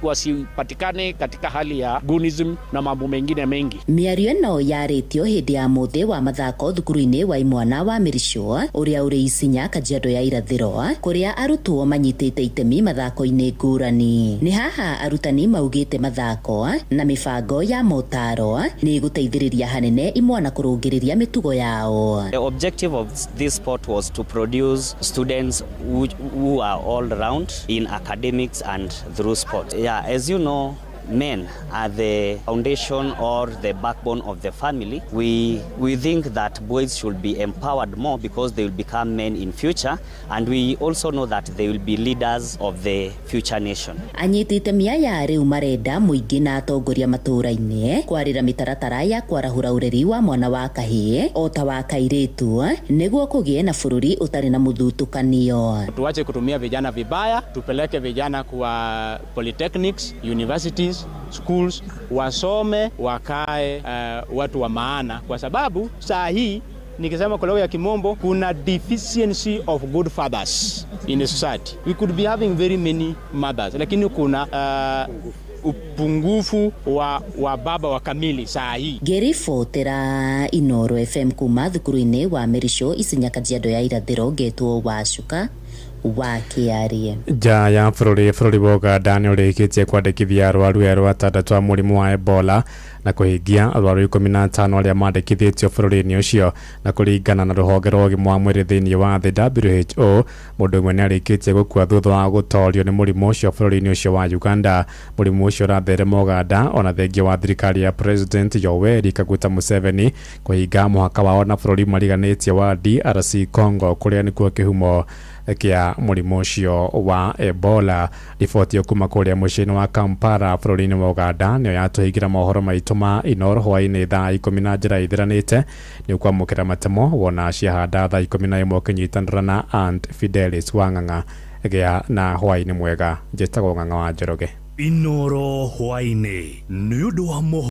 wasipatikane katika hali ya goonism na mambo mengine mengi. Miario no yaretio hindi ya muthi wa mathako thukuru-ini wa imwana wa Mirisho uria uri Isinya Kajiado ya irathiro kuria arutwo manyitite itemi mathako-ini ngurani. Ni haha arutani maugite mathako na mibango ya motaro ni guteithiriria hanene imwana kurungiriria mitugo yao. The objective of this sport was to produce students who are all round in academics and through sport. Yeah, as you know, men are the foundation or the backbone of the family. We think that boys should be empowered more because they will become men in future, and we also know that they will be leaders of the future nation. Anyitite miaya riu marenda muingi na atongoria matura-ini kwarira mitaratara ya kwarahura ureri wa mwana wa kahii ota wa kairetu niguo kugie na bururi utari na muthutukanio. Tuache kutumia vijana vibaya, tupeleke vijana kwa polytechnics, universities, schools, wasome wakae watu wa maana, kwa sababu saa hii nikisema kwa lugha ya kimombo kuna deficiency of good fathers in the society. We could be having very many mothers, lakini kuna upungufu wa baba wa kamili saa hii. Gerifotera Inoro FM kuma thukuru-ini wa Mirisho Isinya Kajiado ya irathiro getwo wacuka wakiarie ja ya bururi boga Uganda urikitie kwandikithia arwaru erũ atandatũ a mũrimũ wa Ebola na kuhingia arwaru 15 aria mandikithitio bururi-ini ucio na kuringana na ruhonge rwa ũgima wa mwĩrĩ thĩinĩ wa thĩ WHO. Mũndũ ũmwe nĩarĩkĩtie gũkua thutha wa gũtorio nĩ mũrimũ ũcio bururi-ini ucio wa Uganda. Mũrimũ ũcio ũratherema Uganda ona thengia wa thirikari ya President Yoweri Kaguta Museveni kuhinga mũhaka wao na bururi mariganĩtie wa DRC Congo kũrĩa nĩkuo kĩhumo kia mũrimũ ũcio wa Ebola. Riboti kuma kũrĩa mũciĩ-inĩ wa Kampala bũrũri-inĩ wa Uganda nĩyo yatũhingĩra mohoro maitũ ma Inoro hwaĩ-inĩ thaa 10 na njĩra ithiranĩte. Nĩ kwamũkĩra matemo wona ciahanda thaa 11 ũkĩnyitanĩra na Aunt Fidelis Wang'ang'a gĩa na hwaĩ-inĩ mwega. Njĩtagwo Ng'ang'a wa Njoroge. Inoro hwaĩ-inĩ nĩ ũndũ wa